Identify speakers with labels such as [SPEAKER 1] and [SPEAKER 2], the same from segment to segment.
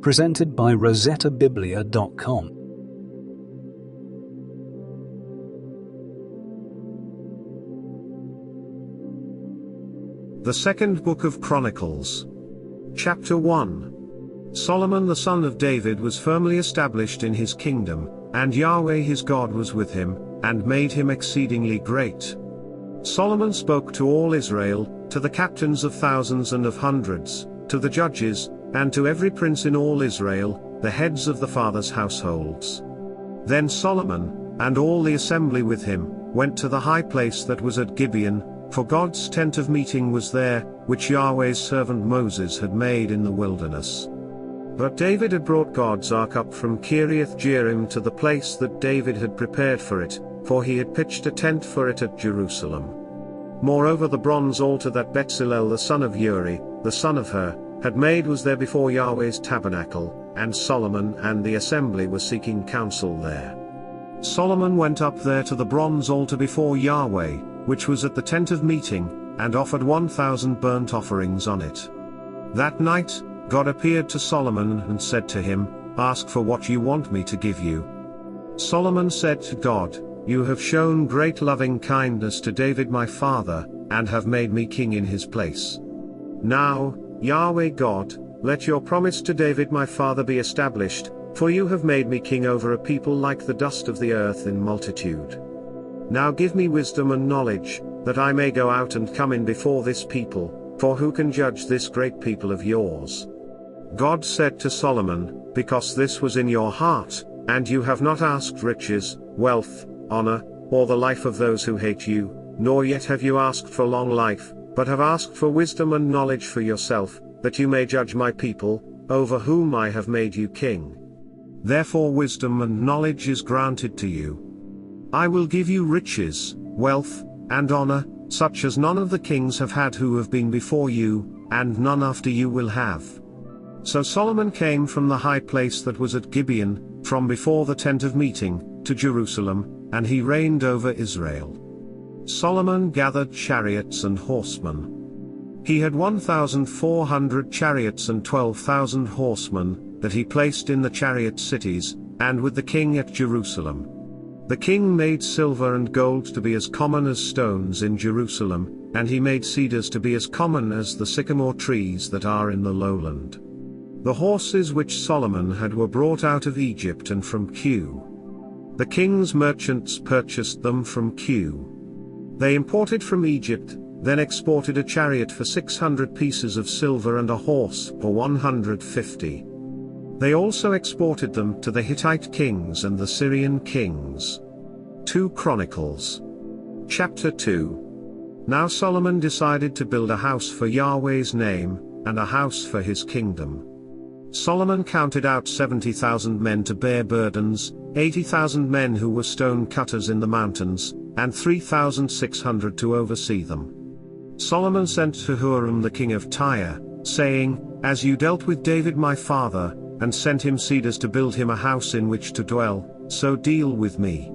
[SPEAKER 1] presented by rosettabiblia.com.
[SPEAKER 2] The second book of Chronicles. Chapter 1. Solomon the son of David was firmly established in his kingdom, and Yahweh his God was with him, and made him exceedingly great. Solomon spoke to all Israel, to the captains of thousands and of hundreds, to the judges, and to every prince in all Israel, the heads of the fathers' households. Then Solomon, and all the assembly with him, went to the high place that was at Gibeon, for God's tent of meeting was there, which Yahweh's servant Moses had made in the wilderness. But David had brought God's ark up from Kiriath-Jearim to the place that David had prepared for it, for he had pitched a tent for it at Jerusalem. Moreover, the bronze altar that Bezalel the son of Uri, the son of Hur, had made was there before Yahweh's tabernacle, and Solomon and the assembly were seeking counsel there. Solomon went up there to the bronze altar before Yahweh, which was at the tent of meeting, and offered 1,000 burnt offerings on it. That night, God appeared to Solomon and said to him, "Ask for what you want me to give you." Solomon said to God, "You have shown great loving kindness to David my father, and have made me king in his place. Now, Yahweh God, let your promise to David my father be established, for you have made me king over a people like the dust of the earth in multitude. Now give me wisdom and knowledge, that I may go out and come in before this people, for who can judge this great people of yours?" God said to Solomon, "Because this was in your heart, and you have not asked riches, wealth, honor, or the life of those who hate you, nor yet have you asked for long life, but have asked for wisdom and knowledge for yourself, that you may judge my people, over whom I have made you king. Therefore wisdom and knowledge is granted to you. I will give you riches, wealth, and honor, such as none of the kings have had who have been before you, and none after you will have." So Solomon came from the high place that was at Gibeon, from before the tent of meeting, to Jerusalem, and he reigned over Israel. Solomon gathered chariots and horsemen. He had 1,400 chariots and 12,000 horsemen, that he placed in the chariot cities, and with the king at Jerusalem. The king made silver and gold to be as common as stones in Jerusalem, and he made cedars to be as common as the sycamore trees that are in the lowland. The horses which Solomon had were brought out of Egypt and from Cu. The king's merchants purchased them from Cu. They imported from Egypt, then exported a chariot for 600 pieces of silver and a horse for 150. They also exported them to the Hittite kings and the Syrian kings. 2 Chronicles. Chapter 2. Now Solomon decided to build a house for Yahweh's name, and a house for his kingdom. Solomon counted out 70,000 men to bear burdens, 80,000 men who were stone cutters in the mountains, and 3,600 to oversee them. Solomon sent to Huram the king of Tyre, saying, "As you dealt with David my father, and sent him cedars to build him a house in which to dwell, so deal with me.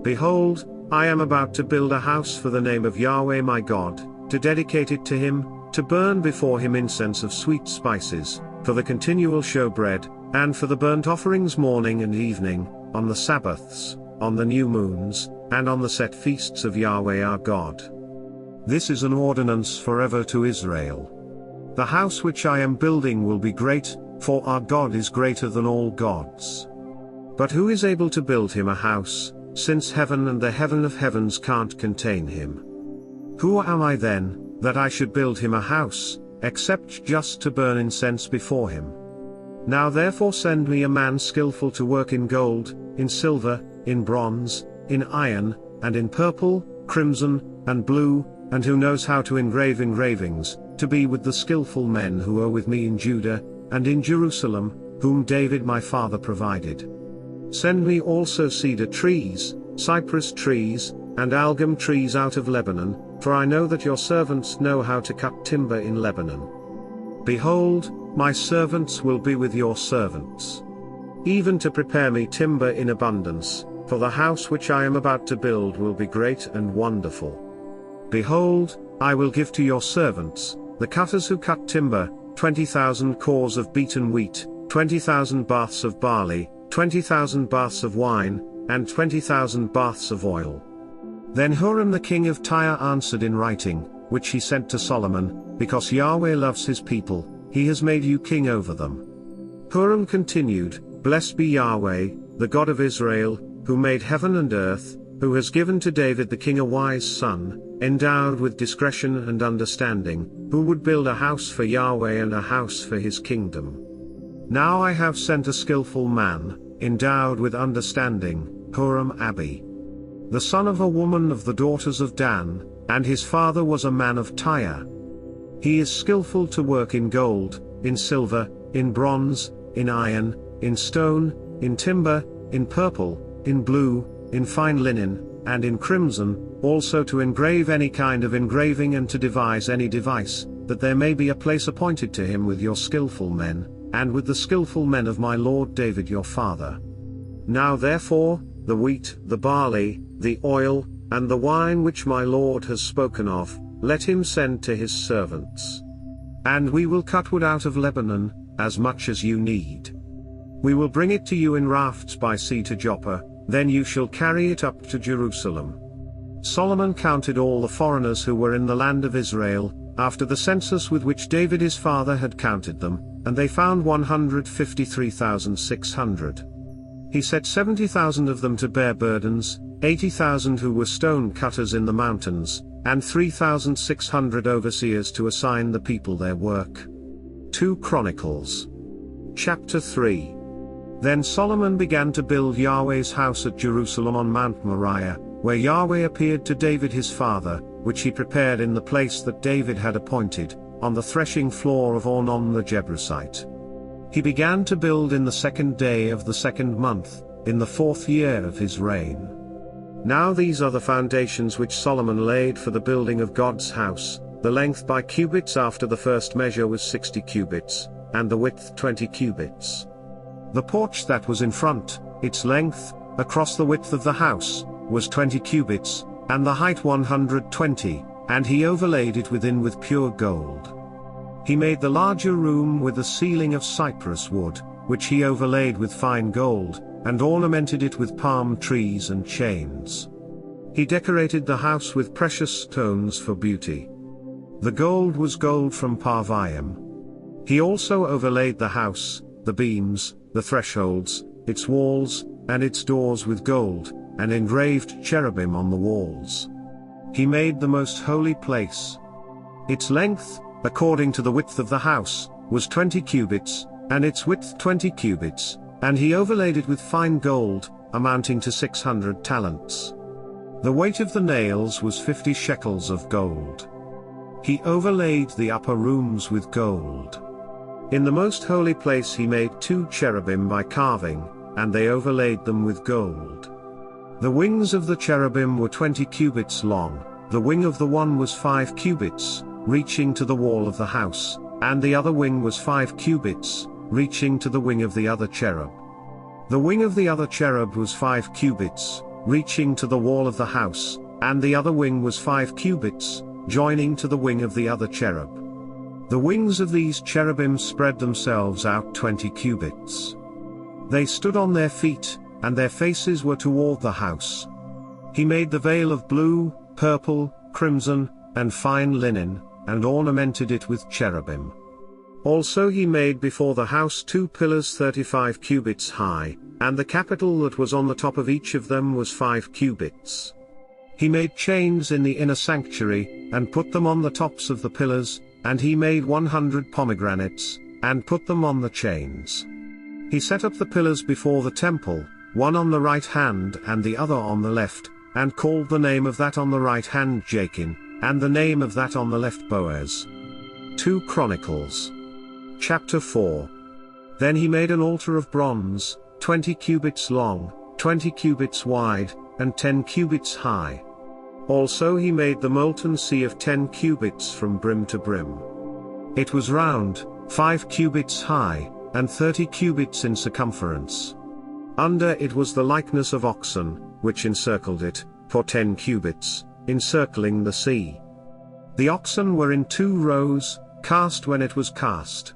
[SPEAKER 2] Behold, I am about to build a house for the name of Yahweh my God, to dedicate it to him, to burn before him incense of sweet spices, for the continual showbread, and for the burnt offerings morning and evening, on the Sabbaths, on the new moons, and on the set feasts of Yahweh our God. This is an ordinance forever to Israel. The house which I am building will be great, for our God is greater than all gods. But who is able to build him a house, since heaven and the heaven of heavens can't contain him? Who am I then, that I should build him a house, except just to burn incense before him? Now therefore send me a man skillful to work in gold, in silver, in bronze, in iron, and in purple, crimson, and blue, and who knows how to engrave engravings, to be with the skillful men who are with me in Judah, and in Jerusalem, whom David my father provided. Send me also cedar trees, cypress trees, and algum trees out of Lebanon, for I know that your servants know how to cut timber in Lebanon. Behold, my servants will be with your servants, even to prepare me timber in abundance, for the house which I am about to build will be great and wonderful. Behold, I will give to your servants, the cutters who cut timber, 20,000 cores of beaten wheat, 20,000 baths of barley, 20,000 baths of wine, and 20,000 baths of oil. Then Huram the king of Tyre answered in writing, which he sent to Solomon, because Yahweh loves his people, he has made you king over them. Huram continued, Blessed be Yahweh, the God of Israel, who made heaven and earth, who has given to David the king a wise son, endowed with discretion and understanding, who would build a house for Yahweh and a house for his kingdom. Now I have sent a skillful man, endowed with understanding, Huram-Abi, the son of a woman of the daughters of Dan, and his father was a man of Tyre. He is skillful to work in gold, in silver, in bronze, in iron, in stone, in timber, in purple, in blue, in fine linen, and in crimson, also to engrave any kind of engraving and to devise any device, that there may be a place appointed to him with your skillful men, and with the skillful men of my lord David your father. Now therefore, the wheat, the barley, the oil, and the wine which my lord has spoken of, let him send to his servants. And we will cut wood out of Lebanon, as much as you need. We will bring it to you in rafts by sea to Joppa, then you shall carry it up to Jerusalem. Solomon counted all the foreigners who were in the land of Israel, after the census with which David his father had counted them, and they found 153,600. He set 70,000 of them to bear burdens, 80,000 who were stone cutters in the mountains, and 3,600 overseers to assign the people their work. 2 Chronicles. Chapter 3. Then Solomon began to build Yahweh's house at Jerusalem on Mount Moriah, where Yahweh appeared to David his father, which he prepared in the place that David had appointed, on the threshing floor of Ornan the Jebusite. He began to build in the 2nd day of the 2nd month, in the 4th year of his reign. Now these are the foundations which Solomon laid for the building of God's house. The length by cubits after the first measure was 60 cubits, and the width 20 cubits. The porch that was in front, its length, across the width of the house, was 20 cubits, and the height 120, and he overlaid it within with pure gold. He made the larger room with a ceiling of cypress wood, which he overlaid with fine gold, and ornamented it with palm trees and chains. He decorated the house with precious stones for beauty. The gold was gold from Parvaim. He also overlaid the house, the beams, the thresholds, its walls, and its doors with gold, and engraved cherubim on the walls. He made the most holy place. Its length, according to the width of the house, was 20 cubits, and its width 20 cubits, and he overlaid it with fine gold, amounting to 600 talents. The weight of the nails was 50 shekels of gold. He overlaid the upper rooms with gold. In the most holy place he made 2 cherubim by carving, and they overlaid them with gold. The wings of the cherubim were 20 cubits long, the wing of the one was 5 cubits, reaching to the wall of the house, and the other wing was 5 cubits, reaching to the wing of the other cherub. The wing of the other cherub was 5 cubits, reaching to the wall of the house, and the other wing was 5 cubits, joining to the wing of the other cherub. The wings of these cherubim spread themselves out 20 cubits. They stood on their feet, and their faces were toward the house. He made the veil of blue, purple, crimson, and fine linen, and ornamented it with cherubim. Also he made before the house 2 pillars 35 cubits high, and the capital that was on the top of each of them was 5 cubits. He made chains in the inner sanctuary, and put them on the tops of the pillars, and he made 100 pomegranates, and put them on the chains. He set up the pillars before the temple, one on the right hand and the other on the left, and called the name of that on the right hand Jachin, and the name of that on the left Boaz. 2 Chronicles. Chapter 4. Then he made an altar of bronze, 20 cubits long, 20 cubits wide, and 10 cubits high. Also he made the molten sea of 10 cubits from brim to brim. It was round, 5 cubits high, and 30 cubits in circumference. Under it was the likeness of oxen, which encircled it, for 10 cubits, encircling the sea. The oxen were in 2 rows, cast when it was cast.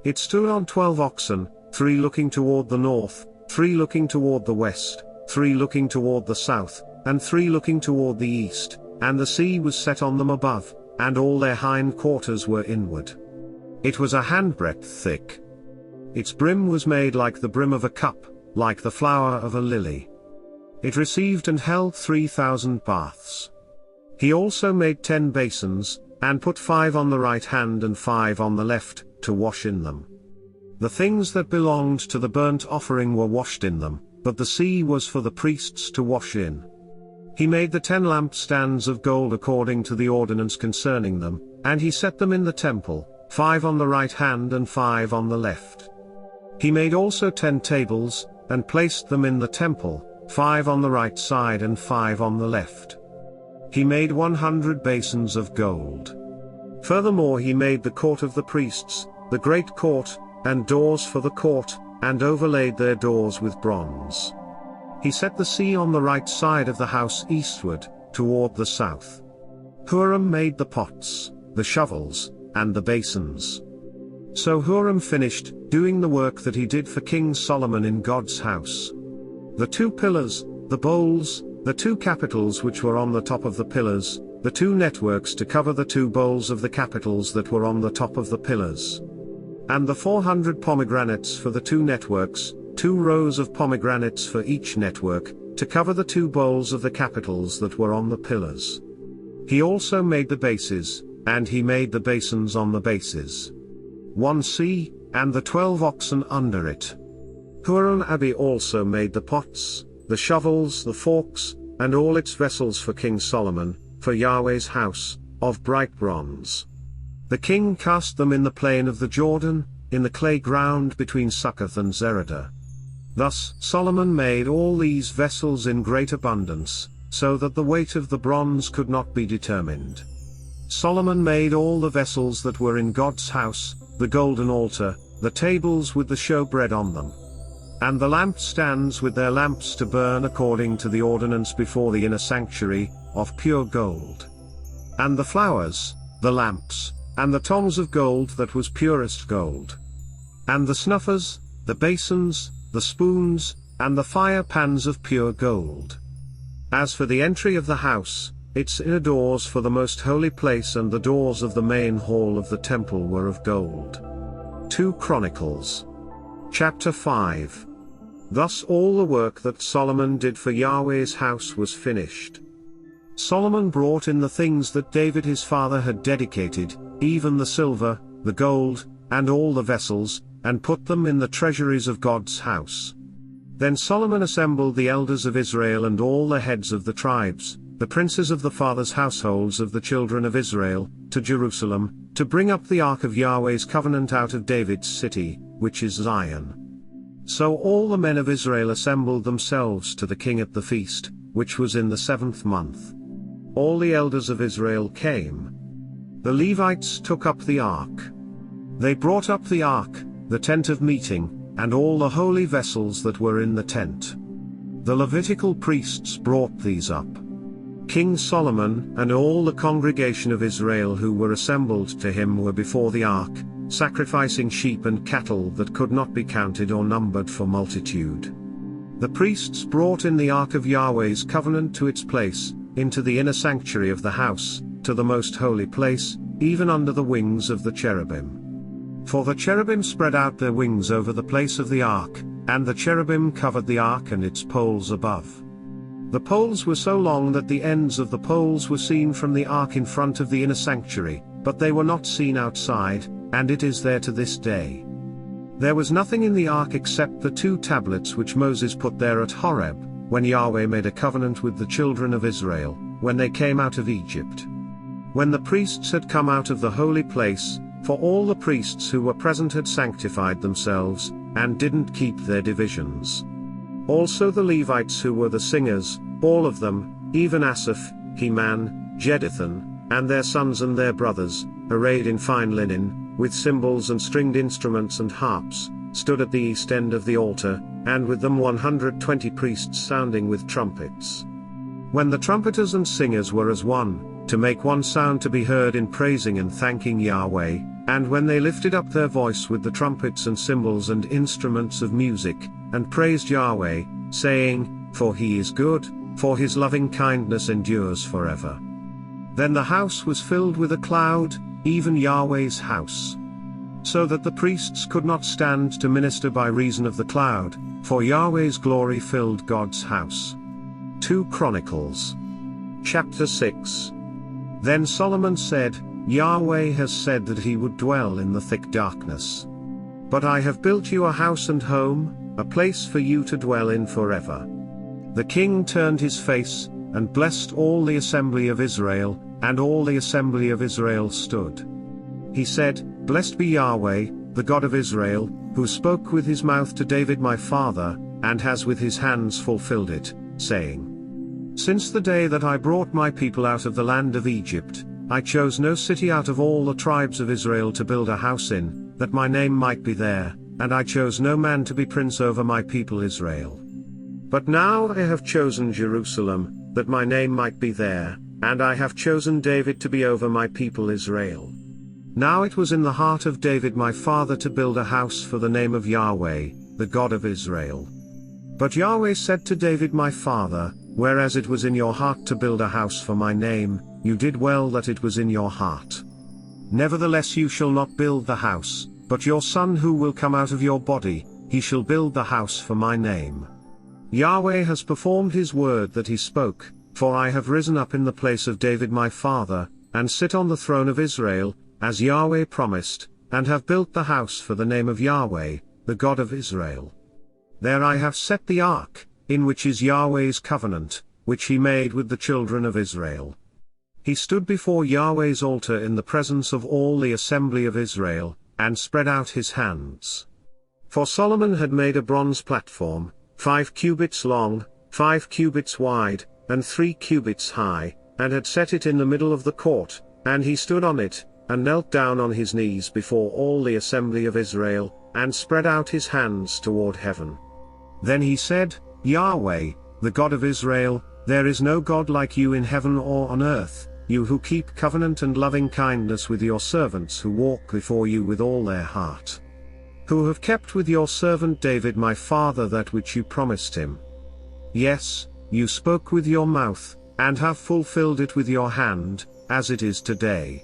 [SPEAKER 2] It stood on 12 oxen, 3 looking toward the north, 3 looking toward the west, 3 looking toward the south, and 3 looking toward the east, and the sea was set on them above, and all their hind quarters were inward. It was a handbreadth thick. Its brim was made like the brim of a cup, like the flower of a lily. It received and held 3,000 baths. He also made 10 basins, and put 5 on the right hand and 5 on the left, to wash in them. The things that belonged to the burnt offering were washed in them, but the sea was for the priests to wash in. He made the 10 lampstands of gold according to the ordinance concerning them, and he set them in the temple, 5 on the right hand and 5 on the left. He made also 10 tables, and placed them in the temple, 5 on the right side and 5 on the left. He made 100 basins of gold. Furthermore he made the court of the priests, the great court, and doors for the court, and overlaid their doors with bronze. He set the sea on the right side of the house eastward, toward the south. Huram made the pots, the shovels, and the basins. So Huram finished doing the work that he did for King Solomon in God's house. The 2 pillars, the bowls, the 2 capitals which were on the top of the pillars, the 2 networks to cover the 2 bowls of the capitals that were on the top of the pillars. And the 400 pomegranates for the 2 networks, 2 rows of pomegranates for each network, to cover the 2 bowls of the capitals that were on the pillars. He also made the bases, and he made the basins on the bases. 1 sea, and the 12 oxen under it. Huram-Abi also made the pots, the shovels, the forks, and all its vessels for King Solomon, for Yahweh's house, of bright bronze. The king cast them in the plain of the Jordan, in the clay ground between Succoth and Zeredah. Thus Solomon made all these vessels in great abundance, so that the weight of the bronze could not be determined. Solomon made all the vessels that were in God's house, the golden altar, the tables with the showbread on them, and the lampstands with their lamps to burn according to the ordinance before the inner sanctuary, of pure gold. And the flowers, the lamps, and the tongs of gold that was purest gold. And the snuffers, the basins, the spoons, and the fire pans of pure gold. As for the entry of the house, its inner doors for the most holy place and the doors of the main hall of the temple were of gold. 2 Chronicles. Chapter 5. Thus all the work that Solomon did for Yahweh's house was finished. Solomon brought in the things that David his father had dedicated, even the silver, the gold, and all the vessels, and put them in the treasuries of God's house. Then Solomon assembled the elders of Israel and all the heads of the tribes, the princes of the fathers' households of the children of Israel, to Jerusalem, to bring up the ark of Yahweh's covenant out of David's city, which is Zion. So all the men of Israel assembled themselves to the king at the feast, which was in the 7th month. All the elders of Israel came. The Levites took up the ark. They brought up the ark, the tent of meeting, and all the holy vessels that were in the tent. The Levitical priests brought these up. King Solomon and all the congregation of Israel who were assembled to him were before the ark, sacrificing sheep and cattle that could not be counted or numbered for multitude. The priests brought in the ark of Yahweh's covenant to its place, into the inner sanctuary of the house, to the most holy place, even under the wings of the cherubim. For the cherubim spread out their wings over the place of the ark, and the cherubim covered the ark and its poles above. The poles were so long that the ends of the poles were seen from the ark in front of the inner sanctuary, but they were not seen outside, and it is there to this day. There was nothing in the ark except the 2 tablets which Moses put there at Horeb, when Yahweh made a covenant with the children of Israel, when they came out of Egypt. When the priests had come out of the holy place, for all the priests who were present had sanctified themselves, and didn't keep their divisions. Also the Levites who were the singers, all of them, even Asaph, Heman, Jeduthun, and their sons and their brothers, arrayed in fine linen, with cymbals and stringed instruments and harps, stood at the east end of the altar, and with them 120 priests sounding with trumpets. When the trumpeters and singers were as one, to make one sound to be heard in praising and thanking Yahweh, And when they lifted up their voice with the trumpets and cymbals and instruments of music, and praised Yahweh, saying, For he is good, for his loving kindness endures forever. Then the house was filled with a cloud, even Yahweh's house, so that the priests could not stand to minister by reason of the cloud, for Yahweh's glory filled God's house. 2 Chronicles. Chapter 6. Then Solomon said, Yahweh has said that he would dwell in the thick darkness. But I have built you a house and home, a place for you to dwell in forever. The king turned his face, and blessed all the assembly of Israel, and all the assembly of Israel stood. He said, Blessed be Yahweh, the God of Israel, who spoke with his mouth to David my father, and has with his hands fulfilled it, saying, Since the day that I brought my people out of the land of Egypt, I chose no city out of all the tribes of Israel to build a house in, that my name might be there, and I chose no man to be prince over my people Israel. But now I have chosen Jerusalem, that my name might be there, and I have chosen David to be over my people Israel. Now it was in the heart of David my father to build a house for the name of Yahweh, the God of Israel. But Yahweh said to David my father, Whereas it was in your heart to build a house for my name, you did well that it was in your heart. Nevertheless you shall not build the house, but your son who will come out of your body, he shall build the house for my name. Yahweh has performed his word that he spoke, for I have risen up in the place of David my father, and sit on the throne of Israel, as Yahweh promised, and have built the house for the name of Yahweh, the God of Israel. There I have set the ark, in which is Yahweh's covenant, which he made with the children of Israel. He stood before Yahweh's altar in the presence of all the assembly of Israel, and spread out his hands. For Solomon had made a bronze platform, 5 cubits long, 5 cubits wide, and 3 cubits high, and had set it in the middle of the court, and he stood on it, and knelt down on his knees before all the assembly of Israel, and spread out his hands toward heaven. Then he said, Yahweh, the God of Israel, there is no God like you in heaven or on earth, you who keep covenant and loving kindness with your servants who walk before you with all their heart. Who have kept with your servant David my father that which you promised him. Yes, you spoke with your mouth, and have fulfilled it with your hand, as it is today.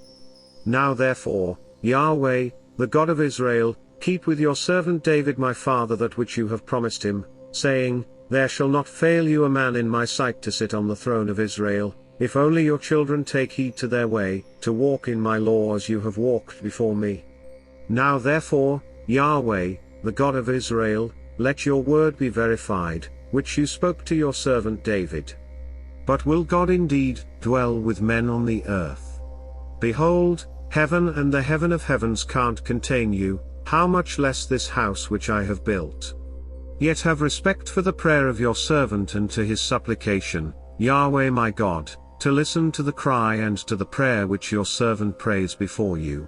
[SPEAKER 2] Now therefore, Yahweh, the God of Israel, keep with your servant David my father that which you have promised him, saying, There shall not fail you a man in my sight to sit on the throne of Israel, if only your children take heed to their way, to walk in my law as you have walked before me. Now therefore, Yahweh, the God of Israel, let your word be verified, which you spoke to your servant David. But will God indeed dwell with men on the earth? Behold, heaven and the heaven of heavens can't contain you, how much less this house which I have built. Yet have respect for the prayer of your servant and to his supplication, Yahweh my God, to listen to the cry and to the prayer which your servant prays before you.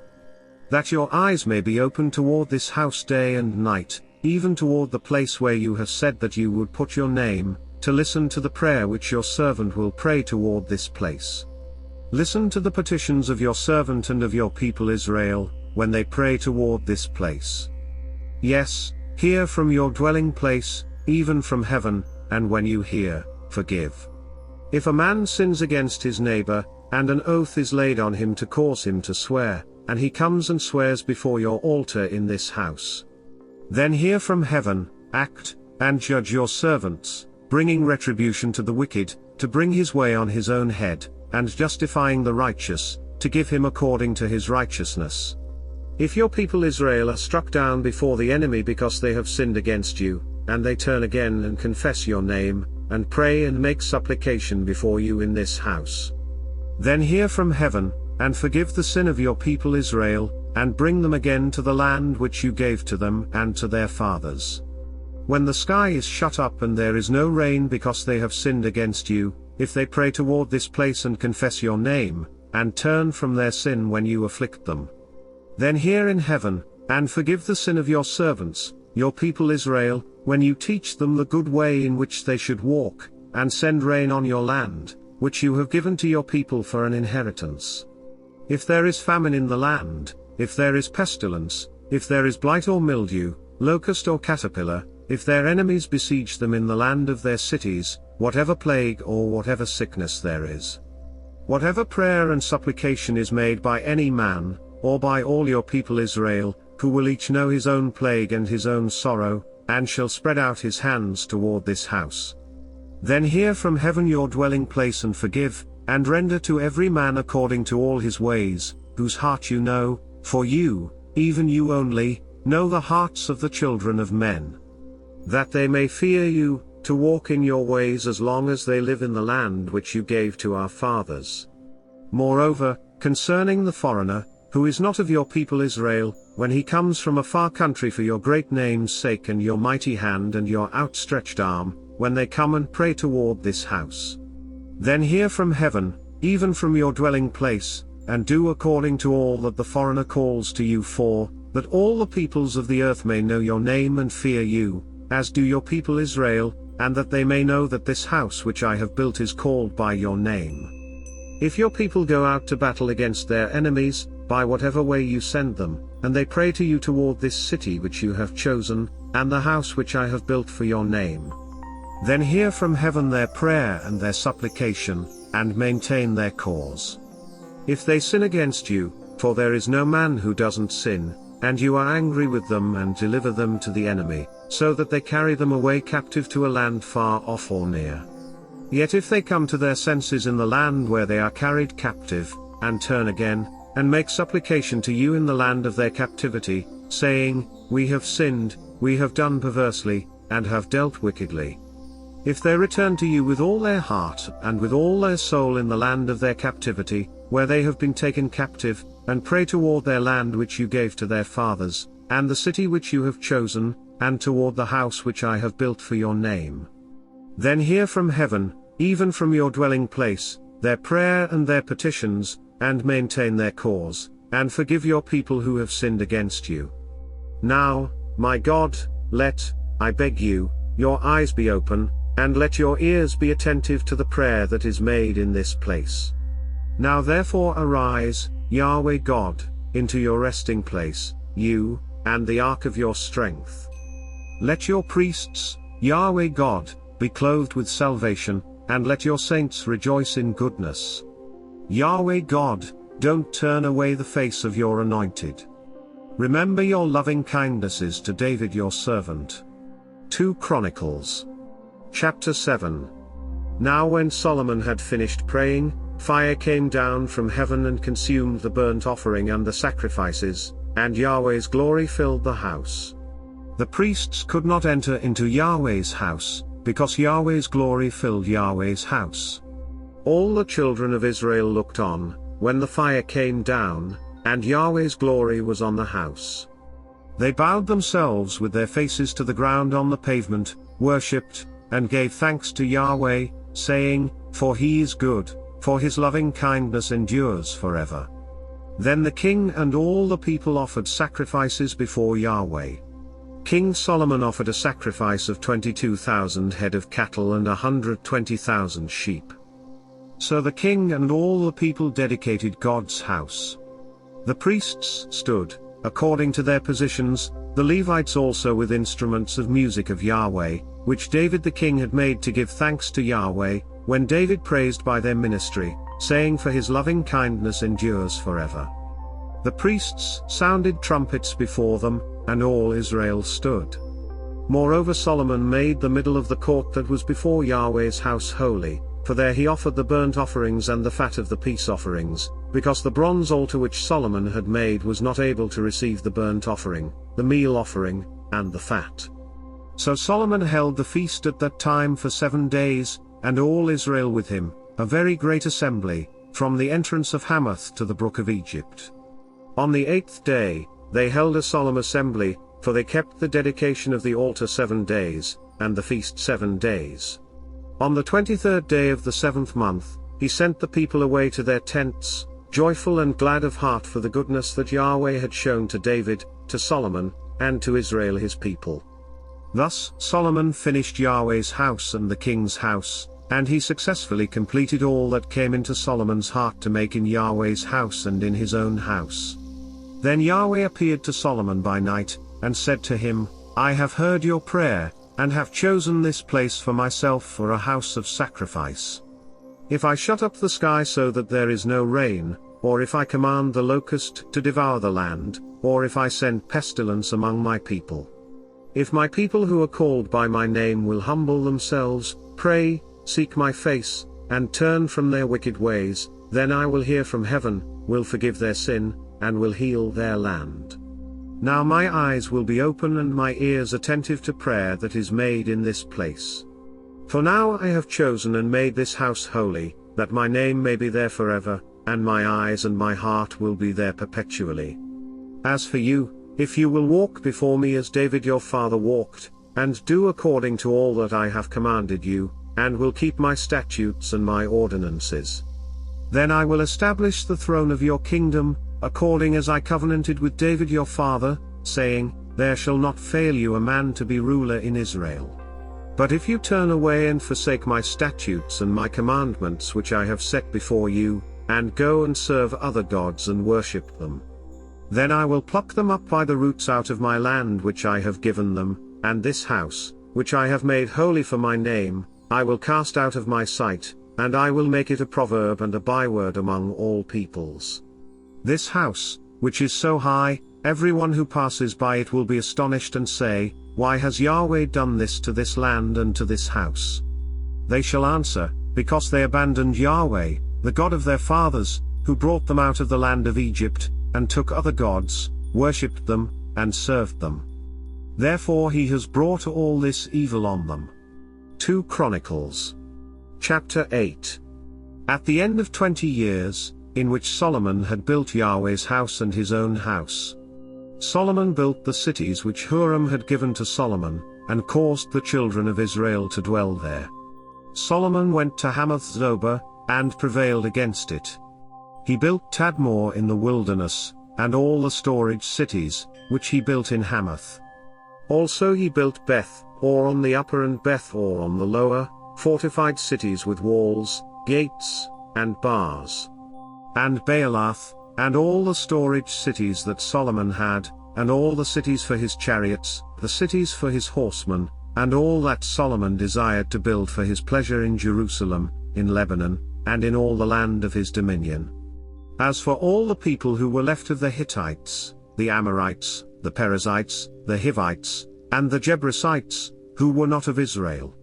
[SPEAKER 2] That your eyes may be open toward this house day and night, even toward the place where you have said that you would put your name, to listen to the prayer which your servant will pray toward this place. Listen to the petitions of your servant and of your people Israel, when they pray toward this place. Yes, hear from your dwelling place, even from heaven, and when you hear, forgive. If a man sins against his neighbor, and an oath is laid on him to cause him to swear, and he comes and swears before your altar in this house, then hear from heaven, act, and judge your servants, bringing retribution to the wicked, to bring his way on his own head, and justifying the righteous, to give him according to his righteousness. If your people Israel are struck down before the enemy because they have sinned against you, and they turn again and confess your name, and pray and make supplication before you in this house, then hear from heaven, and forgive the sin of your people Israel, and bring them again to the land which you gave to them and to their fathers. When the sky is shut up and there is no rain because they have sinned against you, if they pray toward this place and confess your name, and turn from their sin when you afflict them, then hear in heaven, and forgive the sin of your servants, your people Israel, when you teach them the good way in which they should walk, and send rain on your land, which you have given to your people for an inheritance. If there is famine in the land, if there is pestilence, if there is blight or mildew, locust or caterpillar, if their enemies besiege them in the land of their cities, whatever plague or whatever sickness there is. Whatever prayer and supplication is made by any man, or by all your people Israel, who will each know his own plague and his own sorrow, and shall spread out his hands toward this house. Then hear from heaven your dwelling place and forgive, and render to every man according to all his ways, whose heart you know, for you, even you only, know the hearts of the children of men. That they may fear you, to walk in your ways as long as they live in the land which you gave to our fathers. Moreover, concerning the foreigner, who is not of your people Israel, when he comes from a far country for your great name's sake and your mighty hand and your outstretched arm, when they come and pray toward this house. Then hear from heaven, even from your dwelling place, and do according to all that the foreigner calls to you for, that all the peoples of the earth may know your name and fear you, as do your people Israel, and that they may know that this house which I have built is called by your name. If your people go out to battle against their enemies, by whatever way you send them, and they pray to you toward this city which you have chosen, and the house which I have built for your name, then hear from heaven their prayer and their supplication, and maintain their cause. If they sin against you, for there is no man who doesn't sin, and you are angry with them and deliver them to the enemy, so that they carry them away captive to a land far off or near. Yet if they come to their senses in the land where they are carried captive, and turn again, and make supplication to you in the land of their captivity, saying, We have sinned, we have done perversely, and have dealt wickedly. If they return to you with all their heart and with all their soul in the land of their captivity, where they have been taken captive, and pray toward their land which you gave to their fathers, and the city which you have chosen, and toward the house which I have built for your name, then hear from heaven, even from your dwelling place, their prayer and their petitions, and maintain their cause, and forgive your people who have sinned against you. Now, my God, let, I beg you, your eyes be open, and let your ears be attentive to the prayer that is made in this place. Now therefore arise, Yahweh God, into your resting place, you, and the ark of your strength. Let your priests, Yahweh God, be clothed with salvation, and let your saints rejoice in goodness. Yahweh God, don't turn away the face of your anointed. Remember your loving kindnesses to David your servant. 2 Chronicles. Chapter 7. Now when Solomon had finished praying, fire came down from heaven and consumed the burnt offering and the sacrifices, and Yahweh's glory filled the house. The priests could not enter into Yahweh's house, because Yahweh's glory filled Yahweh's house. All the children of Israel looked on, when the fire came down, and Yahweh's glory was on the house. They bowed themselves with their faces to the ground on the pavement, worshipped, and gave thanks to Yahweh, saying, For he is good, for his loving kindness endures forever. Then the king and all the people offered sacrifices before Yahweh. King Solomon offered a sacrifice of 22,000 head of cattle and 120,000 sheep. So the king and all the people dedicated God's house. The priests stood, according to their positions, the Levites also with instruments of music of Yahweh, which David the king had made to give thanks to Yahweh, when David praised by their ministry, saying, For his loving kindness endures forever. The priests sounded trumpets before them, and all Israel stood. Moreover Solomon made the middle of the court that was before Yahweh's house holy, for there he offered the burnt offerings and the fat of the peace offerings, because the bronze altar which Solomon had made was not able to receive the burnt offering, the meal offering, and the fat. So Solomon held the feast at that time for 7 days, and all Israel with him, a very great assembly, from the entrance of Hamath to the brook of Egypt. On the 8th day, they held a solemn assembly, for they kept the dedication of the altar 7 days, and the feast 7 days. On the 23rd day of the 7th month, he sent the people away to their tents, joyful and glad of heart for the goodness that Yahweh had shown to David, to Solomon, and to Israel his people. Thus Solomon finished Yahweh's house and the king's house, and he successfully completed all that came into Solomon's heart to make in Yahweh's house and in his own house. Then Yahweh appeared to Solomon by night, and said to him, I have heard your prayer, and have chosen this place for myself for a house of sacrifice. If I shut up the sky so that there is no rain, or if I command the locust to devour the land, or if I send pestilence among my people. If my people who are called by my name will humble themselves, pray, seek my face, and turn from their wicked ways, then I will hear from heaven, will forgive their sin, and will heal their land. Now my eyes will be open and my ears attentive to prayer that is made in this place. For now I have chosen and made this house holy, that my name may be there forever, and my eyes and my heart will be there perpetually. As for you, if you will walk before me as David your father walked, and do according to all that I have commanded you, and will keep my statutes and my ordinances, then I will establish the throne of your kingdom, according as I covenanted with David your father, saying, There shall not fail you a man to be ruler in Israel. But if you turn away and forsake my statutes and my commandments which I have set before you, and go and serve other gods and worship them, then I will pluck them up by the roots out of my land which I have given them, and this house, which I have made holy for my name, I will cast out of my sight, and I will make it a proverb and a byword among all peoples. This house, which is so high, everyone who passes by it will be astonished and say, Why has Yahweh done this to this land and to this house? They shall answer, Because they abandoned Yahweh, the God of their fathers, who brought them out of the land of Egypt, and took other gods, worshipped them, and served them. Therefore he has brought all this evil on them. 2 Chronicles. Chapter 8. At the end of 20 years, in which Solomon had built Yahweh's house and his own house, Solomon built the cities which Huram had given to Solomon, and caused the children of Israel to dwell there. Solomon went to Hamath-zobah, and prevailed against it. He built Tadmor in the wilderness, and all the storage cities, which he built in Hamath. Also he built Beth-or on the upper and Beth-or on the lower, fortified cities with walls, gates, and bars. And Baalath, and all the storage cities that Solomon had, and all the cities for his chariots, the cities for his horsemen, and all that Solomon desired to build for his pleasure in Jerusalem, in Lebanon, and in all the land of his dominion. As for all the people who were left of the Hittites, the Amorites, the Perizzites, the Hivites, and the Jebusites, who were not of Israel,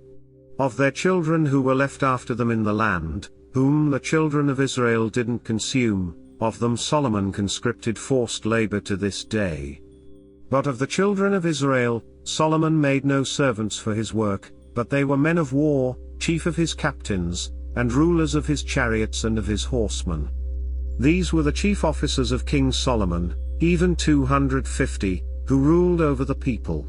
[SPEAKER 2] of their children who were left after them in the land, whom the children of Israel didn't consume, of them Solomon conscripted forced labor to this day. But of the children of Israel, Solomon made no servants for his work, but they were men of war, chief of his captains, and rulers of his chariots and of his horsemen. These were the chief officers of King Solomon, even 250, who ruled over the people.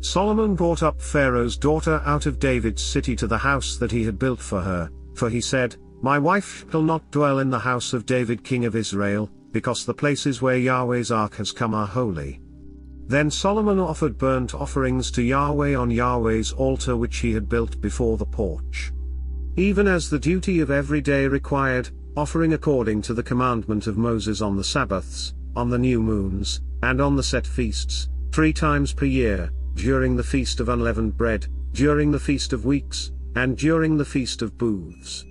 [SPEAKER 2] Solomon brought up Pharaoh's daughter out of David's city to the house that he had built for her, for he said, My wife shall not dwell in the house of David king of Israel, because the places where Yahweh's ark has come are holy. Then Solomon offered burnt offerings to Yahweh on Yahweh's altar which he had built before the porch, even as the duty of every day required, offering according to the commandment of Moses on the Sabbaths, on the new moons, and on the set feasts, 3 times per year, during the feast of unleavened bread, during the feast of weeks, and during the feast of booths.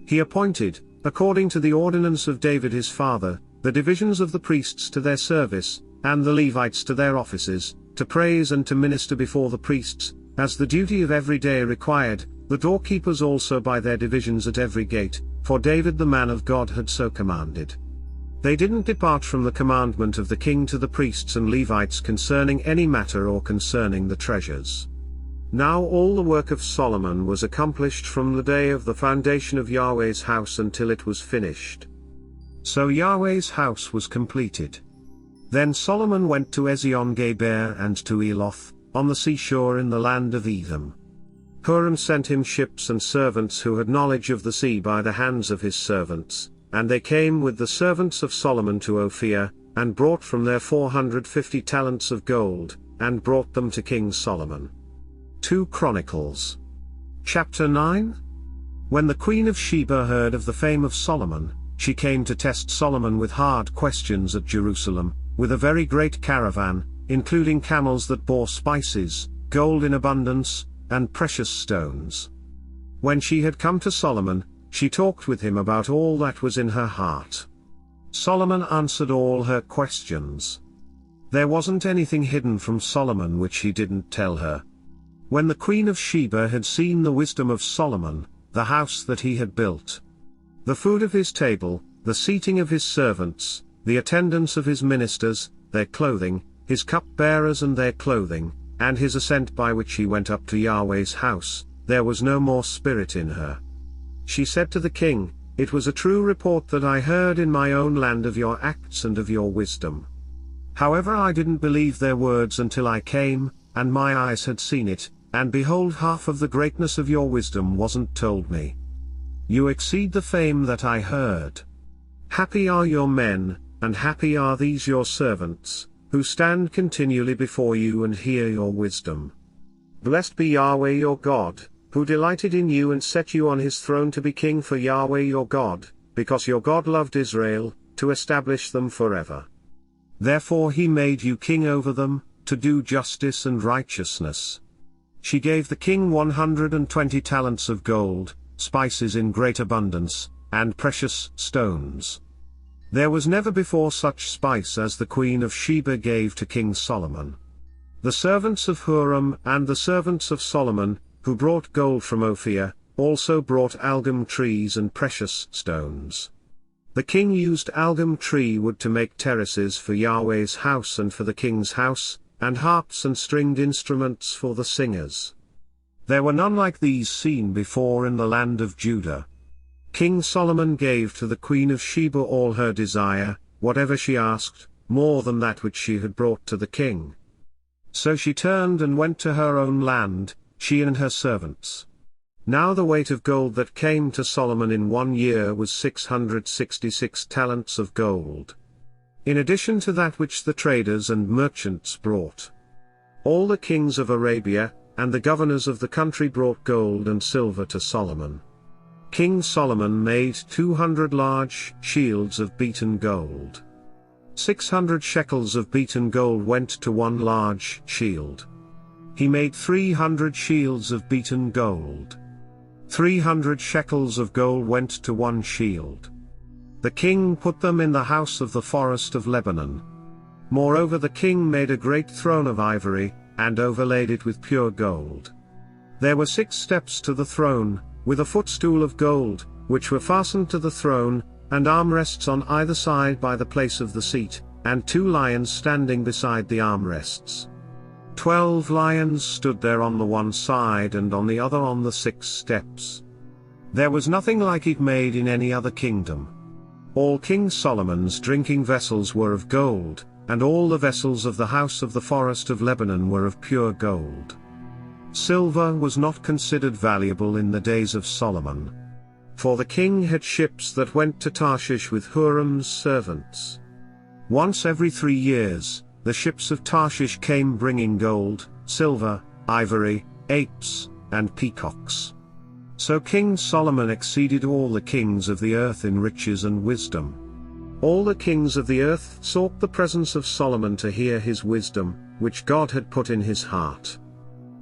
[SPEAKER 2] He appointed, according to the ordinance of David his father, the divisions of the priests to their service, and the Levites to their offices, to praise and to minister before the priests, as the duty of every day required, the doorkeepers also by their divisions at every gate, for David the man of God had so commanded. They didn't depart from the commandment of the king to the priests and Levites concerning any matter or concerning the treasures. Now all the work of Solomon was accomplished from the day of the foundation of Yahweh's house until it was finished. So Yahweh's house was completed. Then Solomon went to Ezion-Geber and to Eloth, on the seashore in the land of Edom. Huram sent him ships and servants who had knowledge of the sea by the hands of his servants, and they came with the servants of Solomon to Ophir, and brought from there 450 talents of gold, and brought them to King Solomon. 2 Chronicles. Chapter 9. When the Queen of Sheba heard of the fame of Solomon, she came to test Solomon with hard questions at Jerusalem, with a very great caravan, including camels that bore spices, gold in abundance, and precious stones. When she had come to Solomon, she talked with him about all that was in her heart. Solomon answered all her questions. There wasn't anything hidden from Solomon which he didn't tell her. When the Queen of Sheba had seen the wisdom of Solomon, the house that he had built, the food of his table, the seating of his servants, the attendance of his ministers, their clothing, his cupbearers and their clothing, and his ascent by which he went up to Yahweh's house, there was no more spirit in her. She said to the king, "It was a true report that I heard in my own land of your acts and of your wisdom. However, I didn't believe their words until I came, and my eyes had seen it, and behold, half of the greatness of your wisdom wasn't told me. You exceed the fame that I heard. Happy are your men, and happy are these your servants, who stand continually before you and hear your wisdom. Blessed be Yahweh your God, who delighted in you and set you on his throne to be king for Yahweh your God, because your God loved Israel, to establish them forever. Therefore he made you king over them, to do justice and righteousness." She gave the king 120 talents of gold, spices in great abundance, and precious stones. There was never before such spice as the Queen of Sheba gave to King Solomon. The servants of Huram and the servants of Solomon, who brought gold from Ophir, also brought algum trees and precious stones. The king used algum tree wood to make terraces for Yahweh's house and for the king's house, and harps and stringed instruments for the singers. There were none like these seen before in the land of Judah. King Solomon gave to the Queen of Sheba all her desire, whatever she asked, more than that which she had brought to the king. So she turned and went to her own land, she and her servants. Now the weight of gold that came to Solomon in 1 year was 666 talents of gold, in addition to that which the traders and merchants brought. All the kings of Arabia, and the governors of the country brought gold and silver to Solomon. King Solomon made 200 large shields of beaten gold. 600 shekels of beaten gold went to one large shield. He made 300 shields of beaten gold. 300 shekels of gold went to one shield. The king put them in the house of the forest of Lebanon. Moreover, the king made a great throne of ivory, and overlaid it with pure gold. There were 6 steps to the throne, with a footstool of gold, which were fastened to the throne, and armrests on either side by the place of the seat, and 2 lions standing beside the armrests. 12 lions stood there on the one side and on the other on the 6 steps. There was nothing like it made in any other kingdom. All King Solomon's drinking vessels were of gold, and all the vessels of the house of the forest of Lebanon were of pure gold. Silver was not considered valuable in the days of Solomon, for the king had ships that went to Tarshish with Huram's servants. Once every 3 years, the ships of Tarshish came bringing gold, silver, ivory, apes, and peacocks. So King Solomon exceeded all the kings of the earth in riches and wisdom. All the kings of the earth sought the presence of Solomon to hear his wisdom, which God had put in his heart.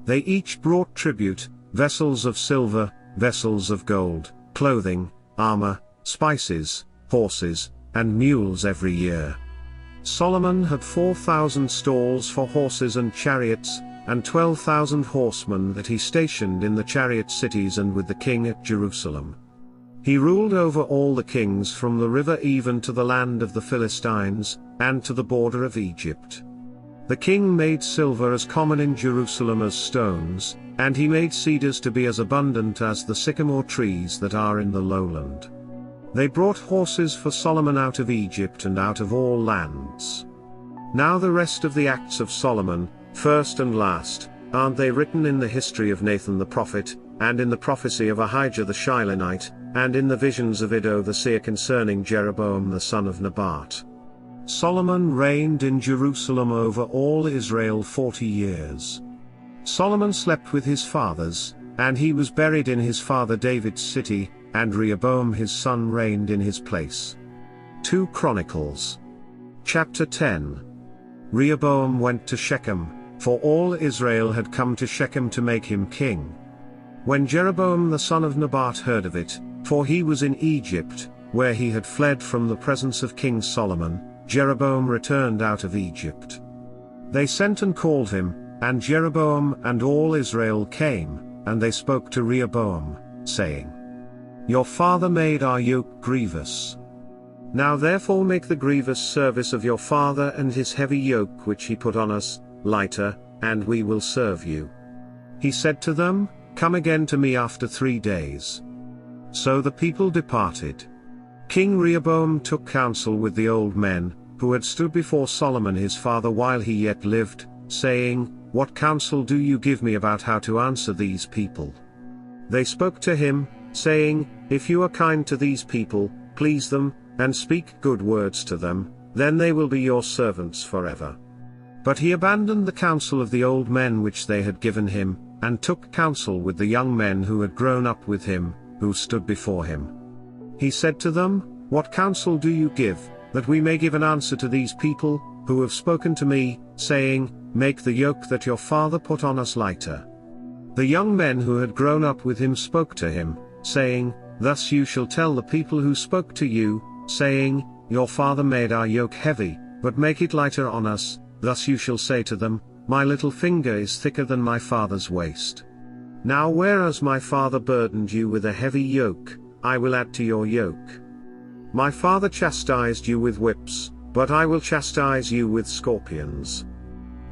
[SPEAKER 2] They each brought tribute, vessels of silver, vessels of gold, clothing, armor, spices, horses, and mules every year. Solomon had 4,000 stalls for horses and chariots, and 12,000 horsemen that he stationed in the chariot cities and with the king at Jerusalem. He ruled over all the kings from the river even to the land of the Philistines, and to the border of Egypt. The king made silver as common in Jerusalem as stones, and he made cedars to be as abundant as the sycamore trees that are in the lowland. They brought horses for Solomon out of Egypt and out of all lands. Now the rest of the acts of Solomon, first and last, aren't they written in the history of Nathan the prophet, and in the prophecy of Ahijah the Shilonite, and in the visions of Iddo the seer concerning Jeroboam the son of Nebat? Solomon reigned in Jerusalem over all Israel 40 years. Solomon slept with his fathers, and he was buried in his father David's city, and Rehoboam his son reigned in his place. 2 Chronicles Chapter 10. Rehoboam went to Shechem, for all Israel had come to Shechem to make him king. When Jeroboam the son of Nebat heard of it, for he was in Egypt, where he had fled from the presence of King Solomon, Jeroboam returned out of Egypt. They sent and called him, and Jeroboam and all Israel came, and they spoke to Rehoboam, saying, Your father made our yoke grievous. Now therefore make the grievous service of your father and his heavy yoke which he put on us, lighter, and we will serve you. He said to them, Come again to me after 3 days. So the people departed. King Rehoboam took counsel with the old men, who had stood before Solomon his father while he yet lived, saying, What counsel do you give me about how to answer these people? They spoke to him, saying, If you are kind to these people, please them, and speak good words to them, then they will be your servants forever. But he abandoned the counsel of the old men which they had given him, and took counsel with the young men who had grown up with him, who stood before him. He said to them, What counsel do you give, that we may give an answer to these people, who have spoken to me, saying, Make the yoke that your father put on us lighter? The young men who had grown up with him spoke to him, saying, Thus you shall tell the people who spoke to you, saying, Your father made our yoke heavy, but make it lighter on us. Thus you shall say to them, My little finger is thicker than my father's waist. Now whereas my father burdened you with a heavy yoke, I will add to your yoke. My father chastised you with whips, but I will chastise you with scorpions.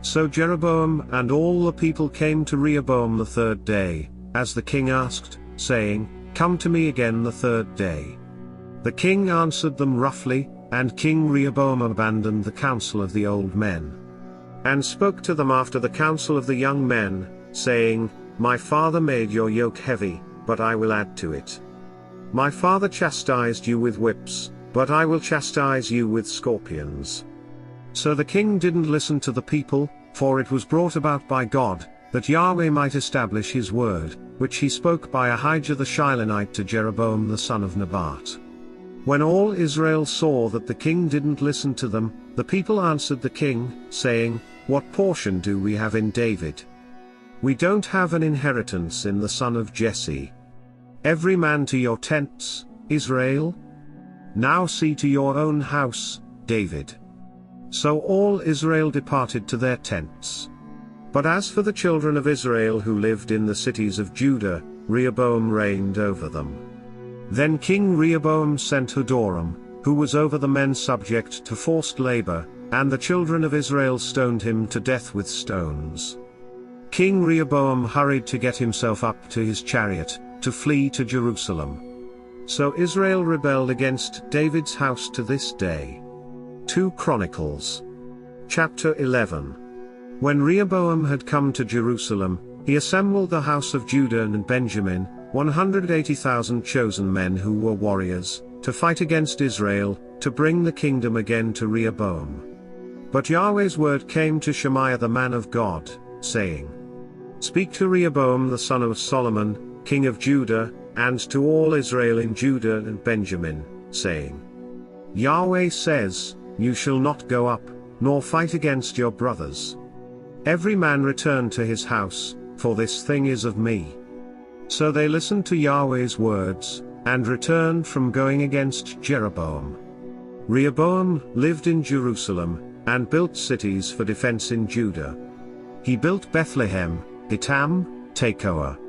[SPEAKER 2] So Jeroboam and all the people came to Rehoboam the 3rd day, as the king asked, saying, Come to me again the 3rd day. The king answered them roughly, and King Rehoboam abandoned the counsel of the old men, and spoke to them after the counsel of the young men, saying, My father made your yoke heavy, but I will add to it. My father chastised you with whips, but I will chastise you with scorpions. So the king didn't listen to the people, for it was brought about by God, that Yahweh might establish his word, which he spoke by Ahijah the Shilonite to Jeroboam the son of Nebat. When all Israel saw that the king didn't listen to them, the people answered the king, saying, What portion do we have in David? We don't have an inheritance in the son of Jesse. Every man to your tents, Israel. Now see to your own house, David. So all Israel departed to their tents. But as for the children of Israel who lived in the cities of Judah, Rehoboam reigned over them. Then King Rehoboam sent Hadoram, who was over the men subject to forced labor, and the children of Israel stoned him to death with stones. King Rehoboam hurried to get himself up to his chariot, to flee to Jerusalem. So Israel rebelled against David's house to this day. 2 Chronicles. Chapter 11. When Rehoboam had come to Jerusalem, he assembled the house of Judah and Benjamin, 180,000 chosen men who were warriors, to fight against Israel, to bring the kingdom again to Rehoboam. But Yahweh's word came to Shemaiah the man of God, saying, Speak to Rehoboam the son of Solomon, king of Judah, and to all Israel in Judah and Benjamin, saying, Yahweh says, You shall not go up, nor fight against your brothers. Every man return to his house, for this thing is of me. So they listened to Yahweh's words, and returned from going against Jeroboam. Rehoboam lived in Jerusalem, and built cities for defense in Judah. He built Bethlehem, Etam, Tekoa,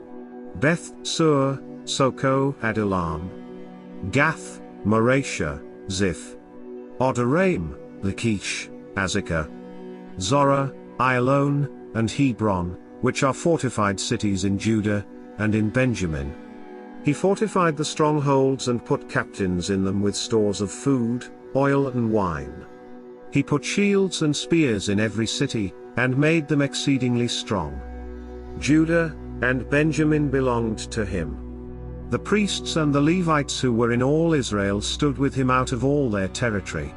[SPEAKER 2] Beth-sur, Soko, Adullam, Gath, Mareshah, Ziph, Odoraim, Lachish, Azekah, Zorah, Ailon, and Hebron, which are fortified cities in Judah, and in Benjamin. He fortified the strongholds and put captains in them with stores of food, oil and wine. He put shields and spears in every city, and made them exceedingly strong. Judah and Benjamin belonged to him. The priests and the Levites who were in all Israel stood with him out of all their territory.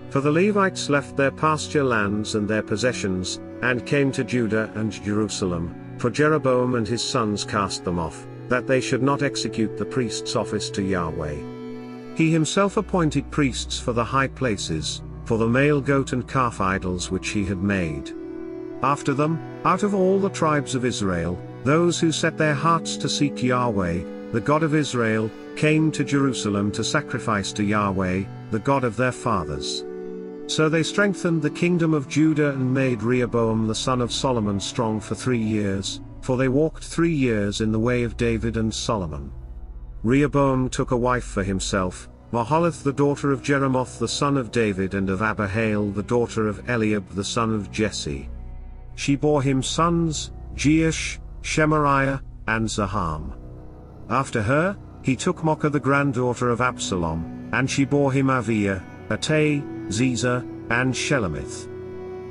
[SPEAKER 2] For the Levites left their pasture lands and their possessions, and came to Judah and Jerusalem, for Jeroboam and his sons cast them off, that they should not execute the priest's office to Yahweh. He himself appointed priests for the high places, for the male goat and calf idols which he had made. After them, out of all the tribes of Israel, those who set their hearts to seek Yahweh, the God of Israel, came to Jerusalem to sacrifice to Yahweh, the God of their fathers. So they strengthened the kingdom of Judah and made Rehoboam the son of Solomon strong for 3 years, for they walked 3 years in the way of David and Solomon. Rehoboam took a wife for himself, Mahalath the daughter of Jeremoth the son of David and of Abihail the daughter of Eliab the son of Jesse. She bore him sons, Jeush, Shemariah, and Zaham. After her, he took Maacah the granddaughter of Absalom, and she bore him Aviah, Attai, Ziza, and Shelemith.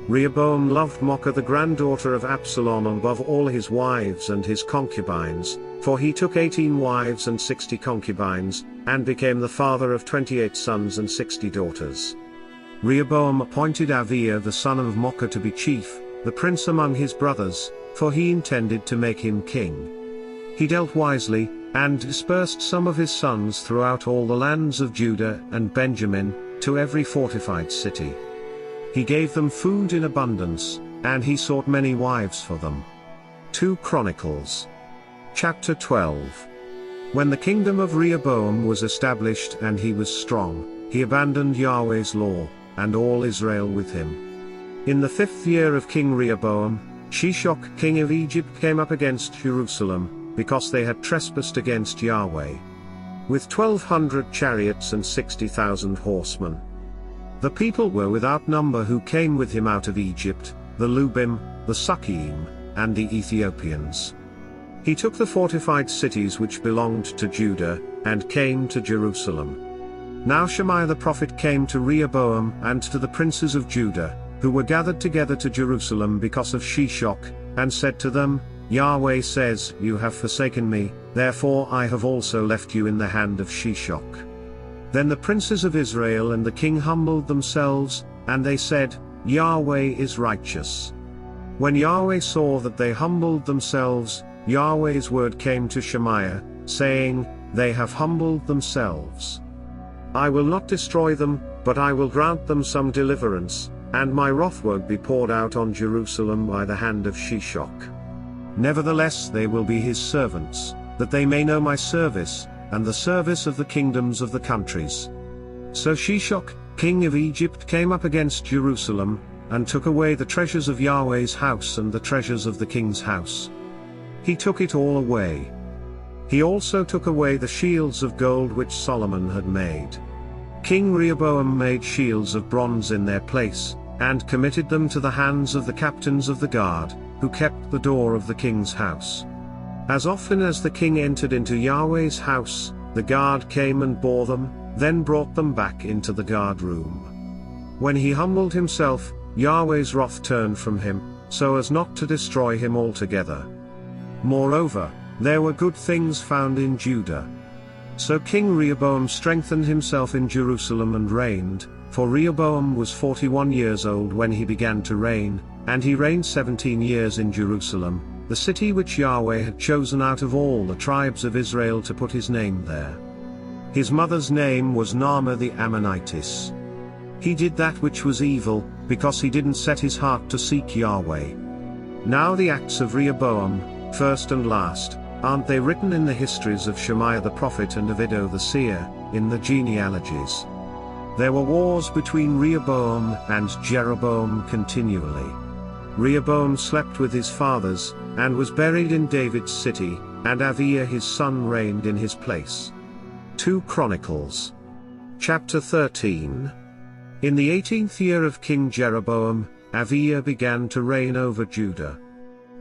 [SPEAKER 2] Rehoboam loved Maacah the granddaughter of Absalom above all his wives and his concubines, for he took 18 wives and 60 concubines, and became the father of 28 sons and 60 daughters. Rehoboam appointed Aviah the son of Maacah to be chief, the prince among his brothers, for he intended to make him king. He dealt wisely, and dispersed some of his sons throughout all the lands of Judah and Benjamin, to every fortified city. He gave them food in abundance, and he sought many wives for them. 2 Chronicles. Chapter 12. When the kingdom of Rehoboam was established and he was strong, he abandoned Yahweh's law, and all Israel with him. In the 5th year of King Rehoboam, Shishak king of Egypt came up against Jerusalem, because they had trespassed against Yahweh. With 1,200 chariots and 60,000 horsemen. The people were without number who came with him out of Egypt, the Lubim, the Sukkiim, and the Ethiopians. He took the fortified cities which belonged to Judah, and came to Jerusalem. Now Shemaiah the prophet came to Rehoboam and to the princes of Judah, who were gathered together to Jerusalem because of Shishak, and said to them, Yahweh says, You have forsaken me, therefore I have also left you in the hand of Shishak. Then the princes of Israel and the king humbled themselves, and they said, Yahweh is righteous. When Yahweh saw that they humbled themselves, Yahweh's word came to Shemaiah, saying, They have humbled themselves. I will not destroy them, but I will grant them some deliverance, and my wrath won't be poured out on Jerusalem by the hand of Shishak. Nevertheless they will be his servants, that they may know my service, and the service of the kingdoms of the countries. So Shishak, king of Egypt, came up against Jerusalem, and took away the treasures of Yahweh's house and the treasures of the king's house. He took it all away. He also took away the shields of gold which Solomon had made. King Rehoboam made shields of bronze in their place, and committed them to the hands of the captains of the guard, who kept the door of the king's house. As often as the king entered into Yahweh's house, the guard came and bore them, then brought them back into the guard room. When he humbled himself, Yahweh's wrath turned from him, so as not to destroy him altogether. Moreover, there were good things found in Judah. So King Rehoboam strengthened himself in Jerusalem and reigned, for Rehoboam was 41 years old when he began to reign, and he reigned 17 years in Jerusalem, the city which Yahweh had chosen out of all the tribes of Israel to put his name there. His mother's name was Naamah the Ammonitess. He did that which was evil, because he didn't set his heart to seek Yahweh. Now the acts of Rehoboam, first and last, aren't they written in the histories of Shemaiah the prophet and of Iddo the seer, in the genealogies? There were wars between Rehoboam and Jeroboam continually. Rehoboam slept with his fathers, and was buried in David's city, and Aviah his son reigned in his place. 2 Chronicles. Chapter 13. In the 18th year of King Jeroboam, Aviah began to reign over Judah.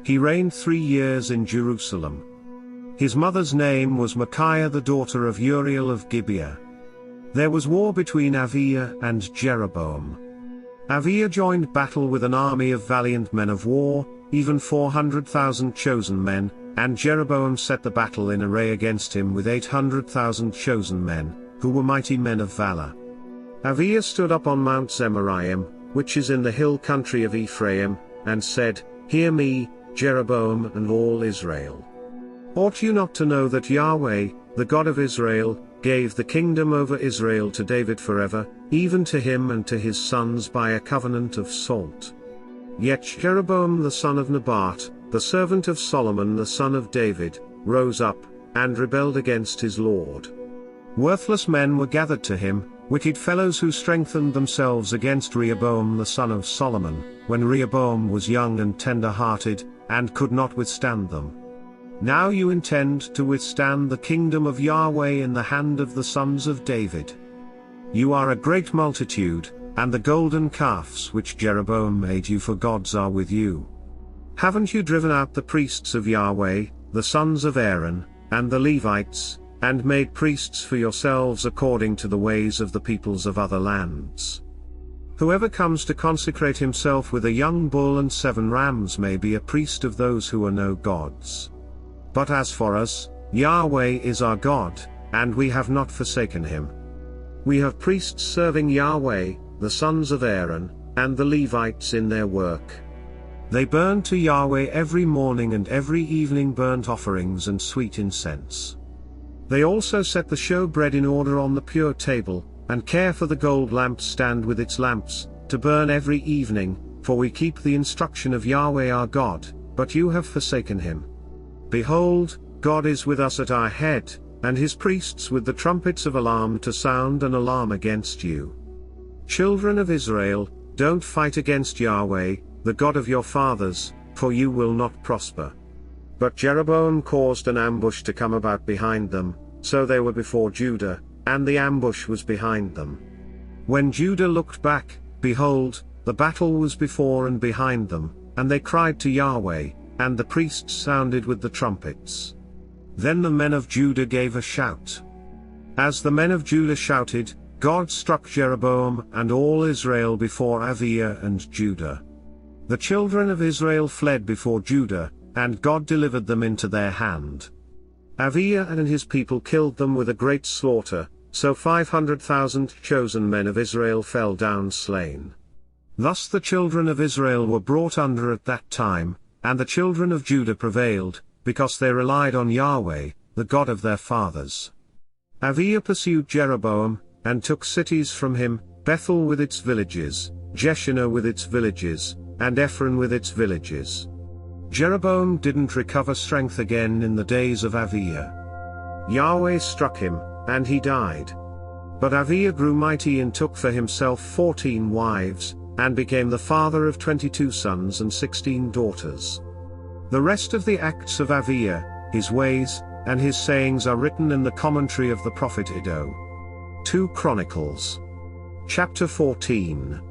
[SPEAKER 2] He reigned 3 years in Jerusalem. His mother's name was Micaiah the daughter of Uriel of Gibeah. There was war between Aviah and Jeroboam. Aviah joined battle with an army of valiant men of war, even 400,000 chosen men, and Jeroboam set the battle in array against him with 800,000 chosen men, who were mighty men of valor. Aviah stood up on Mount Zemaraim, which is in the hill country of Ephraim, and said, Hear me, Jeroboam and all Israel. Ought you not to know that Yahweh, the God of Israel, gave the kingdom over Israel to David forever, even to him and to his sons by a covenant of salt. Yet Jeroboam the son of Nebat, the servant of Solomon the son of David, rose up, and rebelled against his Lord. Worthless men were gathered to him, wicked fellows who strengthened themselves against Rehoboam the son of Solomon, when Rehoboam was young and tender-hearted, and could not withstand them. Now you intend to withstand the kingdom of Yahweh in the hand of the sons of David. You are a great multitude, and the golden calves which Jeroboam made you for gods are with you. Haven't you driven out the priests of Yahweh, the sons of Aaron, and the Levites, and made priests for yourselves according to the ways of the peoples of other lands? Whoever comes to consecrate himself with a young bull and 7 rams may be a priest of those who are no gods. But as for us, Yahweh is our God, and we have not forsaken him. We have priests serving Yahweh, the sons of Aaron, and the Levites in their work. They burn to Yahweh every morning and every evening burnt offerings and sweet incense. They also set the showbread in order on the pure table, and care for the gold lampstand with its lamps, to burn every evening, for we keep the instruction of Yahweh our God, but you have forsaken him. Behold, God is with us at our head, and his priests with the trumpets of alarm to sound an alarm against you. Children of Israel, don't fight against Yahweh, the God of your fathers, for you will not prosper. But Jeroboam caused an ambush to come about behind them, so they were before Judah, and the ambush was behind them. When Judah looked back, behold, the battle was before and behind them, and they cried to Yahweh, and the priests sounded with the trumpets. Then the men of Judah gave a shout. As the men of Judah shouted, God struck Jeroboam and all Israel before Aviah and Judah. The children of Israel fled before Judah, and God delivered them into their hand. Aviah and his people killed them with a great slaughter, so 500,000 chosen men of Israel fell down slain. Thus the children of Israel were brought under at that time, and the children of Judah prevailed, because they relied on Yahweh, the God of their fathers. Aviah pursued Jeroboam, and took cities from him, Bethel with its villages, Jeshanah with its villages, and Ephron with its villages. Jeroboam didn't recover strength again in the days of Aviah. Yahweh struck him, and he died. But Aviah grew mighty and took for himself 14 wives, and became the father of 22 sons and 16 daughters. The rest of the acts of Aviah, his ways, and his sayings are written in the commentary of the prophet Iddo. 2 Chronicles. Chapter 14.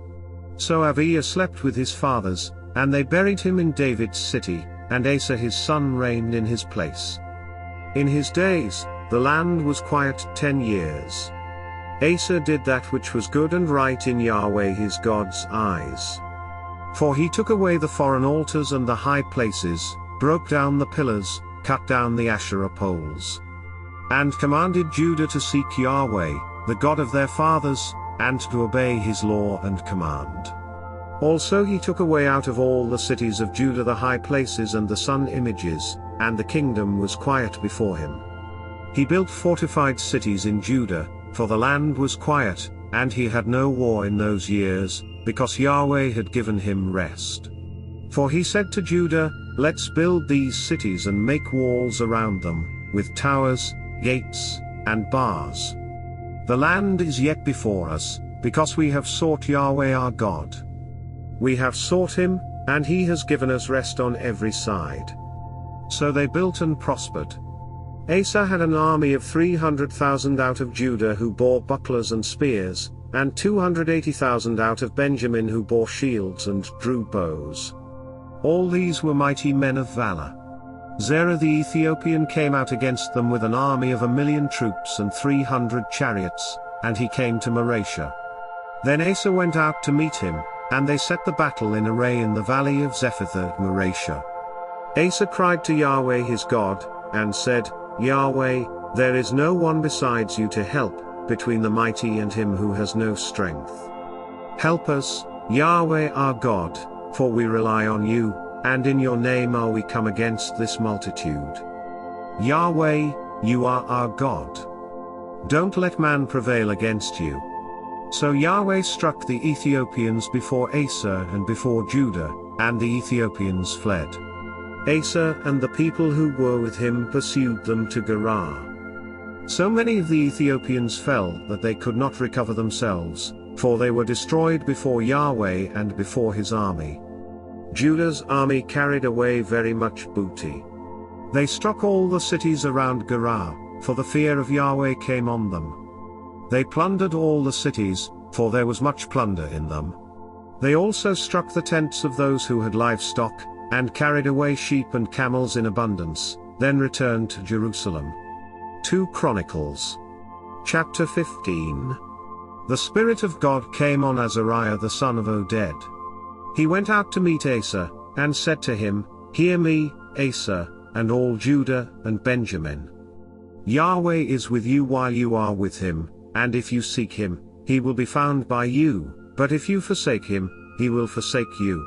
[SPEAKER 2] So Aviah slept with his fathers, and they buried him in David's city, and Asa his son reigned in his place. In his days, the land was quiet 10 years. Asa did that which was good and right in Yahweh his God's eyes. For he took away the foreign altars and the high places, broke down the pillars, cut down the Asherah poles, and commanded Judah to seek Yahweh, the God of their fathers, and to obey his law and command. Also he took away out of all the cities of Judah the high places and the sun images, and the kingdom was quiet before him. He built fortified cities in Judah, for the land was quiet, and he had no war in those years, because Yahweh had given him rest. For he said to Judah, Let's build these cities and make walls around them, with towers, gates, and bars. The land is yet before us, because we have sought Yahweh our God. We have sought him, and he has given us rest on every side. So they built and prospered. Asa had an army of 300,000 out of Judah who bore bucklers and spears, and 280,000 out of Benjamin who bore shields and drew bows. All these were mighty men of valor. Zerah the Ethiopian came out against them with an army of 1,000,000 troops and 300 chariots, and he came to Mareshah. Then Asa went out to meet him, and they set the battle in array in the valley of Zephathah at Mareshah. Asa cried to Yahweh his God, and said, Yahweh, there is no one besides you to help, between the mighty and him who has no strength. Help us, Yahweh our God, for we rely on you, and in your name are we come against this multitude. Yahweh, you are our God. Don't let man prevail against you. So Yahweh struck the Ethiopians before Asa and before Judah, and the Ethiopians fled. Asa and the people who were with him pursued them to Gerar. So many of the Ethiopians fell that they could not recover themselves, for they were destroyed before Yahweh and before his army. Judah's army carried away very much booty. They struck all the cities around Gerar, for the fear of Yahweh came on them. They plundered all the cities, for there was much plunder in them. They also struck the tents of those who had livestock, and carried away sheep and camels in abundance, then returned to Jerusalem. 2 Chronicles. Chapter 15. The Spirit of God came on Azariah the son of Oded. He went out to meet Asa, and said to him, Hear me, Asa, and all Judah and Benjamin. Yahweh is with you while you are with him, and if you seek him, he will be found by you, but if you forsake him, he will forsake you.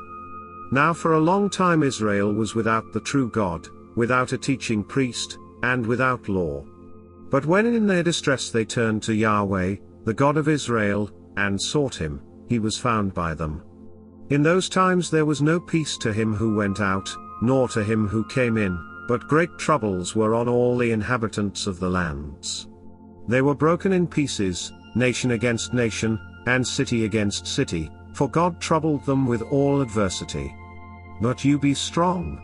[SPEAKER 2] Now for a long time Israel was without the true God, without a teaching priest, and without law. But when in their distress they turned to Yahweh, the God of Israel, and sought him, he was found by them. In those times there was no peace to him who went out, nor to him who came in, but great troubles were on all the inhabitants of the lands. They were broken in pieces, nation against nation, and city against city, for God troubled them with all adversity. But you be strong.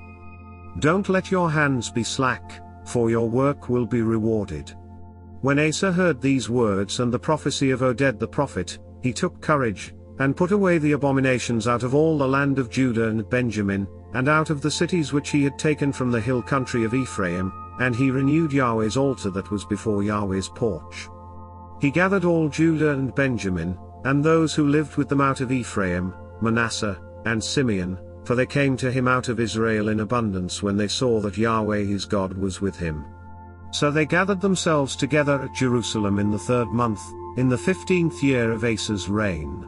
[SPEAKER 2] Don't let your hands be slack, for your work will be rewarded. When Asa heard these words and the prophecy of Oded the prophet, he took courage, and put away the abominations out of all the land of Judah and Benjamin, and out of the cities which he had taken from the hill country of Ephraim, and he renewed Yahweh's altar that was before Yahweh's porch. He gathered all Judah and Benjamin, and those who lived with them out of Ephraim, Manasseh, and Simeon, for they came to him out of Israel in abundance when they saw that Yahweh his God was with him. So they gathered themselves together at Jerusalem in the 3rd month, in the 15th year of Asa's reign.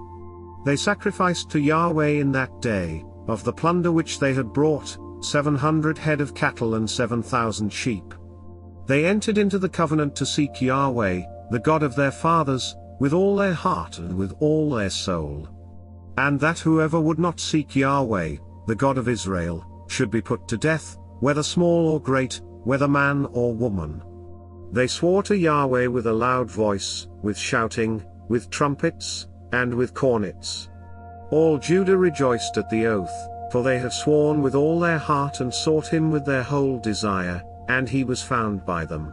[SPEAKER 2] They sacrificed to Yahweh in that day, of the plunder which they had brought, 700 head of cattle and 7,000 sheep. They entered into the covenant to seek Yahweh, the God of their fathers, with all their heart and with all their soul. And that whoever would not seek Yahweh, the God of Israel, should be put to death, whether small or great, whether man or woman. They swore to Yahweh with a loud voice, with shouting, with trumpets, and with cornets. All Judah rejoiced at the oath, for they had sworn with all their heart and sought him with their whole desire, and he was found by them.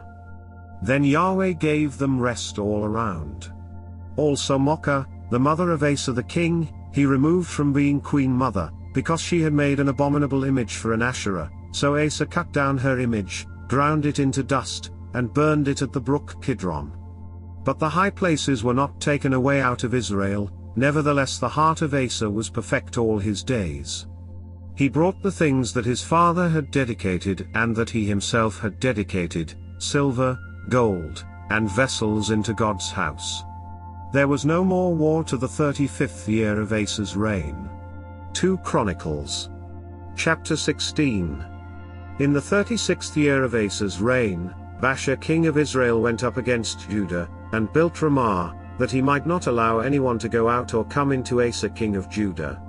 [SPEAKER 2] Then Yahweh gave them rest all around. Also Mocha, the mother of Asa the king, he removed from being queen mother, because she had made an abominable image for an Asherah, so Asa cut down her image, ground it into dust, and burned it at the brook Kidron. But the high places were not taken away out of Israel, nevertheless the heart of Asa was perfect all his days. He brought the things that his father had dedicated and that he himself had dedicated, silver, gold, and vessels into God's house. There was no more war to the 35th year of Asa's reign. 2 Chronicles. Chapter 16. In the 36th year of Asa's reign, Baasha king of Israel went up against Judah, and built Ramah, that he might not allow anyone to go out or come into Asa king of Judah.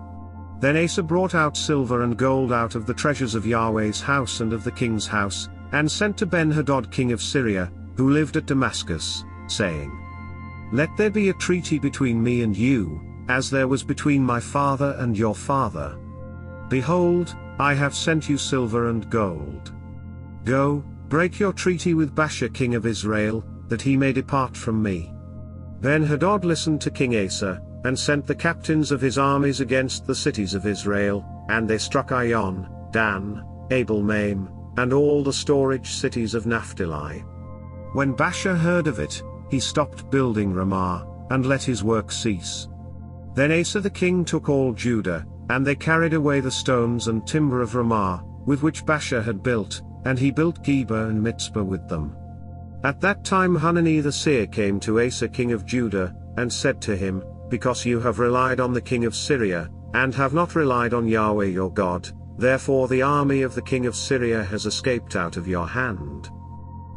[SPEAKER 2] Then Asa brought out silver and gold out of the treasures of Yahweh's house and of the king's house, and sent to Ben-Hadad king of Syria, who lived at Damascus, saying, Let there be a treaty between me and you, as there was between my father and your father. Behold, I have sent you silver and gold. Go, break your treaty with Baasha king of Israel, that he may depart from me. Ben-Hadad listened to King Asa, and sent the captains of his armies against the cities of Israel, and they struck Ion, Dan, Abel-Maim, and all the storage cities of Naphtali. When Baasha heard of it, he stopped building Ramah, and let his work cease. Then Asa the king took all Judah, and they carried away the stones and timber of Ramah, with which Baasha had built, and he built Geba and Mitzpah with them. At that time Hanani the seer came to Asa king of Judah, and said to him, Because you have relied on the king of Syria, and have not relied on Yahweh your God, therefore the army of the king of Syria has escaped out of your hand.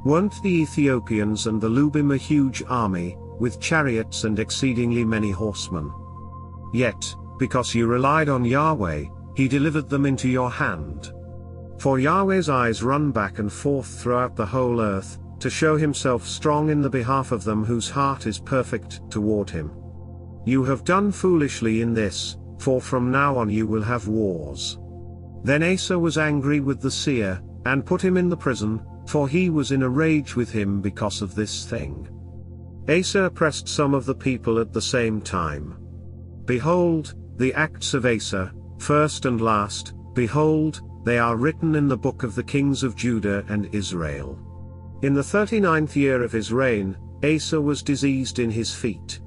[SPEAKER 2] Weren't the Ethiopians and the Lubim a huge army, with chariots and exceedingly many horsemen? Yet, because you relied on Yahweh, he delivered them into your hand. For Yahweh's eyes run back and forth throughout the whole earth, to show himself strong in the behalf of them whose heart is perfect toward him. You have done foolishly in this, for from now on you will have wars. Then Asa was angry with the seer, and put him in the prison, for he was in a rage with him because of this thing. Asa oppressed some of the people at the same time. Behold, the acts of Asa, first and last, behold, they are written in the book of the kings of Judah and Israel. In the 39th year of his reign, Asa was diseased in his feet.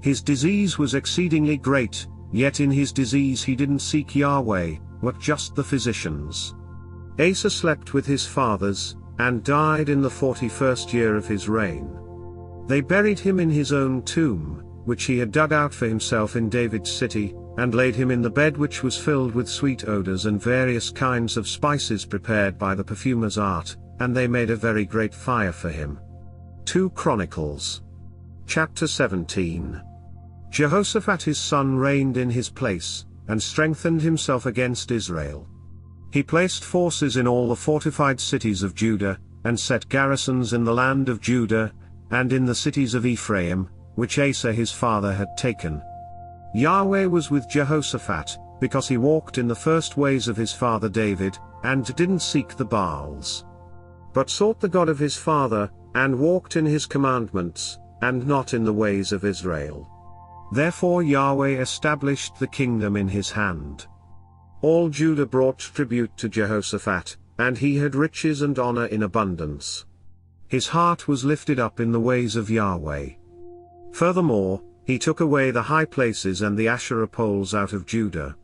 [SPEAKER 2] His disease was exceedingly great, yet in his disease he didn't seek Yahweh, but just the physicians. Asa slept with his fathers, and died in the 41st year of his reign. They buried him in his own tomb, which he had dug out for himself in David's city, and laid him in the bed which was filled with sweet odors and various kinds of spices prepared by the perfumer's art, and they made a very great fire for him. 2 Chronicles. Chapter 17. Jehoshaphat his son reigned in his place, and strengthened himself against Israel. He placed forces in all the fortified cities of Judah, and set garrisons in the land of Judah, and in the cities of Ephraim, which Asa his father had taken. Yahweh was with Jehoshaphat, because he walked in the first ways of his father David, and didn't seek the Baals, but sought the God of his father, and walked in his commandments, and not in the ways of Israel. Therefore Yahweh established the kingdom in his hand. All Judah brought tribute to Jehoshaphat, and he had riches and honor in abundance. His heart was lifted up in the ways of Yahweh. Furthermore, he took away the high places and the Asherah poles out of Judah.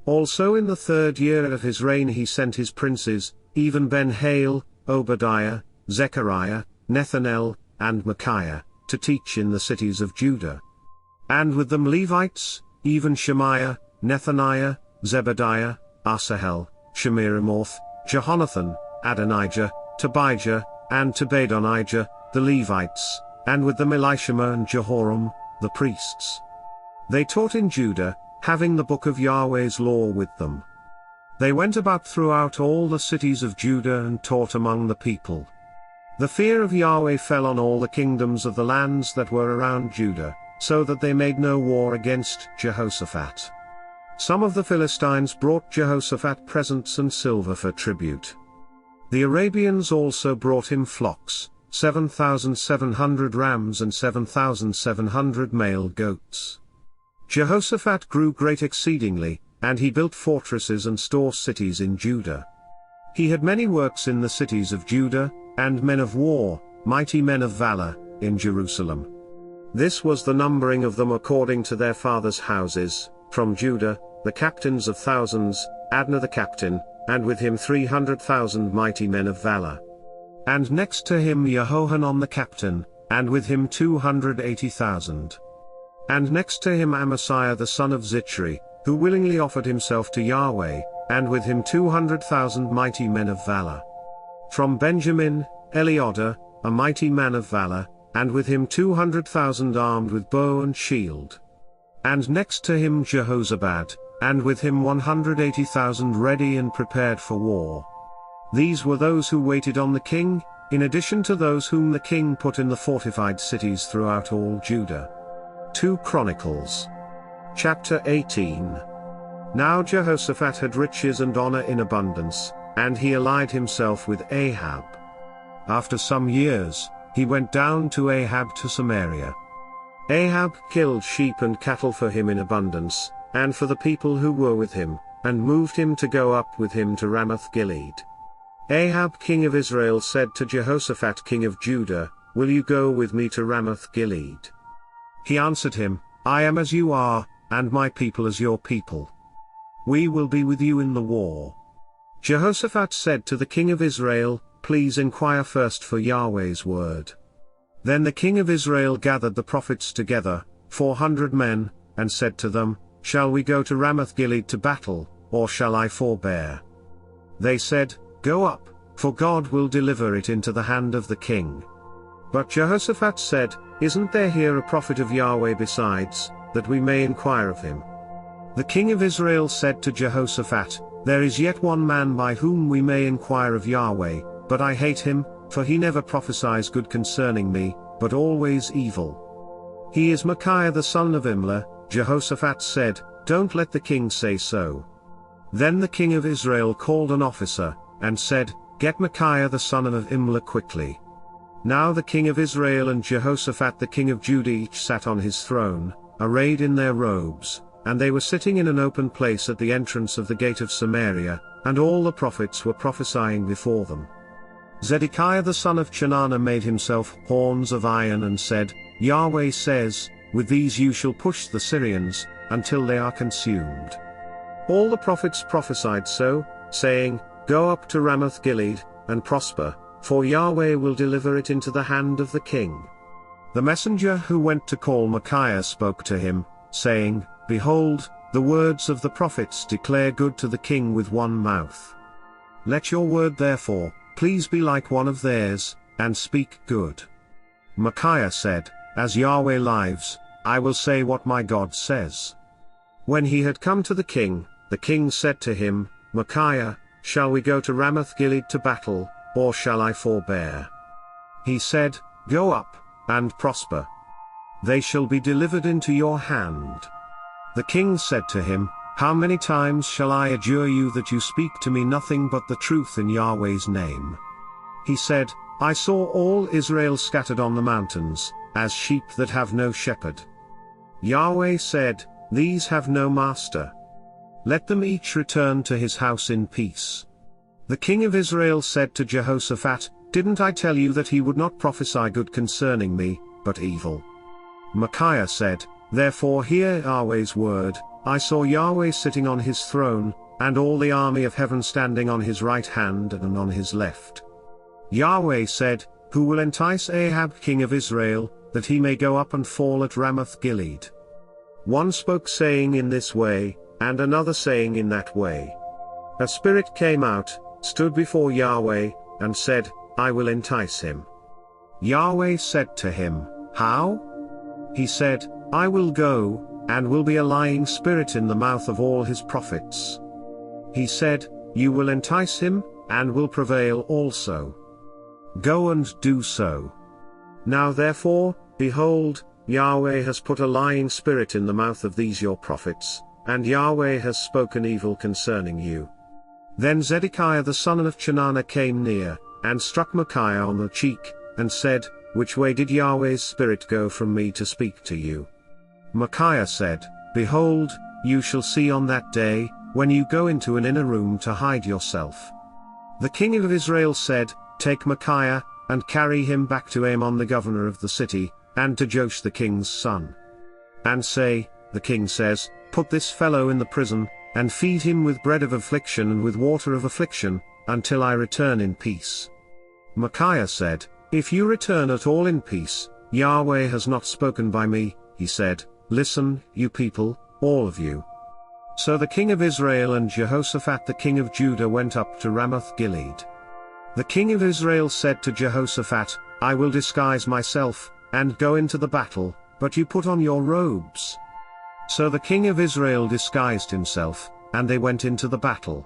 [SPEAKER 2] Also in the 3rd year of his reign he sent his princes, even Ben-Hail, Obadiah, Zechariah, Nethanel, and Micaiah, to teach in the cities of Judah. And with them Levites, even Shemaiah, Nethaniah, Zebediah, Asahel, Shemiramoth, Jehonathan, Adonijah, Tobijah, and Tobadonijah, the Levites, and with them Elishama and Jehoram, the priests. They taught in Judah, having the book of Yahweh's law with them. They went about throughout all the cities of Judah and taught among the people. The fear of Yahweh fell on all the kingdoms of the lands that were around Judah, so that they made no war against Jehoshaphat. Some of the Philistines brought Jehoshaphat presents and silver for tribute. The Arabians also brought him flocks, 7,700 rams and 7,700 male goats. Jehoshaphat grew great exceedingly, and he built fortresses and store cities in Judah. He had many works in the cities of Judah, and men of war, mighty men of valor, in Jerusalem. This was the numbering of them according to their fathers' houses: from Judah, the captains of thousands, Adnah the captain, and with him 300,000 mighty men of valor. And next to him Jehohanan the captain, and with him 280,000. And next to him Amasiah the son of Zichri, who willingly offered himself to Yahweh, and with him 200,000 mighty men of valor. From Benjamin, Eliada, a mighty man of valor, and with him 200,000 armed with bow and shield. And next to him Jehozabad, and with him 180,000 ready and prepared for war. These were those who waited on the king, in addition to those whom the king put in the fortified cities throughout all Judah. 2 Chronicles. Chapter 18. Now Jehoshaphat had riches and honor in abundance, and he allied himself with Ahab. After some years, he went down to Ahab to Samaria. Ahab killed sheep and cattle for him in abundance, and for the people who were with him, and moved him to go up with him to Ramoth-Gilead. Ahab king of Israel said to Jehoshaphat king of Judah, "Will you go with me to Ramoth-Gilead?" He answered him, "I am as you are, and my people as your people. We will be with you in the war." Jehoshaphat said to the king of Israel, "Please inquire first for Yahweh's word." Then the king of Israel gathered the prophets together, 400 men, and said to them, "Shall we go to Ramoth-Gilead to battle, or shall I forbear?" They said, "Go up, for God will deliver it into the hand of the king." But Jehoshaphat said, "Isn't there here a prophet of Yahweh besides, that we may inquire of him?" The king of Israel said to Jehoshaphat, "There is yet one man by whom we may inquire of Yahweh, but I hate him, for he never prophesies good concerning me, but always evil. He is Micaiah the son of Imlah." Jehoshaphat said, "Don't let the king say so." Then the king of Israel called an officer, and said, "Get Micaiah the son of Imlah quickly." Now the king of Israel and Jehoshaphat the king of Judah each sat on his throne, arrayed in their robes, and they were sitting in an open place at the entrance of the gate of Samaria, and all the prophets were prophesying before them. Zedekiah the son of Chenaanah made himself horns of iron and said, "Yahweh says, with these you shall push the Syrians, until they are consumed." All the prophets prophesied so, saying, "Go up to Ramoth Gilead, and prosper, for Yahweh will deliver it into the hand of the king." The messenger who went to call Micaiah spoke to him, saying, "Behold, the words of the prophets declare good to the king with one mouth. Let your word therefore, please be like one of theirs, and speak good." Micaiah said, "As Yahweh lives, I will say what my God says." When he had come to the king said to him, "Micaiah, shall we go to Ramoth Gilead to battle, or shall I forbear?" He said, "Go up, and prosper. They shall be delivered into your hand." The king said to him, "How many times shall I adjure you that you speak to me nothing but the truth in Yahweh's name?" He said, "I saw all Israel scattered on the mountains, as sheep that have no shepherd. Yahweh said, These have no master. Let them each return to his house in peace." The king of Israel said to Jehoshaphat, "Didn't I tell you that he would not prophesy good concerning me, but evil?" Micaiah said, "Therefore hear Yahweh's word, I saw Yahweh sitting on his throne, and all the army of heaven standing on his right hand and on his left. Yahweh said, Who will entice Ahab king of Israel, that he may go up and fall at Ramoth Gilead?" One spoke saying in this way, and another saying in that way. A spirit came out, stood before Yahweh, and said, "I will entice him." Yahweh said to him, "How?" He said, "I will go, and will be a lying spirit in the mouth of all his prophets." He said, "You will entice him, and will prevail also. Go and do so. Now therefore, behold, Yahweh has put a lying spirit in the mouth of these your prophets, and Yahweh has spoken evil concerning you." Then Zedekiah the son of Chenaanah came near, and struck Micaiah on the cheek, and said, "Which way did Yahweh's spirit go from me to speak to you?" Micaiah said, "Behold, you shall see on that day, when you go into an inner room to hide yourself." The king of Israel said, "Take Micaiah, and carry him back to Amon the governor of the city, and to Joash the king's son. And say, the king says, Put this fellow in the prison, and feed him with bread of affliction and with water of affliction, until I return in peace." Micaiah said, "If you return at all in peace, Yahweh has not spoken by me." He said, "Listen, you people, all of you." So the king of Israel and Jehoshaphat the king of Judah went up to Ramoth Gilead. The king of Israel said to Jehoshaphat, "I will disguise myself, and go into the battle, but you put on your robes." So the king of Israel disguised himself, and they went into the battle.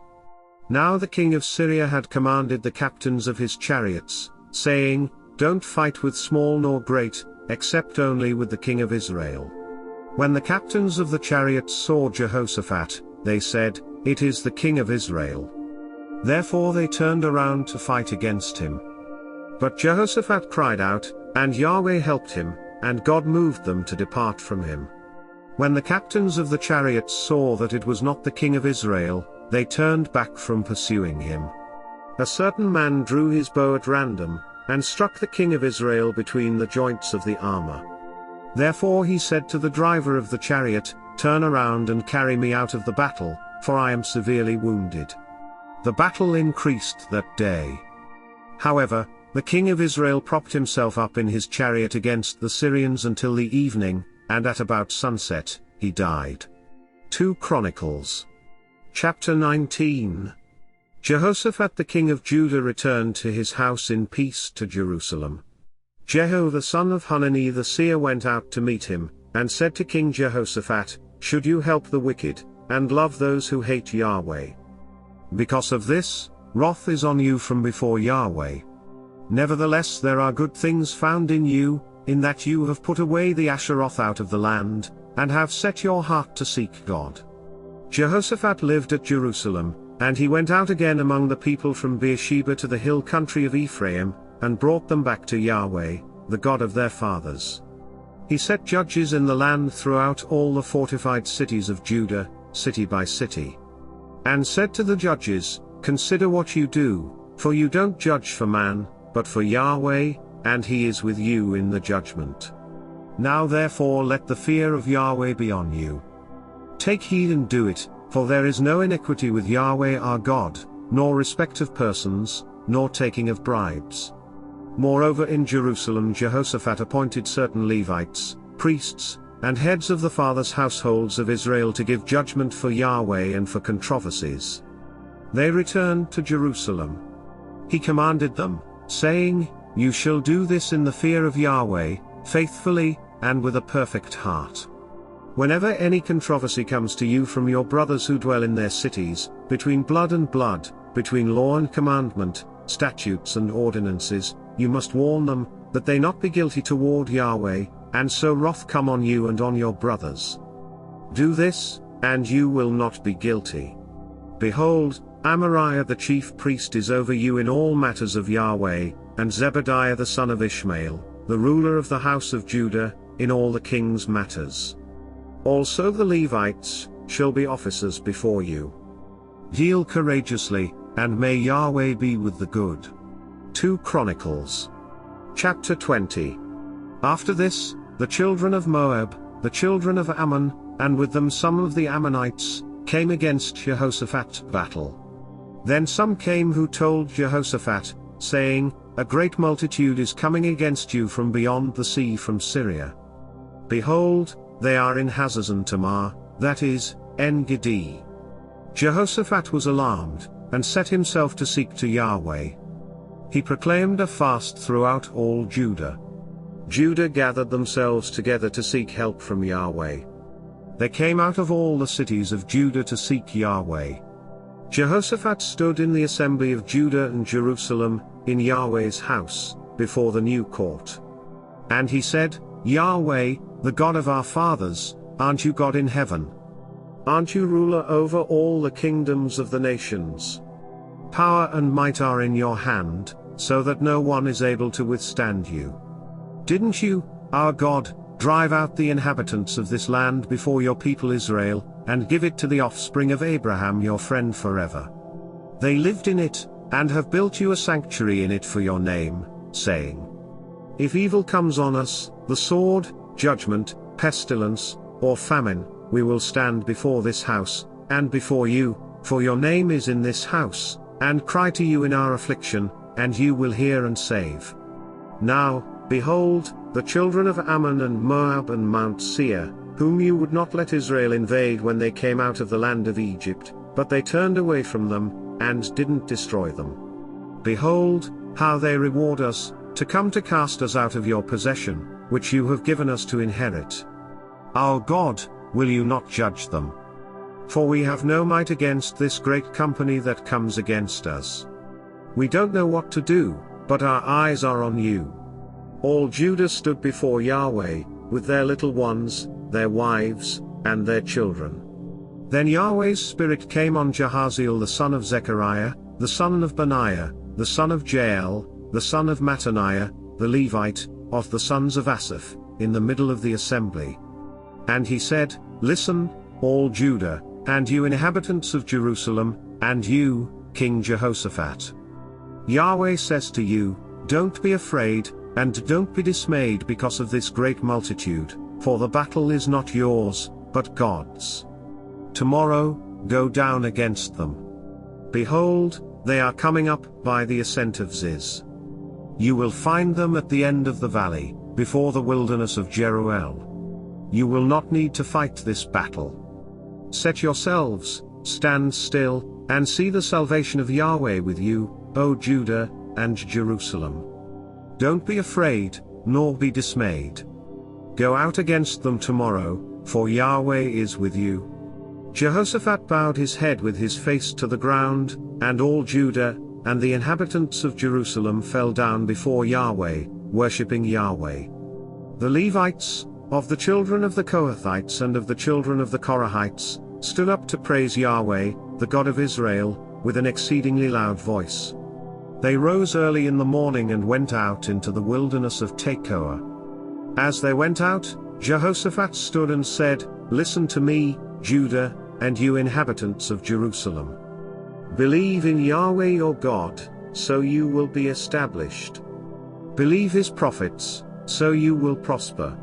[SPEAKER 2] Now the king of Syria had commanded the captains of his chariots, saying, "Don't fight with small nor great, except only with the king of Israel." When the captains of the chariots saw Jehoshaphat, they said, "It is the king of Israel." Therefore they turned around to fight against him. But Jehoshaphat cried out, and Yahweh helped him, and God moved them to depart from him. When the captains of the chariots saw that it was not the king of Israel, they turned back from pursuing him. A certain man drew his bow at random, and struck the king of Israel between the joints of the armor. Therefore he said to the driver of the chariot, "Turn around and carry me out of the battle, for I am severely wounded." The battle increased that day. However, the king of Israel propped himself up in his chariot against the Syrians until the evening, and at about sunset, he died. 2 Chronicles. Chapter 19. Jehoshaphat the king of Judah returned to his house in peace to Jerusalem. Jehu the son of Hanani the seer went out to meet him, and said to King Jehoshaphat, "Should you help the wicked, and love those who hate Yahweh? Because of this, wrath is on you from before Yahweh. Nevertheless there are good things found in you, in that you have put away the Asheroth out of the land, and have set your heart to seek God." Jehoshaphat lived at Jerusalem, and he went out again among the people from Beersheba to the hill country of Ephraim, and brought them back to Yahweh, the God of their fathers. He set judges in the land throughout all the fortified cities of Judah, city by city. And said to the judges, "Consider what you do, for you don't judge for man, but for Yahweh, and he is with you in the judgment. Now therefore let the fear of Yahweh be on you. Take heed and do it, for there is no iniquity with Yahweh our God, nor respect of persons, nor taking of bribes." Moreover in Jerusalem Jehoshaphat appointed certain Levites, priests, and heads of the fathers' households of Israel to give judgment for Yahweh and for controversies. They returned to Jerusalem. He commanded them, saying, "You shall do this in the fear of Yahweh, faithfully, and with a perfect heart. Whenever any controversy comes to you from your brothers who dwell in their cities, between blood and blood, between law and commandment, statutes and ordinances, you must warn them, that they not be guilty toward Yahweh, and so wrath come on you and on your brothers. Do this, and you will not be guilty. Behold, Amariah the chief priest is over you in all matters of Yahweh, and Zebadiah the son of Ishmael, the ruler of the house of Judah, in all the king's matters. Also the Levites shall be officers before you. Deal courageously, and may Yahweh be with the good." 2 Chronicles. Chapter 20. After this, the children of Moab, the children of Ammon, and with them some of the Ammonites, came against Jehoshaphat to battle. Then some came who told Jehoshaphat, saying, "A great multitude is coming against you from beyond the sea from Syria. Behold, they are in Hazazon Tamar, that is, En-Gedi." Jehoshaphat was alarmed, and set himself to seek to Yahweh. He proclaimed a fast throughout all Judah. Judah gathered themselves together to seek help from Yahweh. They came out of all the cities of Judah to seek Yahweh. Jehoshaphat stood in the assembly of Judah and Jerusalem, in Yahweh's house, before the new court. And he said, "Yahweh, the God of our fathers, aren't you God in heaven? Aren't you ruler over all the kingdoms of the nations? Power and might are in your hand, so that no one is able to withstand you. Didn't you, our God, drive out the inhabitants of this land before your people Israel, and give it to the offspring of Abraham your friend forever? They lived in it, and have built you a sanctuary in it for your name, saying, 'If evil comes on us, the sword, judgment, pestilence, or famine, we will stand before this house, and before you, for your name is in this house, and cry to you in our affliction, and you will hear and save.' Now, behold, the children of Ammon and Moab and Mount Seir, whom you would not let Israel invade when they came out of the land of Egypt, but they turned away from them, and didn't destroy them. Behold, how they reward us, to come to cast us out of your possession, which you have given us to inherit. Our God, will you not judge them? For we have no might against this great company that comes against us. We don't know what to do, but our eyes are on you." All Judah stood before Yahweh, with their little ones, their wives, and their children. Then Yahweh's Spirit came on Jahaziel the son of Zechariah, the son of Benaiah, the son of Jael, the son of Mattaniah, the Levite, of the sons of Asaph, in the middle of the assembly. And he said, "Listen, all Judah, and you inhabitants of Jerusalem, and you, King Jehoshaphat. Yahweh says to you, don't be afraid, and don't be dismayed because of this great multitude, for the battle is not yours, but God's. Tomorrow, go down against them. Behold, they are coming up by the ascent of Ziz. You will find them at the end of the valley, before the wilderness of Jeruel. You will not need to fight this battle. Set yourselves, stand still, and see the salvation of Yahweh with you, O Judah and Jerusalem. Don't be afraid, nor be dismayed. Go out against them tomorrow, for Yahweh is with you." Jehoshaphat bowed his head with his face to the ground, and all Judah and the inhabitants of Jerusalem fell down before Yahweh, worshipping Yahweh. The Levites, of the children of the Kohathites and of the children of the Korahites, stood up to praise Yahweh, the God of Israel, with an exceedingly loud voice. They rose early in the morning and went out into the wilderness of Tekoa. As they went out, Jehoshaphat stood and said, "Listen to me, Judah, and you inhabitants of Jerusalem. Believe in Yahweh your God, so you will be established. Believe his prophets, so you will prosper."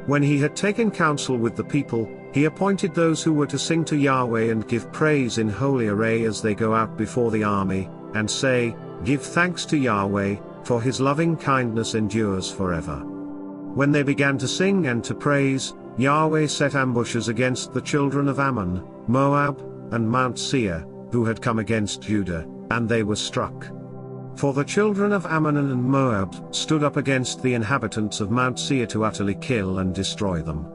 [SPEAKER 2] When he had taken counsel with the people, he appointed those who were to sing to Yahweh and give praise in holy array as they go out before the army, and say, "Give thanks to Yahweh, for his loving kindness endures forever." When they began to sing and to praise, Yahweh set ambushes against the children of Ammon, Moab, and Mount Seir, who had come against Judah, and they were struck. For the children of Ammon and Moab stood up against the inhabitants of Mount Seir to utterly kill and destroy them.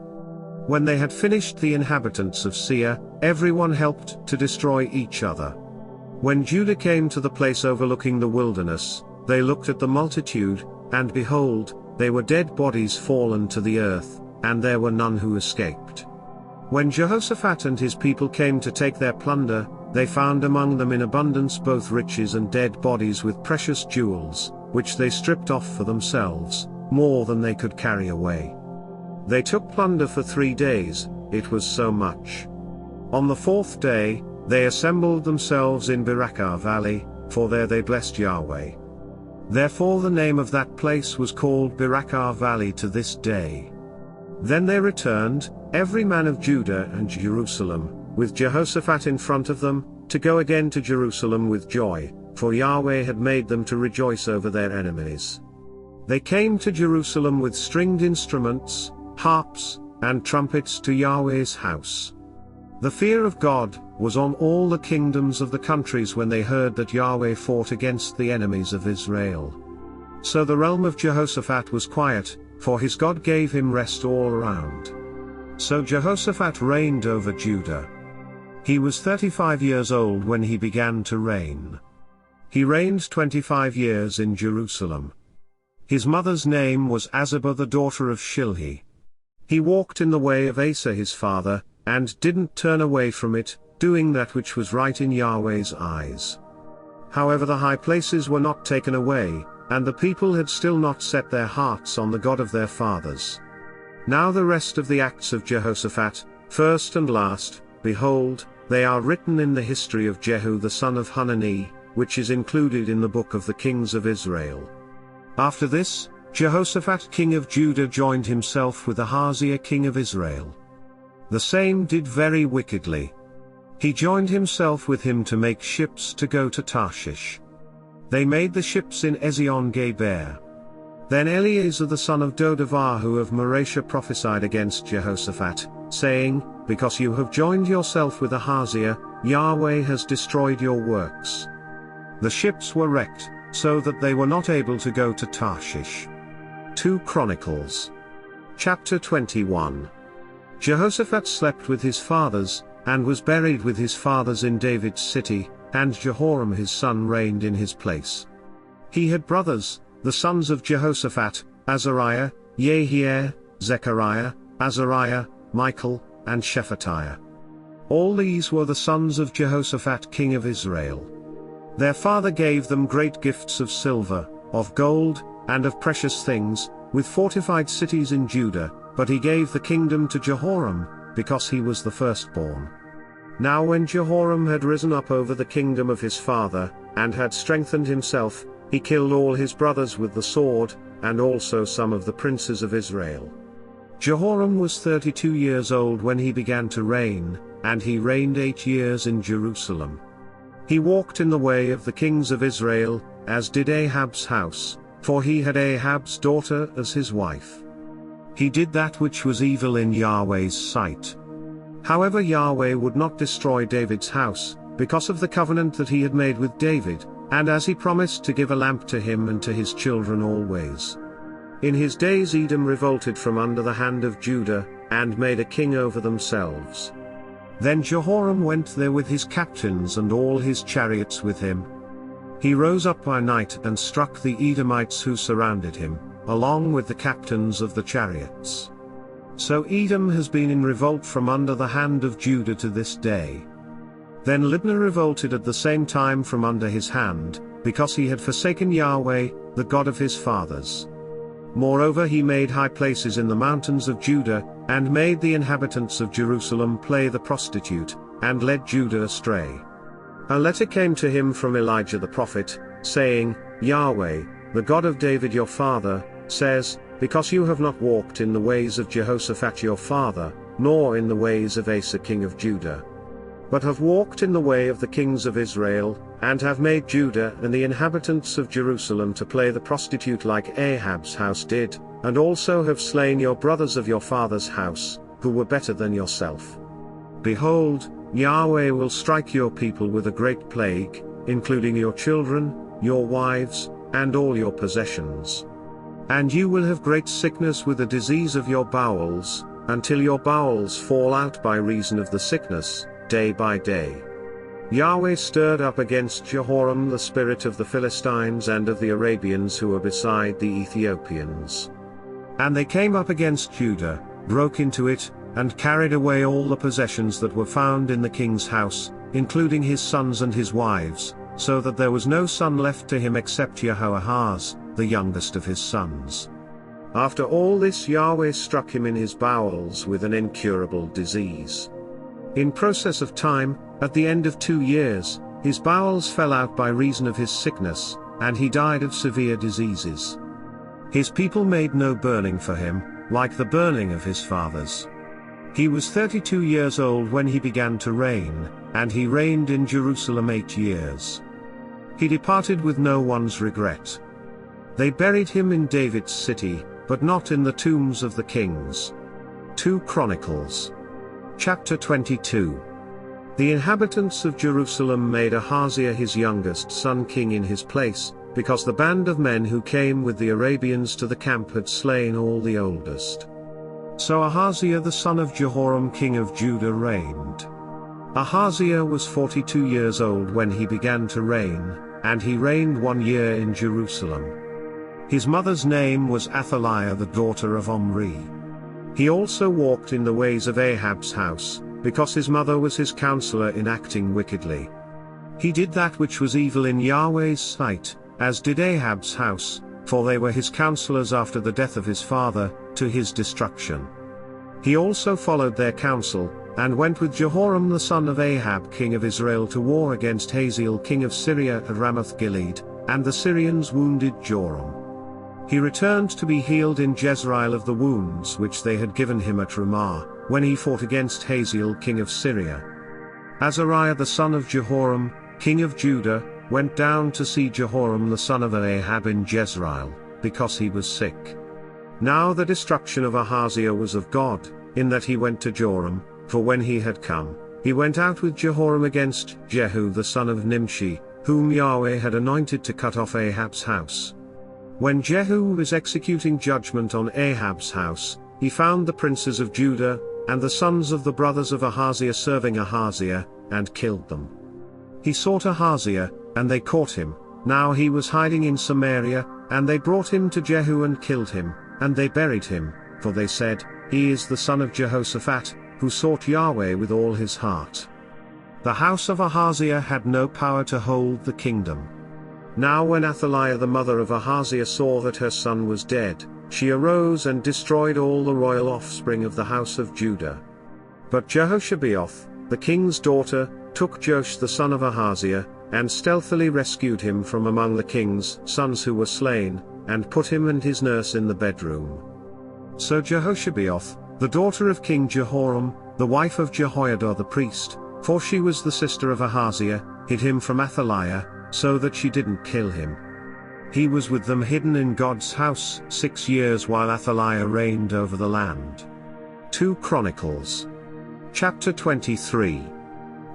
[SPEAKER 2] When they had finished the inhabitants of Seir, everyone helped to destroy each other. When Judah came to the place overlooking the wilderness, they looked at the multitude, and behold, they were dead bodies fallen to the earth, and there were none who escaped. When Jehoshaphat and his people came to take their plunder, they found among them in abundance both riches and dead bodies with precious jewels, which they stripped off for themselves, more than they could carry away. They took plunder for 3 days, it was so much. On the 4th day, they assembled themselves in Berakah Valley, for there they blessed Yahweh. Therefore the name of that place was called Berakah Valley to this day. Then they returned, every man of Judah and Jerusalem, with Jehoshaphat in front of them, to go again to Jerusalem with joy, for Yahweh had made them to rejoice over their enemies. They came to Jerusalem with stringed instruments, harps, and trumpets to Yahweh's house. The fear of God was on all the kingdoms of the countries when they heard that Yahweh fought against the enemies of Israel. So the realm of Jehoshaphat was quiet, for his God gave him rest all around. So Jehoshaphat reigned over Judah. He was 35 years old when he began to reign. He reigned 25 years in Jerusalem. His mother's name was Azubah the daughter of Shilhi. He walked in the way of Asa his father, and didn't turn away from it, doing that which was right in Yahweh's eyes. However, the high places were not taken away, and the people had still not set their hearts on the God of their fathers. Now the rest of the acts of Jehoshaphat, first and last, behold, they are written in the history of Jehu the son of Hanani, which is included in the book of the kings of Israel. After this, Jehoshaphat king of Judah joined himself with Ahaziah king of Israel. The same did very wickedly. He joined himself with him to make ships to go to Tarshish. They made the ships in Ezion-Geber. Then Eleazar the son of Dodavahu of Mareshah prophesied against Jehoshaphat, saying, "Because you have joined yourself with Ahaziah, Yahweh has destroyed your works." The ships were wrecked, so that they were not able to go to Tarshish. 2 Chronicles. Chapter 21. Jehoshaphat slept with his fathers, and was buried with his fathers in David's city, and Jehoram his son reigned in his place. He had brothers, the sons of Jehoshaphat, Azariah, Jehiel, Zechariah, Azariah, Michael, and Shephatiah. All these were the sons of Jehoshaphat king of Israel. Their father gave them great gifts of silver, of gold, and of precious things, with fortified cities in Judah, but he gave the kingdom to Jehoram, because he was the firstborn. Now when Jehoram had risen up over the kingdom of his father, and had strengthened himself, he killed all his brothers with the sword, and also some of the princes of Israel. Jehoram was 32 years old when he began to reign, and he reigned 8 years in Jerusalem. He walked in the way of the kings of Israel, as did Ahab's house, for he had Ahab's daughter as his wife. He did that which was evil in Yahweh's sight. However, Yahweh would not destroy David's house, because of the covenant that he had made with David, and as he promised to give a lamp to him and to his children always. In his days Edom revolted from under the hand of Judah, and made a king over themselves. Then Jehoram went there with his captains and all his chariots with him. He rose up by night and struck the Edomites who surrounded him, along with the captains of the chariots. So Edom has been in revolt from under the hand of Judah to this day. Then Libnah revolted at the same time from under his hand, because he had forsaken Yahweh, the God of his fathers. Moreover, he made high places in the mountains of Judah, and made the inhabitants of Jerusalem play the prostitute, and led Judah astray. A letter came to him from Elijah the prophet, saying, Yahweh, the God of David your father, says, because you have not walked in the ways of Jehoshaphat your father, nor in the ways of Asa king of Judah, but have walked in the way of the kings of Israel, and have made Judah and the inhabitants of Jerusalem to play the prostitute like Ahab's house did, and also have slain your brothers of your father's house, who were better than yourself. Behold, Yahweh will strike your people with a great plague, including your children, your wives, and all your possessions. And you will have great sickness with a disease of your bowels, until your bowels fall out by reason of the sickness, day by day. Yahweh stirred up against Jehoram the spirit of the Philistines and of the Arabians who were beside the Ethiopians. And they came up against Judah, broke into it, and carried away all the possessions that were found in the king's house, including his sons and his wives, so that there was no son left to him except Jehoahaz, the youngest of his sons. After all this Yahweh struck him in his bowels with an incurable disease. In process of time, at the end of 2 years, his bowels fell out by reason of his sickness, and he died of severe diseases. His people made no burning for him, like the burning of his fathers. He was 32 years old when he began to reign, and he reigned in Jerusalem 8 years. He departed with no one's regret. They buried him in David's city, but not in the tombs of the kings. 2 Chronicles. Chapter 22. The inhabitants of Jerusalem made Ahaziah his youngest son king in his place, because the band of men who came with the Arabians to the camp had slain all the oldest. So Ahaziah the son of Jehoram king of Judah reigned. Ahaziah was 42 years old when he began to reign, and he reigned 1 year in Jerusalem. His mother's name was Athaliah the daughter of Omri. He also walked in the ways of Ahab's house, because his mother was his counselor in acting wickedly. He did that which was evil in Yahweh's sight, as did Ahab's house, for they were his counselors after the death of his father, to his destruction. He also followed their counsel, and went with Jehoram the son of Ahab king of Israel to war against Hazael king of Syria at Ramoth-Gilead, and the Syrians wounded Joram. He returned to be healed in Jezreel of the wounds which they had given him at Ramah, when he fought against Hazael king of Syria. Azariah the son of Jehoram, king of Judah, went down to see Jehoram the son of Ahab in Jezreel, because he was sick. Now the destruction of Ahaziah was of God, in that he went to Joram, for when he had come, he went out with Jehoram against Jehu the son of Nimshi, whom Yahweh had anointed to cut off Ahab's house. When Jehu was executing judgment on Ahab's house, he found the princes of Judah, and the sons of the brothers of Ahaziah serving Ahaziah, and killed them. He sought Ahaziah, and they caught him. Now he was hiding in Samaria, and they brought him to Jehu and killed him, and they buried him, for they said, He is the son of Jehoshaphat, who sought Yahweh with all his heart. The house of Ahaziah had no power to hold the kingdom. Now when Athaliah the mother of Ahaziah saw that her son was dead, she arose and destroyed all the royal offspring of the house of Judah. But Jehoshabeath, the king's daughter, took Joash the son of Ahaziah, and stealthily rescued him from among the king's sons who were slain, and put him and his nurse in the bedroom. So Jehoshabeath, the daughter of King Jehoram, the wife of Jehoiada the priest, for she was the sister of Ahaziah, hid him from Athaliah, so that she didn't kill him. He was with them hidden in God's house 6 years while Athaliah reigned over the land. 2 Chronicles. Chapter 23.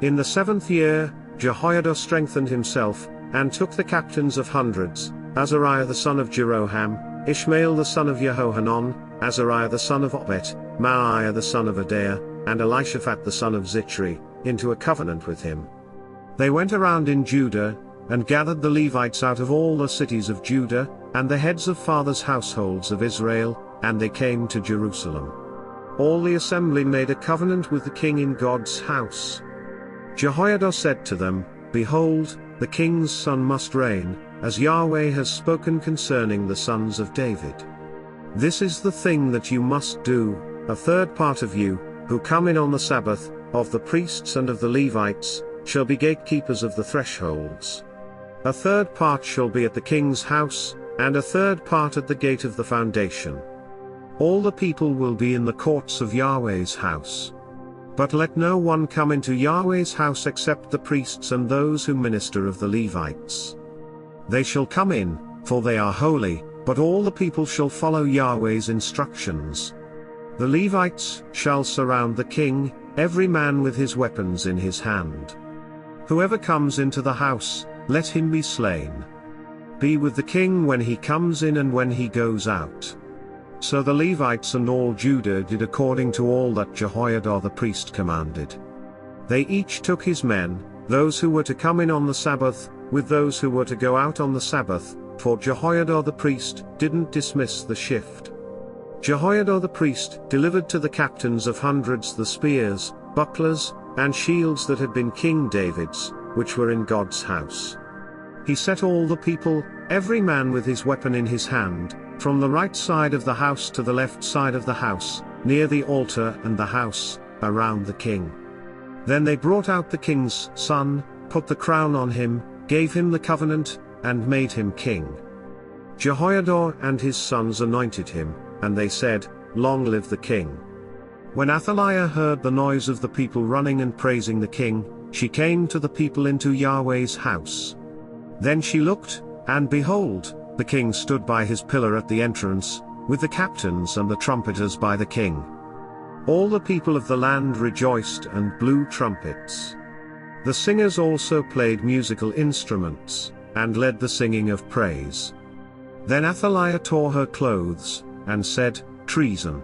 [SPEAKER 2] In the 7th year, Jehoiada strengthened himself, and took the captains of hundreds, Azariah the son of Jeroham, Ishmael the son of Jehohanan, Azariah the son of Obed, Maaiah the son of Adaiah, and Elishaphat the son of Zichri, into a covenant with him. They went around in Judah, and gathered the Levites out of all the cities of Judah, and the heads of fathers' households of Israel, and they came to Jerusalem. All the assembly made a covenant with the king in God's house. Jehoiada said to them, Behold, the king's son must reign, as Yahweh has spoken concerning the sons of David. This is the thing that you must do: a third part of you, who come in on the Sabbath, of the priests and of the Levites, shall be gatekeepers of the thresholds. A third part shall be at the king's house, and a third part at the gate of the foundation. All the people will be in the courts of Yahweh's house. But let no one come into Yahweh's house except the priests and those who minister of the Levites. They shall come in, for they are holy, but all the people shall follow Yahweh's instructions. The Levites shall surround the king, every man with his weapons in his hand. Whoever comes into the house, let him be slain. Be with the king when he comes in and when he goes out. So the Levites and all Judah did according to all that Jehoiada the priest commanded. They each took his men, those who were to come in on the Sabbath, with those who were to go out on the Sabbath, for Jehoiada the priest didn't dismiss the shift. Jehoiada the priest delivered to the captains of hundreds the spears, bucklers, and shields that had been King David's, which were in God's house. He set all the people, every man with his weapon in his hand, from the right side of the house to the left side of the house, near the altar and the house, around the king. Then they brought out the king's son, put the crown on him, gave him the covenant, and made him king. Jehoiada and his sons anointed him, and they said, Long live the king. When Athaliah heard the noise of the people running and praising the king, she came to the people into Yahweh's house. Then she looked, and behold, the king stood by his pillar at the entrance, with the captains and the trumpeters by the king. All the people of the land rejoiced and blew trumpets. The singers also played musical instruments, and led the singing of praise. Then Athaliah tore her clothes, and said, Treason!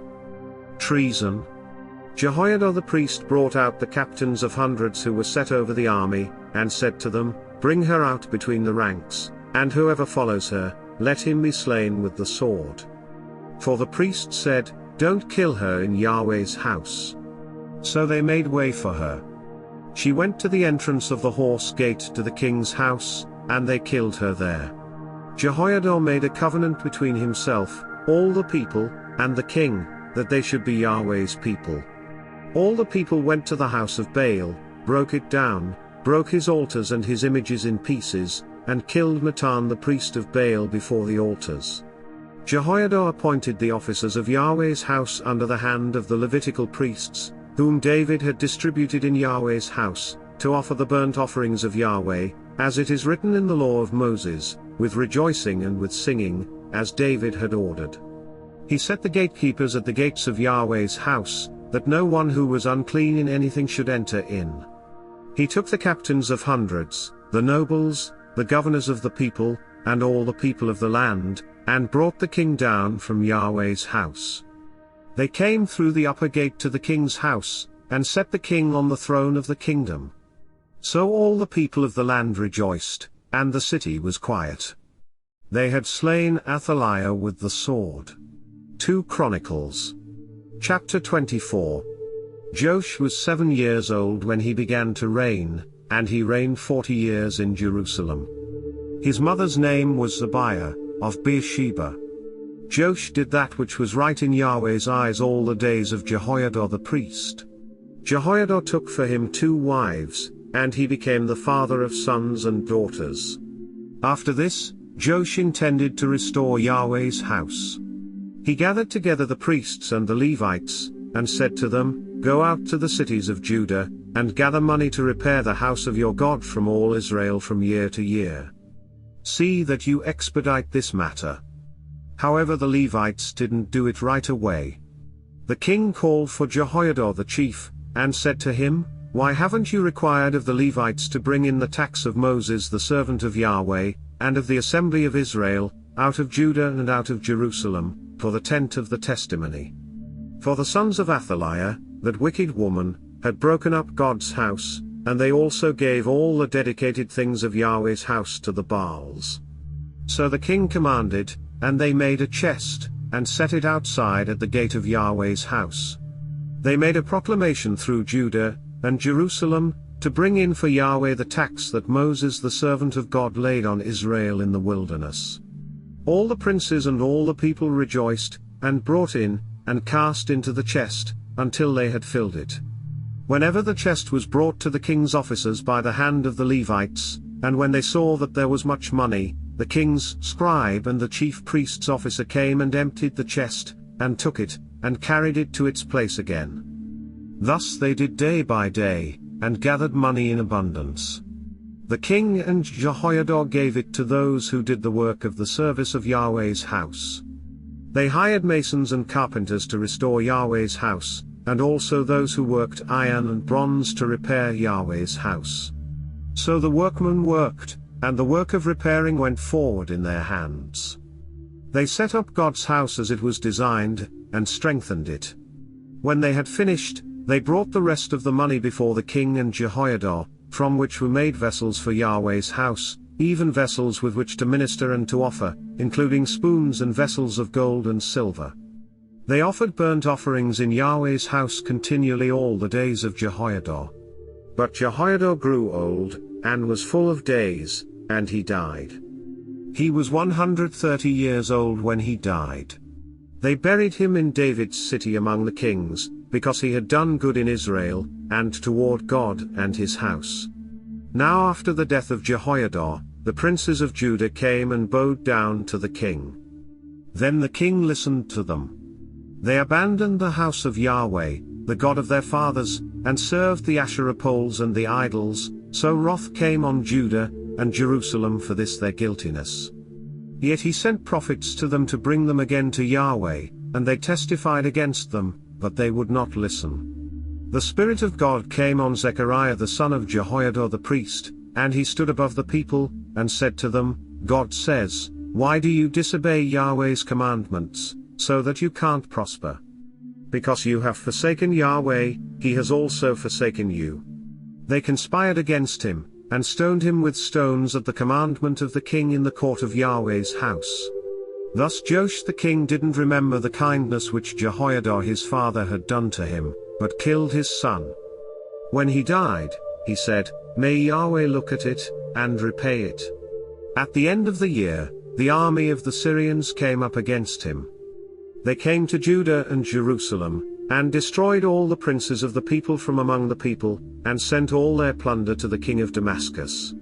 [SPEAKER 2] Treason! Jehoiada the priest brought out the captains of hundreds who were set over the army, and said to them, Bring her out between the ranks, and whoever follows her, let him be slain with the sword. For the priest said, Don't kill her in Yahweh's house. So they made way for her. She went to the entrance of the horse gate to the king's house, and they killed her there. Jehoiada made a covenant between himself, all the people, and the king, that they should be Yahweh's people. All the people went to the house of Baal, broke it down, broke his altars and his images in pieces, and killed Matan the priest of Baal before the altars. Jehoiada appointed the officers of Yahweh's house under the hand of the Levitical priests, whom David had distributed in Yahweh's house, to offer the burnt offerings of Yahweh, as it is written in the law of Moses, with rejoicing and with singing, as David had ordered. He set the gatekeepers at the gates of Yahweh's house, that no one who was unclean in anything should enter in. He took the captains of hundreds, the nobles, the governors of the people, and all the people of the land, and brought the king down from Yahweh's house. They came through the upper gate to the king's house, and set the king on the throne of the kingdom. So all the people of the land rejoiced, and the city was quiet. They had slain Athaliah with the sword. 2 Chronicles. Chapter 24. Joash was 7 years old when he began to reign, and he reigned 40 years in Jerusalem. His mother's name was Zoeys, of Beersheba. Joash did that which was right in Yahweh's eyes all the days of Jehoiada the priest. Jehoiada took for him 2 wives, and he became the father of sons and daughters. After this, Joash intended to restore Yahweh's house. He gathered together the priests and the Levites, and said to them, Go out to the cities of Judah, and gather money to repair the house of your God from all Israel from year to year. See that you expedite this matter. However, the Levites didn't do it right away. The king called for Jehoiada the chief, and said to him, Why haven't you required of the Levites to bring in the tax of Moses the servant of Yahweh, and of the assembly of Israel, out of Judah and out of Jerusalem, for the tent of the testimony? For the sons of Athaliah, that wicked woman, had broken up God's house, and they also gave all the dedicated things of Yahweh's house to the Baals. So the king commanded, and they made a chest, and set it outside at the gate of Yahweh's house. They made a proclamation through Judah and Jerusalem, to bring in for Yahweh the tax that Moses the servant of God laid on Israel in the wilderness. All the princes and all the people rejoiced, and brought in, and cast into the chest, until they had filled it. Whenever the chest was brought to the king's officers by the hand of the Levites, and when they saw that there was much money, the king's scribe and the chief priest's officer came and emptied the chest, and took it, and carried it to its place again. Thus they did day by day, and gathered money in abundance. The king and Jehoiada gave it to those who did the work of the service of Yahweh's house. They hired masons and carpenters to restore Yahweh's house, and also those who worked iron and bronze to repair Yahweh's house. So the workmen worked, and the work of repairing went forward in their hands. They set up God's house as it was designed, and strengthened it. When they had finished, they brought the rest of the money before the king and Jehoiada, from which were made vessels for Yahweh's house, even vessels with which to minister and to offer, including spoons and vessels of gold and silver. They offered burnt offerings in Yahweh's house continually all the days of Jehoiada. But Jehoiada grew old, and was full of days, and he died. He was 130 years old when he died. They buried him in David's city among the kings, because he had done good in Israel, and toward God and his house. Now after the death of Jehoiada, the princes of Judah came and bowed down to the king. Then the king listened to them. They abandoned the house of Yahweh, the God of their fathers, and served the Asherah poles and the idols, so wrath came on Judah and Jerusalem for this their guiltiness. Yet he sent prophets to them to bring them again to Yahweh, and they testified against them, but they would not listen. The Spirit of God came on Zechariah the son of Jehoiada the priest, and he stood above the people, and said to them, God says, why do you disobey Yahweh's commandments, so that you can't prosper? Because you have forsaken Yahweh, he has also forsaken you. They conspired against him, and stoned him with stones at the commandment of the king in the court of Yahweh's house. Thus Joash the king didn't remember the kindness which Jehoiada his father had done to him, but killed his son. When he died, he said, may Yahweh look at it, and repay it. At the end of the year, the army of the Syrians came up against him. They came to Judah and Jerusalem, and destroyed all the princes of the people from among the people, and sent all their plunder to the king of Damascus.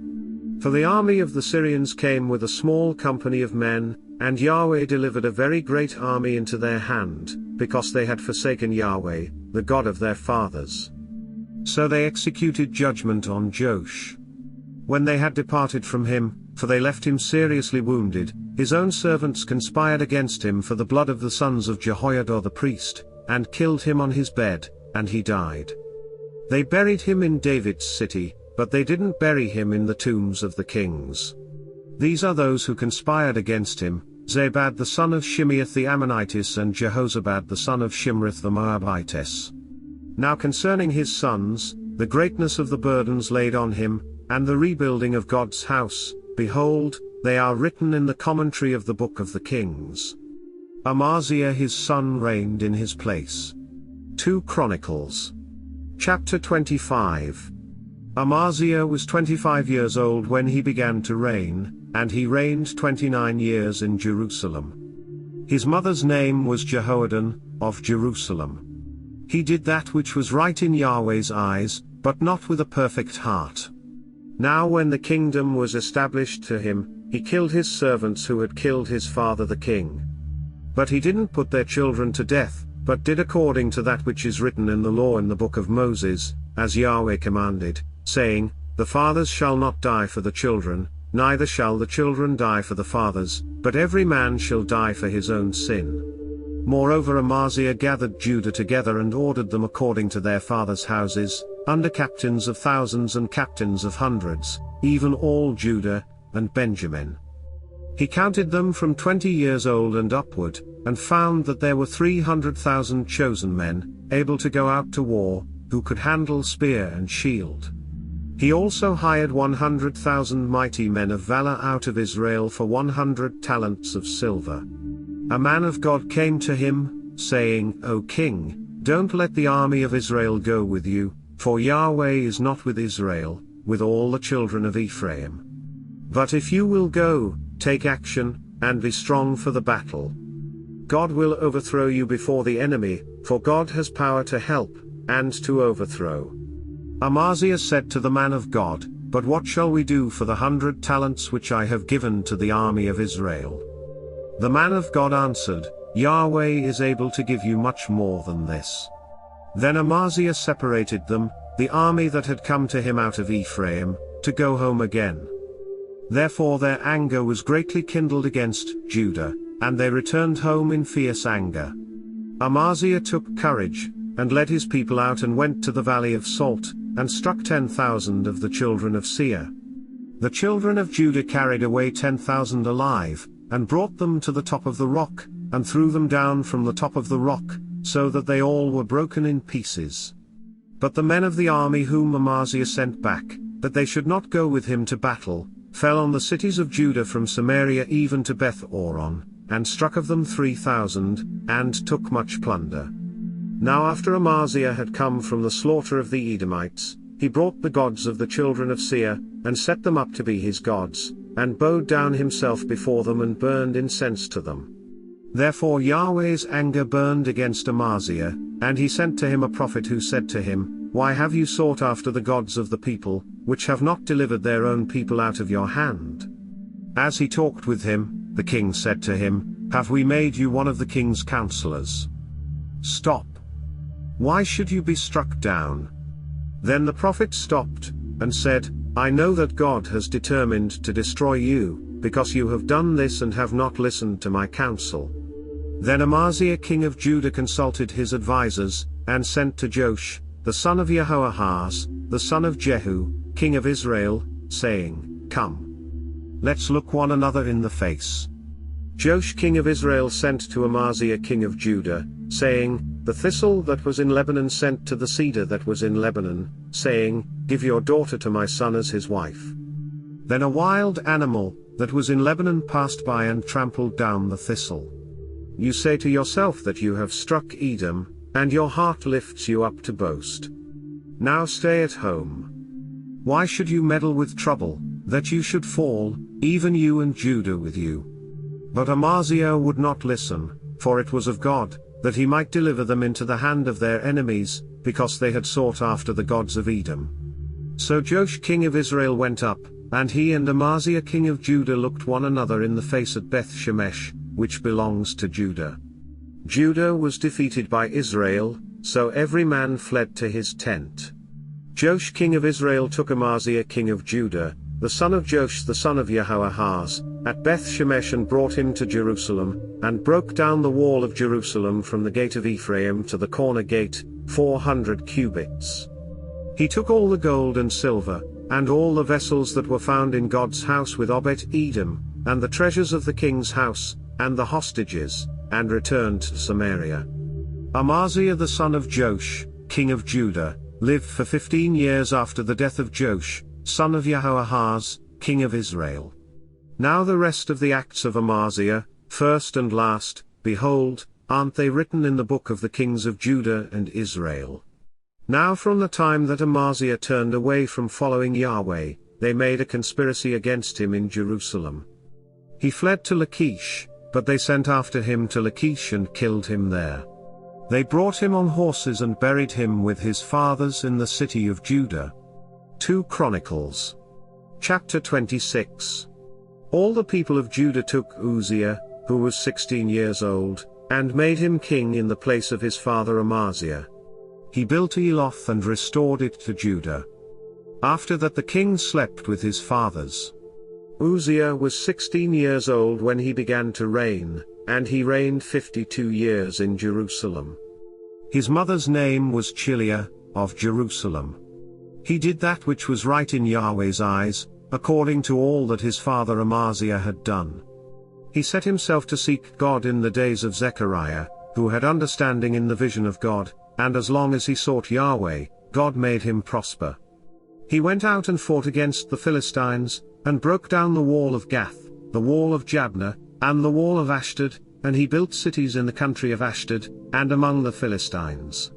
[SPEAKER 2] For the army of the Syrians came with a small company of men, and Yahweh delivered a very great army into their hand, because they had forsaken Yahweh, the God of their fathers. So they executed judgment on Joash. When they had departed from him, for they left him seriously wounded, his own servants conspired against him for the blood of the sons of Jehoiada the priest, and killed him on his bed, and he died. They buried him in David's city, but they didn't bury him in the tombs of the kings. These are those who conspired against him, Zabad the son of Shimeath the Ammonitess and Jehozabad the son of Shimrith the Moabitess. Now concerning his sons, the greatness of the burdens laid on him, and the rebuilding of God's house, behold, they are written in the commentary of the book of the kings. Amaziah his son reigned in his place. 2 Chronicles. Chapter 25. Amaziah was 25 years old when he began to reign, and he reigned 29 years in Jerusalem. His mother's name was Jehoadan, of Jerusalem. He did that which was right in Yahweh's eyes, but not with a perfect heart. Now when the kingdom was established to him, he killed his servants who had killed his father the king. But he didn't put their children to death, but did according to that which is written in the law in the book of Moses, as Yahweh commanded, saying, the fathers shall not die for the children, neither shall the children die for the fathers, but every man shall die for his own sin. Moreover Amaziah gathered Judah together and ordered them according to their fathers' houses, under captains of thousands and captains of hundreds, even all Judah and Benjamin. He counted them from 20 years old and upward, and found that there were 300,000 chosen men, able to go out to war, who could handle spear and shield. He also hired 100,000 mighty men of valor out of Israel for 100 talents of silver. A man of God came to him, saying, O king, don't let the army of Israel go with you, for Yahweh is not with Israel, with all the children of Ephraim. But if you will go, take action, and be strong for the battle. God will overthrow you before the enemy, for God has power to help, and to overthrow. Amaziah said to the man of God, But what shall we do for the 100 talents which I have given to the army of Israel? The man of God answered, Yahweh is able to give you much more than this. Then Amaziah separated them, the army that had come to him out of Ephraim, to go home again. Therefore their anger was greatly kindled against Judah, and they returned home in fierce anger. Amaziah took courage, and led his people out and went to the valley of Salt, and struck 10,000 of the children of Seir. The children of Judah carried away 10,000 alive, and brought them to the top of the rock, and threw them down from the top of the rock, so that they all were broken in pieces. But the men of the army whom Amaziah sent back, that they should not go with him to battle, fell on the cities of Judah from Samaria even to Beth-oron, and struck of them 3,000, and took much plunder. Now after Amaziah had come from the slaughter of the Edomites, he brought the gods of the children of Seir, and set them up to be his gods, and bowed down himself before them and burned incense to them. Therefore Yahweh's anger burned against Amaziah, and he sent to him a prophet who said to him, Why have you sought after the gods of the people, which have not delivered their own people out of your hand? As he talked with him, the king said to him, Have we made you one of the king's counselors? Stop. Why should you be struck down? Then the prophet stopped, and said, I know that God has determined to destroy you, because you have done this and have not listened to my counsel. Then Amaziah king of Judah consulted his advisers, and sent to Joash, the son of Jehoahaz, the son of Jehu, king of Israel, saying, Come. Let's look one another in the face. Joash king of Israel sent to Amaziah king of Judah, saying, The thistle that was in Lebanon sent to the cedar that was in Lebanon, saying, Give your daughter to my son as his wife. Then a wild animal, that was in Lebanon passed by and trampled down the thistle. You say to yourself that you have struck Edom, and your heart lifts you up to boast. Now stay at home. Why should you meddle with trouble, that you should fall, even you and Judah with you? But Amaziah would not listen, for it was of God, that he might deliver them into the hand of their enemies, because they had sought after the gods of Edom. So Joash king of Israel went up, and he and Amaziah king of Judah looked one another in the face at Beth-shemesh, which belongs to Judah. Judah was defeated by Israel, so every man fled to his tent. Joash king of Israel took Amaziah king of Judah, the son of Joash the son of Jehoahaz, at Beth-shemesh and brought him to Jerusalem, and broke down the wall of Jerusalem from the gate of Ephraim to the corner gate, 400 cubits. He took all the gold and silver, and all the vessels that were found in God's house with Obed-Edom, and the treasures of the king's house, and the hostages, and returned to Samaria. Amaziah the son of Joash, king of Judah, lived for 15 years after the death of Joash, son of Jehoahaz, king of Israel. Now the rest of the acts of Amaziah, first and last, behold, aren't they written in the book of the kings of Judah and Israel? Now from the time that Amaziah turned away from following Yahweh, they made a conspiracy against him in Jerusalem. He fled to Lachish, but they sent after him to Lachish and killed him there. They brought him on horses and buried him with his fathers in the city of Judah. 2 Chronicles. Chapter 26. All the people of Judah took Uzziah, who was 16 years old, and made him king in the place of his father Amaziah. He built Eloth and restored it to Judah. After that the king slept with his fathers. Uzziah was 16 years old when he began to reign, and he reigned 52 years in Jerusalem. His mother's name was Chileah, of Jerusalem. He did that which was right in Yahweh's eyes, according to all that his father Amaziah had done. He set himself to seek God in the days of Zechariah, who had understanding in the vision of God, and as long as he sought Yahweh, God made him prosper. He went out and fought against the Philistines, and broke down the wall of Gath, the wall of Jabneh, and the wall of Ashdod, and he built cities in the country of Ashdod, and among the Philistines.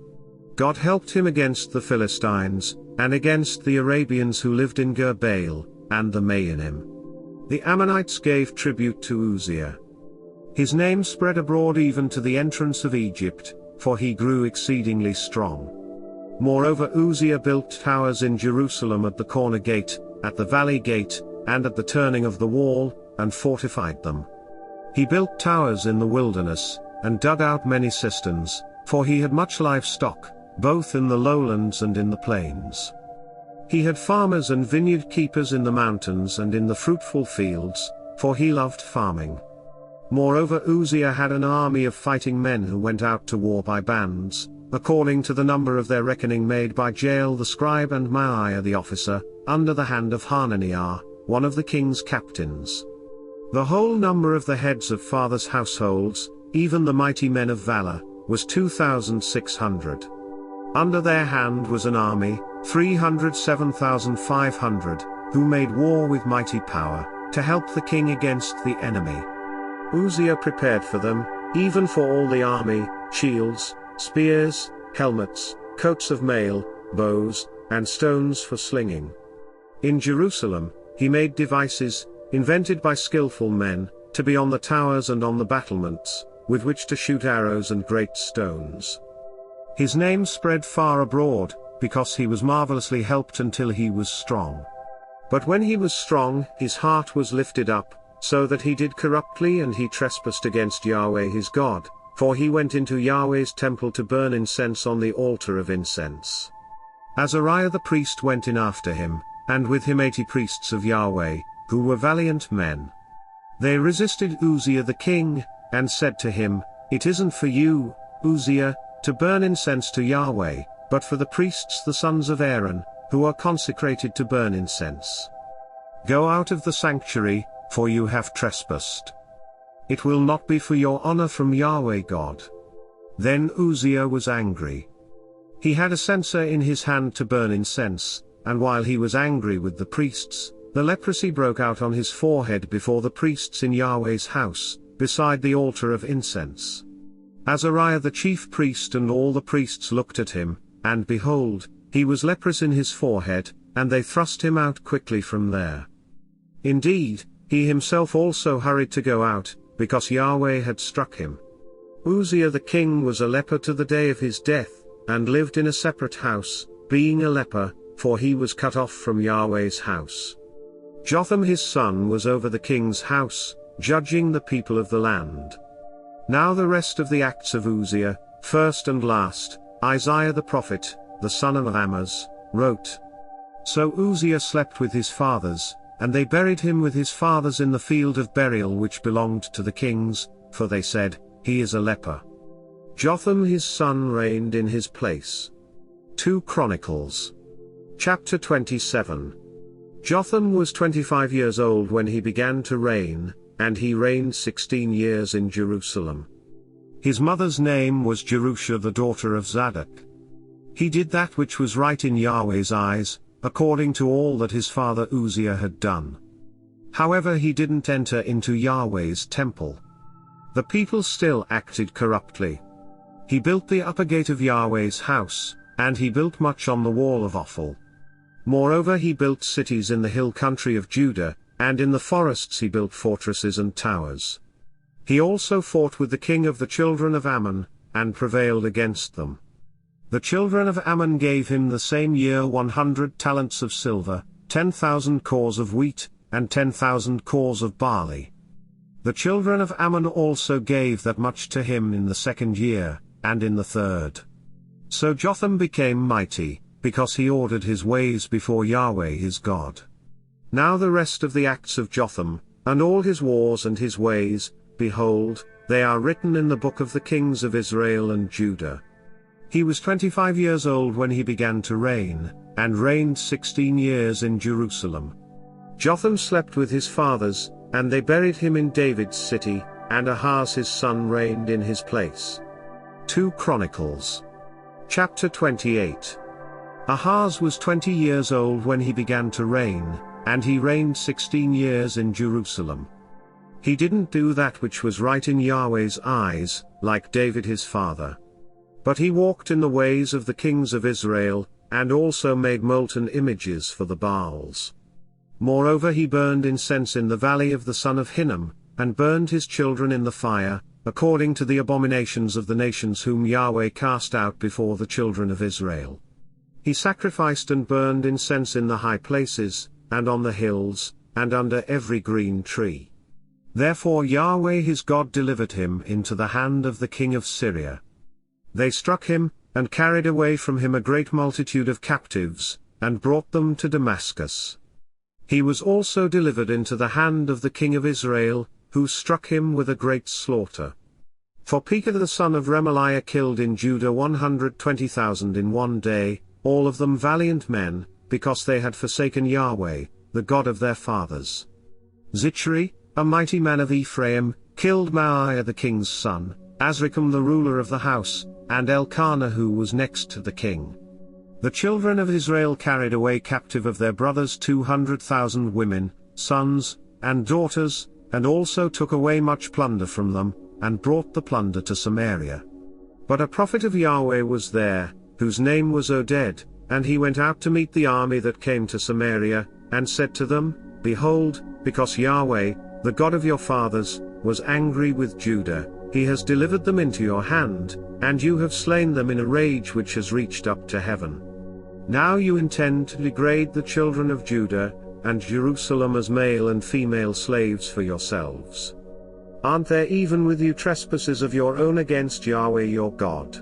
[SPEAKER 2] God helped him against the Philistines, and against the Arabians who lived in Gur-baal, and the Maonim. The Ammonites gave tribute to Uzziah. His name spread abroad even to the entrance of Egypt, for he grew exceedingly strong. Moreover, Uzziah built towers in Jerusalem at the corner gate, at the valley gate, and at the turning of the wall, and fortified them. He built towers in the wilderness, and dug out many cisterns, for he had much livestock, both in the lowlands and in the plains. He had farmers and vineyard keepers in the mountains and in the fruitful fields, for he loved farming. Moreover, Uzziah had an army of fighting men who went out to war by bands, according to the number of their reckoning made by Jael the scribe and Maaiah the officer, under the hand of Hananiah, one of the king's captains. The whole number of the heads of fathers' households, even the mighty men of valor, was 2,600. Under their hand was an army, 307,500, who made war with mighty power, to help the king against the enemy. Uzziah prepared for them, even for all the army, shields, spears, helmets, coats of mail, bows, and stones for slinging. In Jerusalem, he made devices, invented by skillful men, to be on the towers and on the battlements, with which to shoot arrows and great stones. His name spread far abroad, because he was marvelously helped until he was strong. But when he was strong, his heart was lifted up, so that he did corruptly, and he trespassed against Yahweh his God, for he went into Yahweh's temple to burn incense on the altar of incense. Azariah the priest went in after him, and with him 80 priests of Yahweh, who were valiant men. They resisted Uzziah the king, and said to him, "It isn't for you, Uzziah, to burn incense to Yahweh, but for the priests the sons of Aaron, who are consecrated to burn incense. Go out of the sanctuary, for you have trespassed. It will not be for your honor from Yahweh God." Then Uzziah was angry. He had a censer in his hand to burn incense, and while he was angry with the priests, the leprosy broke out on his forehead before the priests in Yahweh's house, beside the altar of incense. Azariah the chief priest and all the priests looked at him, and behold, he was leprous in his forehead, and they thrust him out quickly from there. Indeed, he himself also hurried to go out, because Yahweh had struck him. Uzziah the king was a leper to the day of his death, and lived in a separate house, being a leper, for he was cut off from Yahweh's house. Jotham his son was over the king's house, judging the people of the land. Now the rest of the acts of Uzziah, first and last, Isaiah the prophet, the son of Amoz, wrote. So Uzziah slept with his fathers, and they buried him with his fathers in the field of burial which belonged to the kings, for they said, "He is a leper." Jotham his son reigned in his place. 2 Chronicles. Chapter 27. Jotham was 25 years old when he began to reign, and he reigned 16 years in Jerusalem. His mother's name was Jerusha the daughter of Zadok. He did that which was right in Yahweh's eyes, according to all that his father Uzziah had done. However, he didn't enter into Yahweh's temple. The people still acted corruptly. He built the upper gate of Yahweh's house, and he built much on the wall of Ophel. Moreover, he built cities in the hill country of Judah, and in the forests he built fortresses and towers. He also fought with the king of the children of Ammon, and prevailed against them. The children of Ammon gave him the same year 100 talents of silver, 10,000 cors of wheat, and 10,000 cors of barley. The children of Ammon also gave that much to him in the second year, and in the third. So Jotham became mighty, because he ordered his ways before Yahweh his God. Now the rest of the acts of Jotham, and all his wars and his ways, behold, they are written in the book of the kings of Israel and Judah. He was 25 years old when he began to reign, and reigned 16 years in Jerusalem. Jotham slept with his fathers, and they buried him in David's city, and Ahaz his son reigned in his place. 2 Chronicles. Chapter 28. Ahaz was 20 years old when he began to reign, and he reigned 16 years in Jerusalem. He didn't do that which was right in Yahweh's eyes, like David his father. But he walked in the ways of the kings of Israel, and also made molten images for the Baals. Moreover he burned incense in the valley of the son of Hinnom, and burned his children in the fire, according to the abominations of the nations whom Yahweh cast out before the children of Israel. He sacrificed and burned incense in the high places, and on the hills, and under every green tree. Therefore Yahweh his God delivered him into the hand of the king of Syria. They struck him, and carried away from him a great multitude of captives, and brought them to Damascus. He was also delivered into the hand of the king of Israel, who struck him with a great slaughter. For Pekah the son of Remaliah killed in Judah 120,000 in one day, all of them valiant men, because they had forsaken Yahweh, the God of their fathers. Zichri, a mighty man of Ephraim, killed Maaiah the king's son, Azrikam the ruler of the house, and Elkanah who was next to the king. The children of Israel carried away captive of their brothers 200,000 women, sons, and daughters, and also took away much plunder from them, and brought the plunder to Samaria. But a prophet of Yahweh was there, whose name was Oded, and he went out to meet the army that came to Samaria, and said to them, Behold, because Yahweh, the God of your fathers, was angry with Judah, he has delivered them into your hand, and you have slain them in a rage which has reached up to heaven. Now you intend to degrade the children of Judah, and Jerusalem as male and female slaves for yourselves. Aren't there even with you trespasses of your own against Yahweh your God?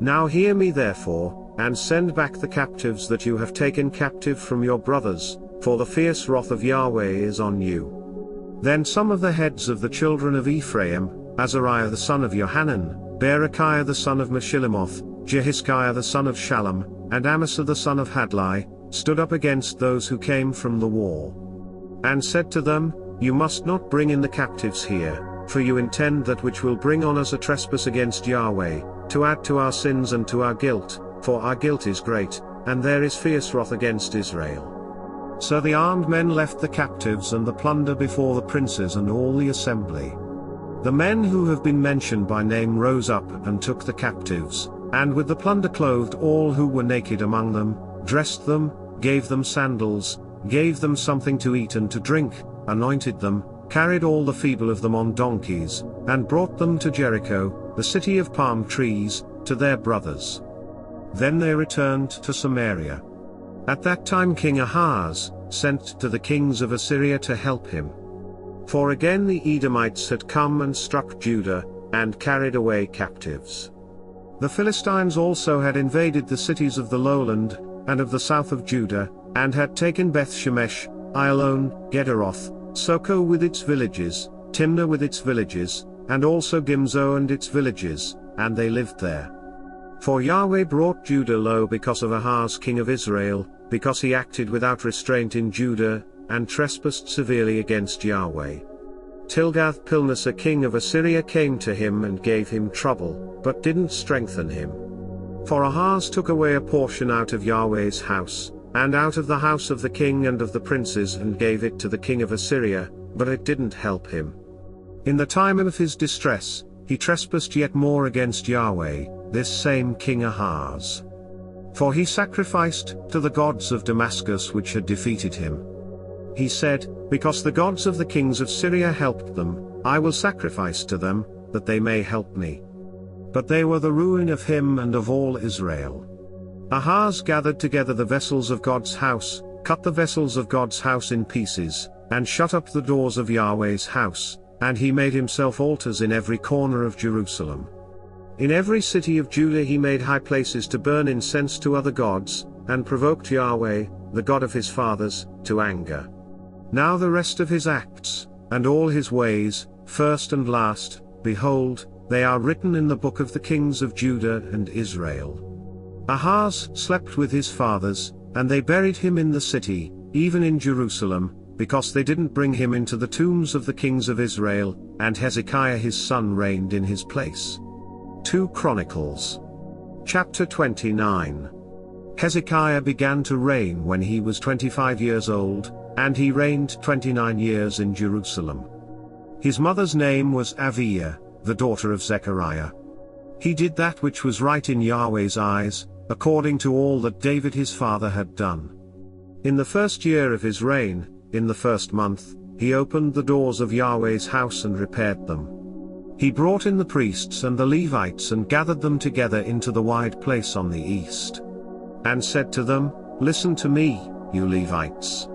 [SPEAKER 2] Now hear me therefore, and send back the captives that you have taken captive from your brothers, for the fierce wrath of Yahweh is on you. Then some of the heads of the children of Ephraim, Azariah the son of Johanan, Berechiah the son of Meshillemoth, Jehiskiah the son of Shallum, and Amasa the son of Hadlai, stood up against those who came from the war. And said to them, You must not bring in the captives here, for you intend that which will bring on us a trespass against Yahweh, to add to our sins and to our guilt, for our guilt is great, and there is fierce wrath against Israel. So the armed men left the captives and the plunder before the princes and all the assembly. The men who have been mentioned by name rose up and took the captives, and with the plunder clothed all who were naked among them, dressed them, gave them sandals, gave them something to eat and to drink, anointed them, carried all the feeble of them on donkeys, and brought them to Jericho, the city of palm trees, to their brothers. Then they returned to Samaria. At that time King Ahaz sent to the kings of Assyria to help him. For again the Edomites had come and struck Judah, and carried away captives. The Philistines also had invaded the cities of the lowland, and of the south of Judah, and had taken Beth-Shemesh, Ayalon, Gederoth, Soko with its villages, Timnah with its villages, and also Gimzo and its villages, and they lived there. For Yahweh brought Judah low because of Ahaz king of Israel, because he acted without restraint in Judah, and trespassed severely against Yahweh. Tilgath-Pilneser king of Assyria came to him and gave him trouble, but didn't strengthen him. For Ahaz took away a portion out of Yahweh's house, and out of the house of the king and of the princes and gave it to the king of Assyria, but it didn't help him. In the time of his distress, he trespassed yet more against Yahweh, this same King Ahaz. For he sacrificed to the gods of Damascus which had defeated him. He said, Because the gods of the kings of Syria helped them, I will sacrifice to them, that they may help me. But they were the ruin of him and of all Israel. Ahaz gathered together the vessels of God's house, cut the vessels of God's house in pieces, and shut up the doors of Yahweh's house, and he made himself altars in every corner of Jerusalem. In every city of Judah he made high places to burn incense to other gods, and provoked Yahweh, the God of his fathers, to anger. Now the rest of his acts, and all his ways, first and last, behold, they are written in the book of the kings of Judah and Israel. Ahaz slept with his fathers, and they buried him in the city, even in Jerusalem, because they didn't bring him into the tombs of the kings of Israel, and Hezekiah his son reigned in his place. 2 Chronicles. Chapter 29. Hezekiah began to reign when he was 25 years old, and he reigned 29 years in Jerusalem. His mother's name was Aviah, the daughter of Zechariah. He did that which was right in Yahweh's eyes, according to all that David his father had done. In the first year of his reign, in the first month, he opened the doors of Yahweh's house and repaired them. He brought in the priests and the Levites and gathered them together into the wide place on the east. And said to them, "Listen to me, you Levites.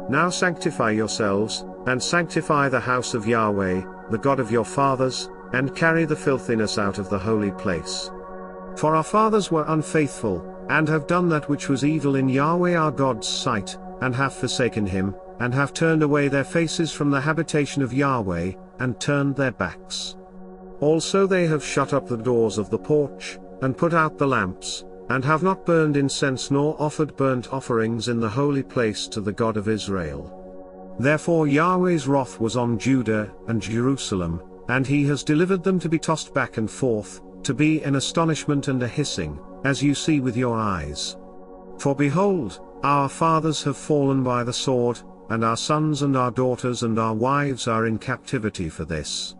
[SPEAKER 2] Now sanctify yourselves, and sanctify the house of Yahweh, the God of your fathers, and carry the filthiness out of the holy place. For our fathers were unfaithful, and have done that which was evil in Yahweh our God's sight, and have forsaken him, and have turned away their faces from the habitation of Yahweh, and turned their backs. Also they have shut up the doors of the porch, and put out the lamps, and have not burned incense nor offered burnt offerings in the holy place to the God of Israel. Therefore Yahweh's wrath was on Judah and Jerusalem, and he has delivered them to be tossed back and forth, to be an astonishment and a hissing, as you see with your eyes. For behold, our fathers have fallen by the sword, and our sons and our daughters and our wives are in captivity for this.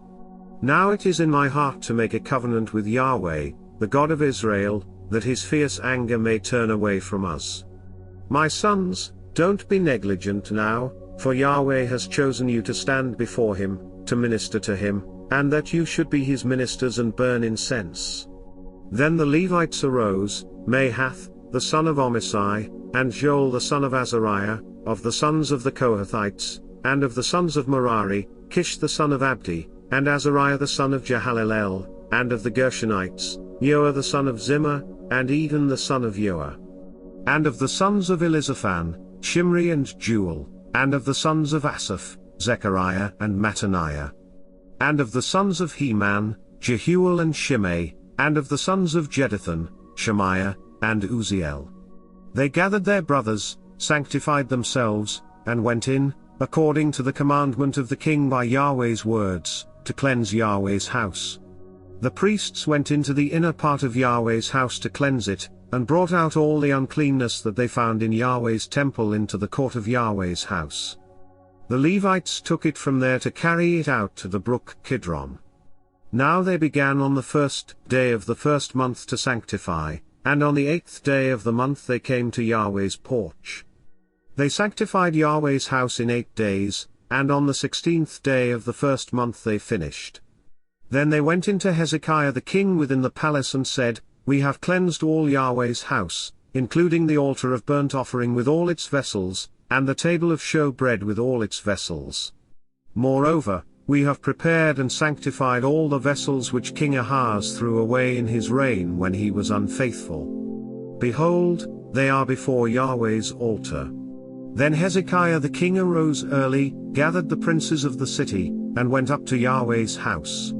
[SPEAKER 2] Now it is in my heart to make a covenant with Yahweh, the God of Israel, that his fierce anger may turn away from us. My sons, don't be negligent now, for Yahweh has chosen you to stand before him, to minister to him, and that you should be his ministers and burn incense." Then the Levites arose, Mahath, the son of Amasai, and Joel the son of Azariah, of the sons of the Kohathites, and of the sons of Merari, Kish the son of Abdi, and Azariah the son of Jehalelel, and of the Gershonites, Yoah the son of Zimmah, and Eden the son of Yoah. And of the sons of Elizaphan, Shimri and Jewel, and of the sons of Asaph, Zechariah and Mattaniah. And of the sons of Heman, Jehuel and Shimei, and of the sons of Jeduthun, Shemaiah, and Uziel. They gathered their brothers, sanctified themselves, and went in, according to the commandment of the king by Yahweh's words, to cleanse Yahweh's house. The priests went into the inner part of Yahweh's house to cleanse it, and brought out all the uncleanness that they found in Yahweh's temple into the court of Yahweh's house. The Levites took it from there to carry it out to the brook Kidron. Now they began on the first day of the first month to sanctify, and on the 8th day of the month they came to Yahweh's porch. They sanctified Yahweh's house in 8 days, and on the 16th day of the first month they finished. Then they went into Hezekiah the king within the palace and said, "We have cleansed all Yahweh's house, including the altar of burnt offering with all its vessels, and the table of showbread with all its vessels. Moreover, we have prepared and sanctified all the vessels which King Ahaz threw away in his reign when he was unfaithful. Behold, they are before Yahweh's altar." Then Hezekiah the king arose early, gathered the princes of the city, and went up to Yahweh's house.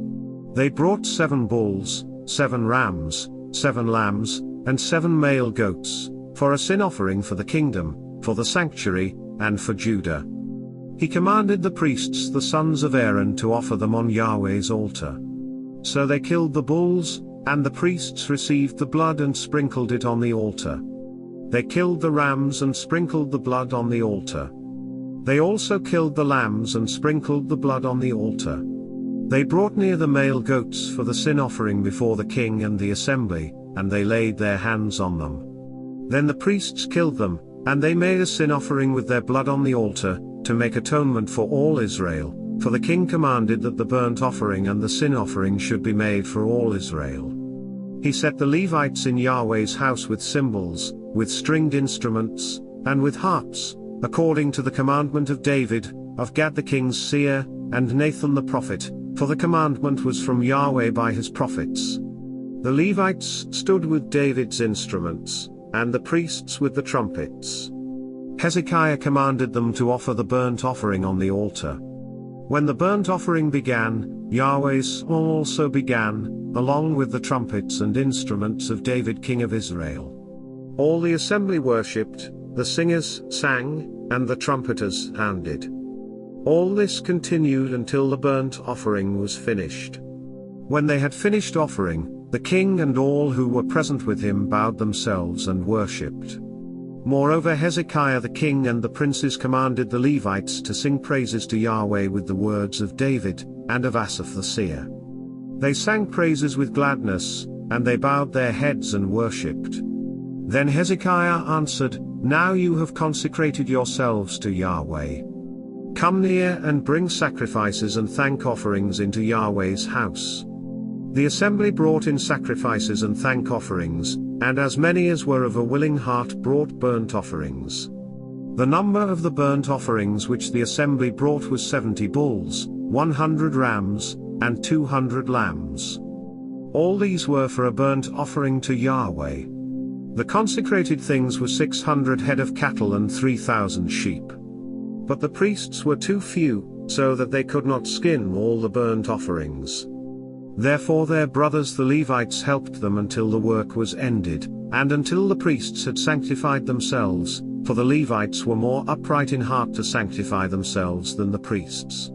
[SPEAKER 2] They brought 7 bulls, 7 rams, 7 lambs, and 7 male goats, for a sin offering for the kingdom, for the sanctuary, and for Judah. He commanded the priests the sons of Aaron to offer them on Yahweh's altar. So they killed the bulls, and the priests received the blood and sprinkled it on the altar. They killed the rams and sprinkled the blood on the altar. They also killed the lambs and sprinkled the blood on the altar. They brought near the male goats for the sin offering before the king and the assembly, and they laid their hands on them. Then the priests killed them, and they made a sin offering with their blood on the altar, to make atonement for all Israel, for the king commanded that the burnt offering and the sin offering should be made for all Israel. He set the Levites in Yahweh's house with cymbals, with stringed instruments, and with harps, according to the commandment of David, of Gad the king's seer, and Nathan the prophet, for the commandment was from Yahweh by his prophets. The Levites stood with David's instruments, and the priests with the trumpets. Hezekiah commanded them to offer the burnt offering on the altar. When the burnt offering began, Yahweh's song also began, along with the trumpets and instruments of David king of Israel. All the assembly worshipped, the singers sang, and the trumpeters sounded. All this continued until the burnt offering was finished. When they had finished offering, the king and all who were present with him bowed themselves and worshipped. Moreover, Hezekiah the king and the princes commanded the Levites to sing praises to Yahweh with the words of David, and of Asaph the seer. They sang praises with gladness, and they bowed their heads and worshipped. Then Hezekiah answered, "Now you have consecrated yourselves to Yahweh. Come near and bring sacrifices and thank offerings into Yahweh's house." The assembly brought in sacrifices and thank offerings, and as many as were of a willing heart brought burnt offerings. The number of the burnt offerings which the assembly brought was 70 bulls, 100 rams, and 200 lambs. All these were for a burnt offering to Yahweh. The consecrated things were 600 head of cattle and 3,000 sheep. But the priests were too few, so that they could not skin all the burnt offerings. Therefore their brothers the Levites helped them until the work was ended, and until the priests had sanctified themselves, for the Levites were more upright in heart to sanctify themselves than the priests.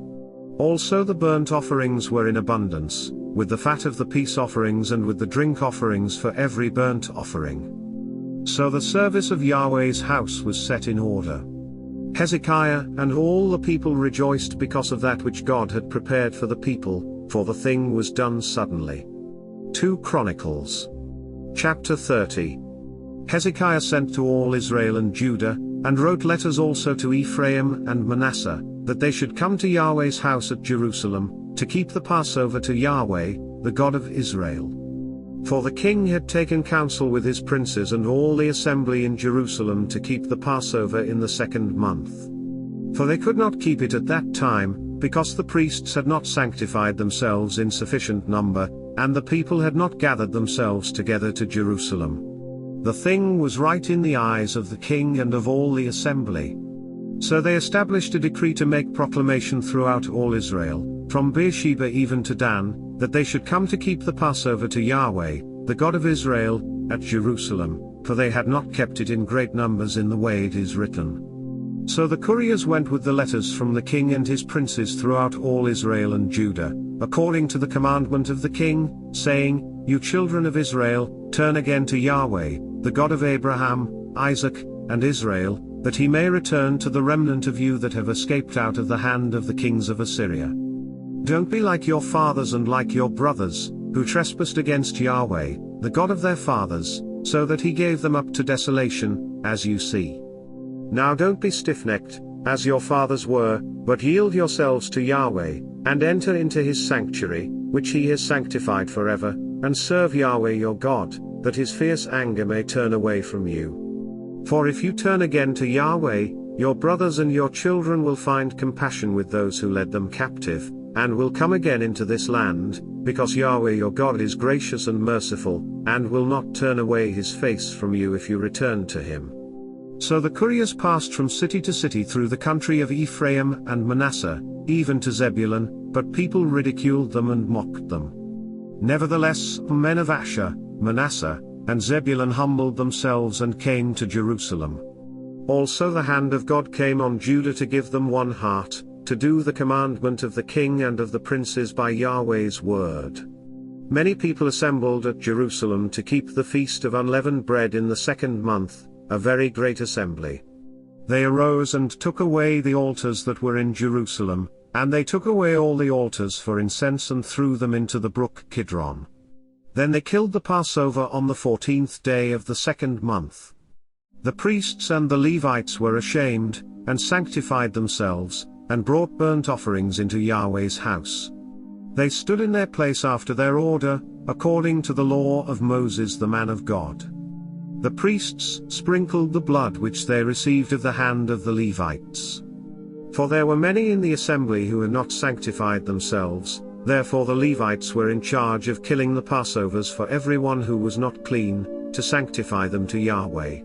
[SPEAKER 2] Also the burnt offerings were in abundance, with the fat of the peace offerings and with the drink offerings for every burnt offering. So the service of Yahweh's house was set in order. Hezekiah and all the people rejoiced because of that which God had prepared for the people, for the thing was done suddenly. 2 Chronicles. Chapter 30. Hezekiah sent to all Israel and Judah, and wrote letters also to Ephraim and Manasseh, that they should come to Yahweh's house at Jerusalem, to keep the Passover to Yahweh, the God of Israel. For the king had taken counsel with his princes and all the assembly in Jerusalem to keep the Passover in the 2nd month. For they could not keep it at that time, because the priests had not sanctified themselves in sufficient number, and the people had not gathered themselves together to Jerusalem. The thing was right in the eyes of the king and of all the assembly. So they established a decree to make proclamation throughout all Israel, from Beersheba even to Dan, that they should come to keep the Passover to Yahweh, the God of Israel, at Jerusalem, for they had not kept it in great numbers in the way it is written. So the couriers went with the letters from the king and his princes throughout all Israel and Judah, according to the commandment of the king, saying, "You children of Israel, turn again to Yahweh, the God of Abraham, Isaac, and Israel, that he may return to the remnant of you that have escaped out of the hand of the kings of Assyria. Don't be like your fathers and like your brothers, who trespassed against Yahweh, the God of their fathers, so that he gave them up to desolation, as you see. Now don't be stiff-necked, as your fathers were, but yield yourselves to Yahweh, and enter into his sanctuary, which he has sanctified forever, and serve Yahweh your God, that his fierce anger may turn away from you. For if you turn again to Yahweh, your brothers and your children will find compassion with those who led them captive, and will come again into this land, because Yahweh your God is gracious and merciful, and will not turn away his face from you if you return to him." So the couriers passed from city to city through the country of Ephraim and Manasseh, even to Zebulun, but people ridiculed them and mocked them. Nevertheless, men of Asher, Manasseh, and Zebulun humbled themselves and came to Jerusalem. Also the hand of God came on Judah to give them one heart, to do the commandment of the king and of the princes by Yahweh's word. Many people assembled at Jerusalem to keep the feast of unleavened bread in the 2nd month, a very great assembly. They arose and took away the altars that were in Jerusalem, and they took away all the altars for incense and threw them into the brook Kidron. Then they killed the Passover on the 14th day of the 2nd month. The priests and the Levites were ashamed, and sanctified themselves, and brought burnt offerings into Yahweh's house. They stood in their place after their order, according to the law of Moses the man of God. The priests sprinkled the blood which they received of the hand of the Levites. For there were many in the assembly who had not sanctified themselves, therefore the Levites were in charge of killing the Passovers for everyone who was not clean, to sanctify them to Yahweh.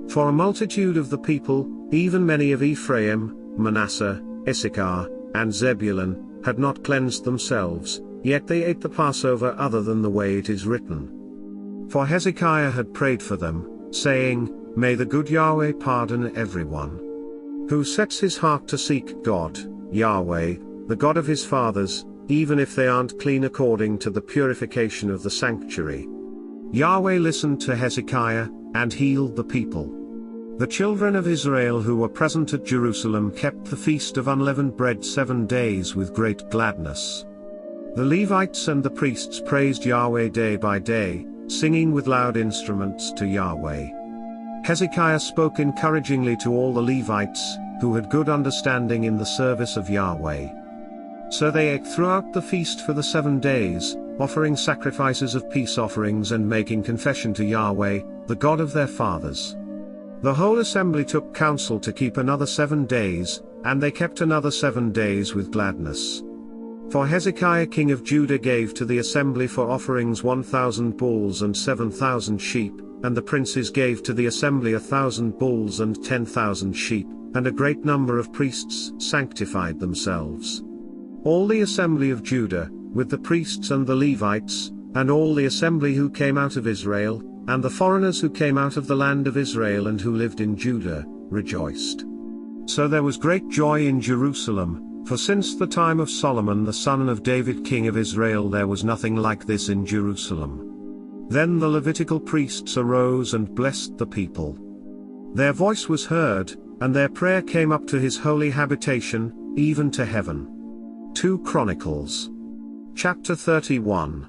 [SPEAKER 2] For a multitude of the people, even many of Ephraim, Manasseh, Issachar, and Zebulun, had not cleansed themselves, yet they ate the Passover other than the way it is written. For Hezekiah had prayed for them, saying, May the good Yahweh pardon everyone who sets his heart to seek God, Yahweh, the God of his fathers, even if they aren't clean according to the purification of the sanctuary. Yahweh listened to Hezekiah, and healed the people. The children of Israel who were present at Jerusalem kept the feast of unleavened bread 7 days with great gladness. The Levites and the priests praised Yahweh day by day, singing with loud instruments to Yahweh. Hezekiah spoke encouragingly to all the Levites, who had good understanding in the service of Yahweh. So they ate throughout the feast for the 7 days, offering sacrifices of peace offerings and making confession to Yahweh, the God of their fathers. The whole assembly took counsel to keep another 7 days, and they kept another 7 days with gladness. For Hezekiah king of Judah gave to the assembly for offerings 1,000 bulls and 7,000 sheep, and the princes gave to the assembly 1,000 bulls and 10,000 sheep, and a great number of priests sanctified themselves. All the assembly of Judah, with the priests and the Levites, and all the assembly who came out of Israel, and the foreigners who came out of the land of Israel and who lived in Judah, rejoiced. So there was great joy in Jerusalem, for since the time of Solomon the son of David king of Israel there was nothing like this in Jerusalem. Then the Levitical priests arose and blessed the people. Their voice was heard, and their prayer came up to his holy habitation, even to heaven. 2 Chronicles. Chapter 31.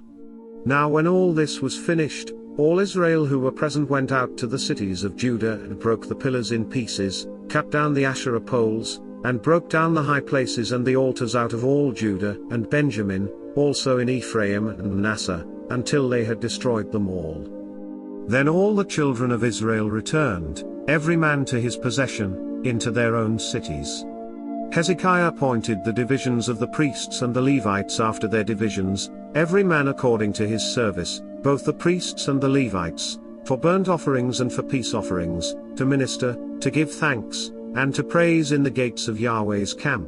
[SPEAKER 2] Now when all this was finished, all Israel who were present went out to the cities of Judah and broke the pillars in pieces, cut down the Asherah poles, and broke down the high places and the altars out of all Judah and Benjamin, also in Ephraim and Manasseh, until they had destroyed them all. Then all the children of Israel returned, every man to his possession, into their own cities. Hezekiah appointed the divisions of the priests and the Levites after their divisions, every man according to his service, both the priests and the Levites, for burnt offerings and for peace offerings, to minister, to give thanks, and to praise in the gates of Yahweh's camp.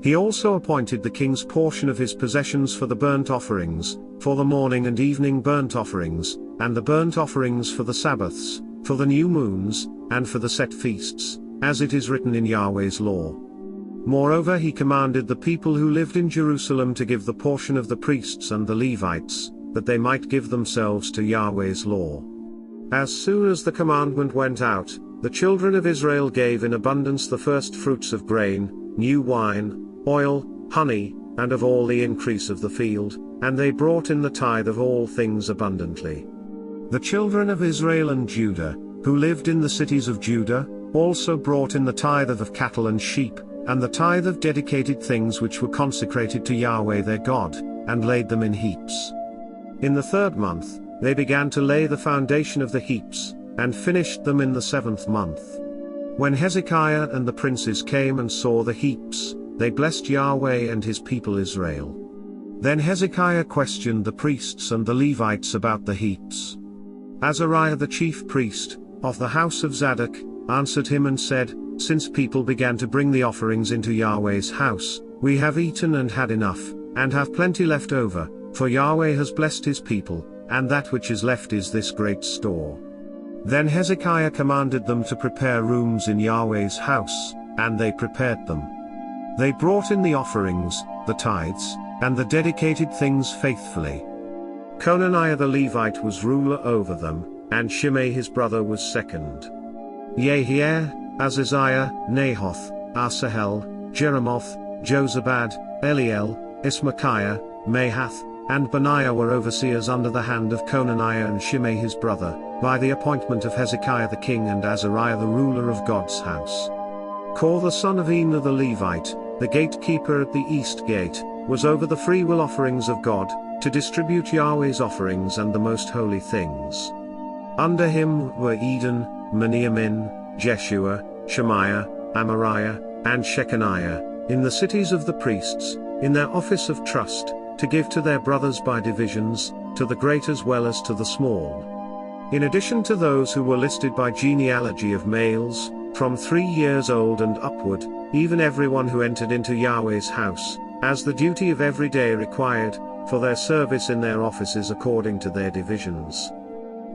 [SPEAKER 2] He also appointed the king's portion of his possessions for the burnt offerings, for the morning and evening burnt offerings, and the burnt offerings for the Sabbaths, for the new moons, and for the set feasts, as it is written in Yahweh's law. Moreover he commanded the people who lived in Jerusalem to give the portion of the priests and the Levites, that they might give themselves to Yahweh's law. As soon as the commandment went out, the children of Israel gave in abundance the first fruits of grain, new wine, oil, honey, and of all the increase of the field, and they brought in the tithe of all things abundantly. The children of Israel and Judah, who lived in the cities of Judah, also brought in the tithe of cattle and sheep, and the tithe of dedicated things which were consecrated to Yahweh their God, and laid them in heaps. In the 3rd month, they began to lay the foundation of the heaps, and finished them in the 7th month. When Hezekiah and the princes came and saw the heaps, they blessed Yahweh and his people Israel. Then Hezekiah questioned the priests and the Levites about the heaps. Azariah the chief priest, of the house of Zadok, answered him and said, Since people began to bring the offerings into Yahweh's house, we have eaten and had enough, and have plenty left over, for Yahweh has blessed his people, and that which is left is this great store. Then Hezekiah commanded them to prepare rooms in Yahweh's house, and they prepared them. They brought in the offerings, the tithes, and the dedicated things faithfully. Conaniah the Levite was ruler over them, and Shimei his brother was second. Jehiel, Azaziah, Nahath, Asahel, Jeremoth, Jozabad, Eliel, Ismachiah, Mahath, and Benaiah were overseers under the hand of Conaniah and Shimei his brother, by the appointment of Hezekiah the king and Azariah the ruler of God's house. Kor the son of Enah the Levite, the gatekeeper at the east gate, was over the freewill offerings of God, to distribute Yahweh's offerings and the most holy things. Under him were Eden, Miniamin, Jeshua, Shemaiah, Amariah, and Shechaniah, in the cities of the priests, in their office of trust, to give to their brothers by divisions, to the great as well as to the small. In addition to those who were listed by genealogy of males, from 3 years old and upward, even everyone who entered into Yahweh's house, as the duty of every day required, for their service in their offices according to their divisions.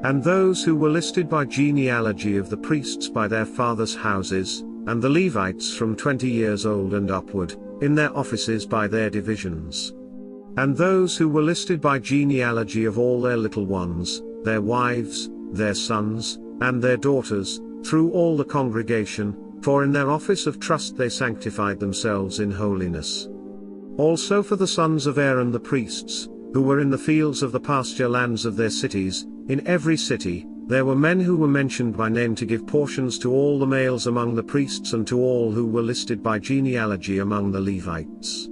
[SPEAKER 2] And those who were listed by genealogy of the priests by their fathers' houses, and the Levites from 20 years old and upward, in their offices by their divisions. And those who were listed by genealogy of all their little ones, their wives, their sons, and their daughters, through all the congregation, for in their office of trust they sanctified themselves in holiness. Also for the sons of Aaron the priests, who were in the fields of the pasture lands of their cities, in every city, there were men who were mentioned by name to give portions to all the males among the priests and to all who were listed by genealogy among the Levites.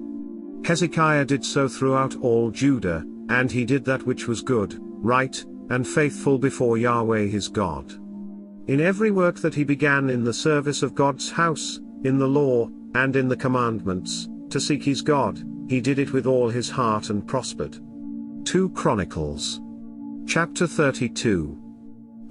[SPEAKER 2] Hezekiah did so throughout all Judah, and he did that which was good, right, and faithful before Yahweh his God. In every work that he began in the service of God's house, in the law, and in the commandments, to seek his God, he did it with all his heart and prospered. 2 Chronicles. Chapter 32.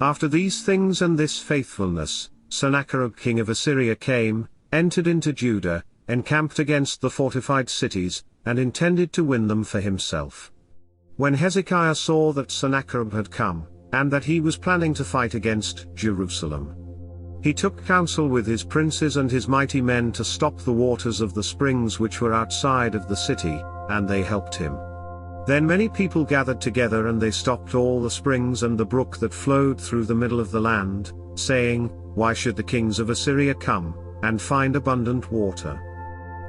[SPEAKER 2] After these things and this faithfulness, Sennacherib king of Assyria came, entered into Judah, encamped against the fortified cities, and intended to win them for himself. When Hezekiah saw that Sennacherib had come, and that he was planning to fight against Jerusalem, he took counsel with his princes and his mighty men to stop the waters of the springs which were outside of the city, and they helped him. Then many people gathered together and they stopped all the springs and the brook that flowed through the middle of the land, saying, "Why should the kings of Assyria come, and find abundant water?"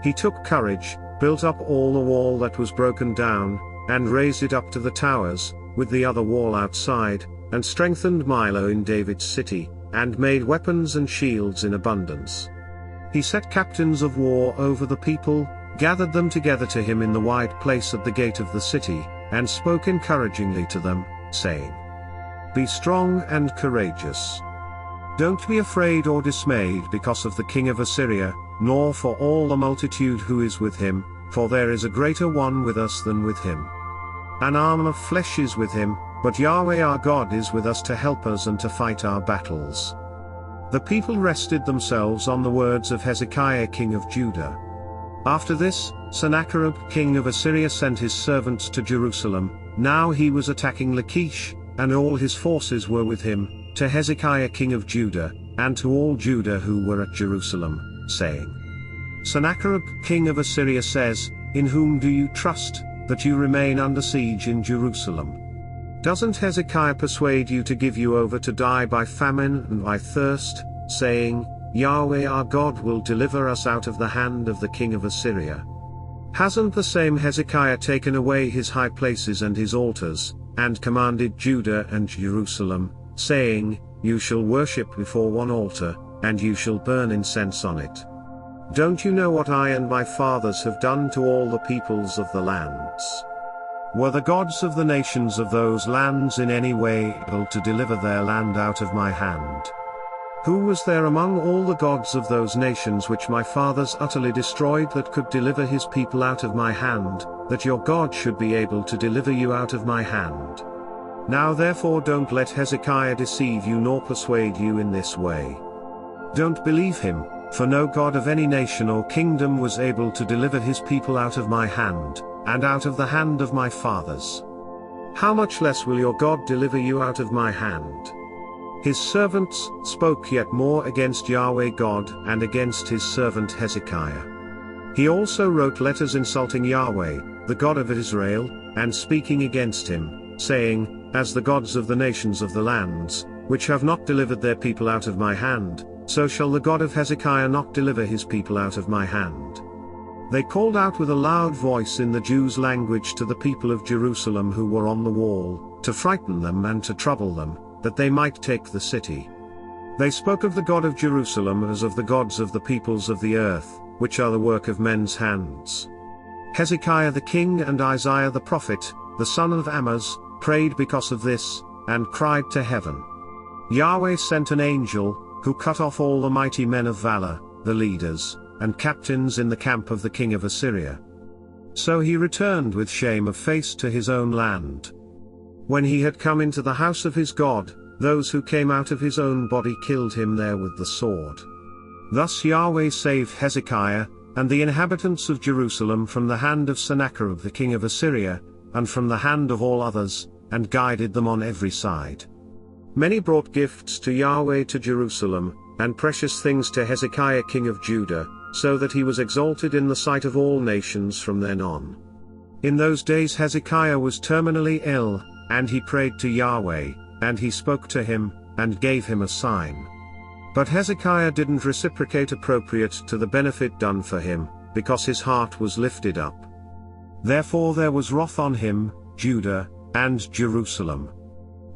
[SPEAKER 2] He took courage, built up all the wall that was broken down, and raised it up to the towers, with the other wall outside, and strengthened Milo in David's city, and made weapons and shields in abundance. He set captains of war over the people, gathered them together to him in the wide place at the gate of the city, and spoke encouragingly to them, saying, "Be strong and courageous. Don't be afraid or dismayed because of the king of Assyria, nor for all the multitude who is with him, for there is a greater one with us than with him. An arm of flesh is with him, but Yahweh our God is with us to help us and to fight our battles." The people rested themselves on the words of Hezekiah king of Judah. After this, Sennacherib king of Assyria sent his servants to Jerusalem. Now he was attacking Lachish, and all his forces were with him, to Hezekiah king of Judah, and to all Judah who were at Jerusalem, saying, "Sennacherib king of Assyria says, in whom do you trust, that you remain under siege in Jerusalem? Doesn't Hezekiah persuade you to give you over to die by famine and by thirst, saying, Yahweh our God will deliver us out of the hand of the king of Assyria? Hasn't the same Hezekiah taken away his high places and his altars, and commanded Judah and Jerusalem, saying, You shall worship before one altar, and you shall burn incense on it? Don't you know what I and my fathers have done to all the peoples of the lands? Were the gods of the nations of those lands in any way able to deliver their land out of my hand? Who was there among all the gods of those nations which my fathers utterly destroyed that could deliver his people out of my hand, that your God should be able to deliver you out of my hand? Now therefore don't let Hezekiah deceive you nor persuade you in this way. Don't believe him, for no god of any nation or kingdom was able to deliver his people out of my hand, and out of the hand of my fathers. How much less will your God deliver you out of my hand? His servants spoke yet more against Yahweh God and against his servant Hezekiah. He also wrote letters insulting Yahweh, the God of Israel, and speaking against him, saying, As the gods of the nations of the lands, which have not delivered their people out of my hand, so shall the God of Hezekiah not deliver his people out of my hand. They called out with a loud voice in the Jews' language to the people of Jerusalem who were on the wall, to frighten them and to trouble them, that they might take the city. They spoke of the God of Jerusalem as of the gods of the peoples of the earth, which are the work of men's hands. Hezekiah the king and Isaiah the prophet, the son of Amoz, prayed because of this, and cried to heaven. Yahweh sent an angel, who cut off all the mighty men of valor, the leaders, and captains in the camp of the king of Assyria. So he returned with shame of face to his own land. When he had come into the house of his God, those who came out of his own body killed him there with the sword. Thus Yahweh saved Hezekiah, and the inhabitants of Jerusalem from the hand of Sennacherib the king of Assyria, and from the hand of all others, and guided them on every side. Many brought gifts to Yahweh to Jerusalem, and precious things to Hezekiah king of Judah, so that he was exalted in the sight of all nations from then on. In those days Hezekiah was terminally ill, and he prayed to Yahweh, and he spoke to him, and gave him a sign. But Hezekiah didn't reciprocate appropriate to the benefit done for him, because his heart was lifted up. Therefore there was wrath on him, Judah, and Jerusalem.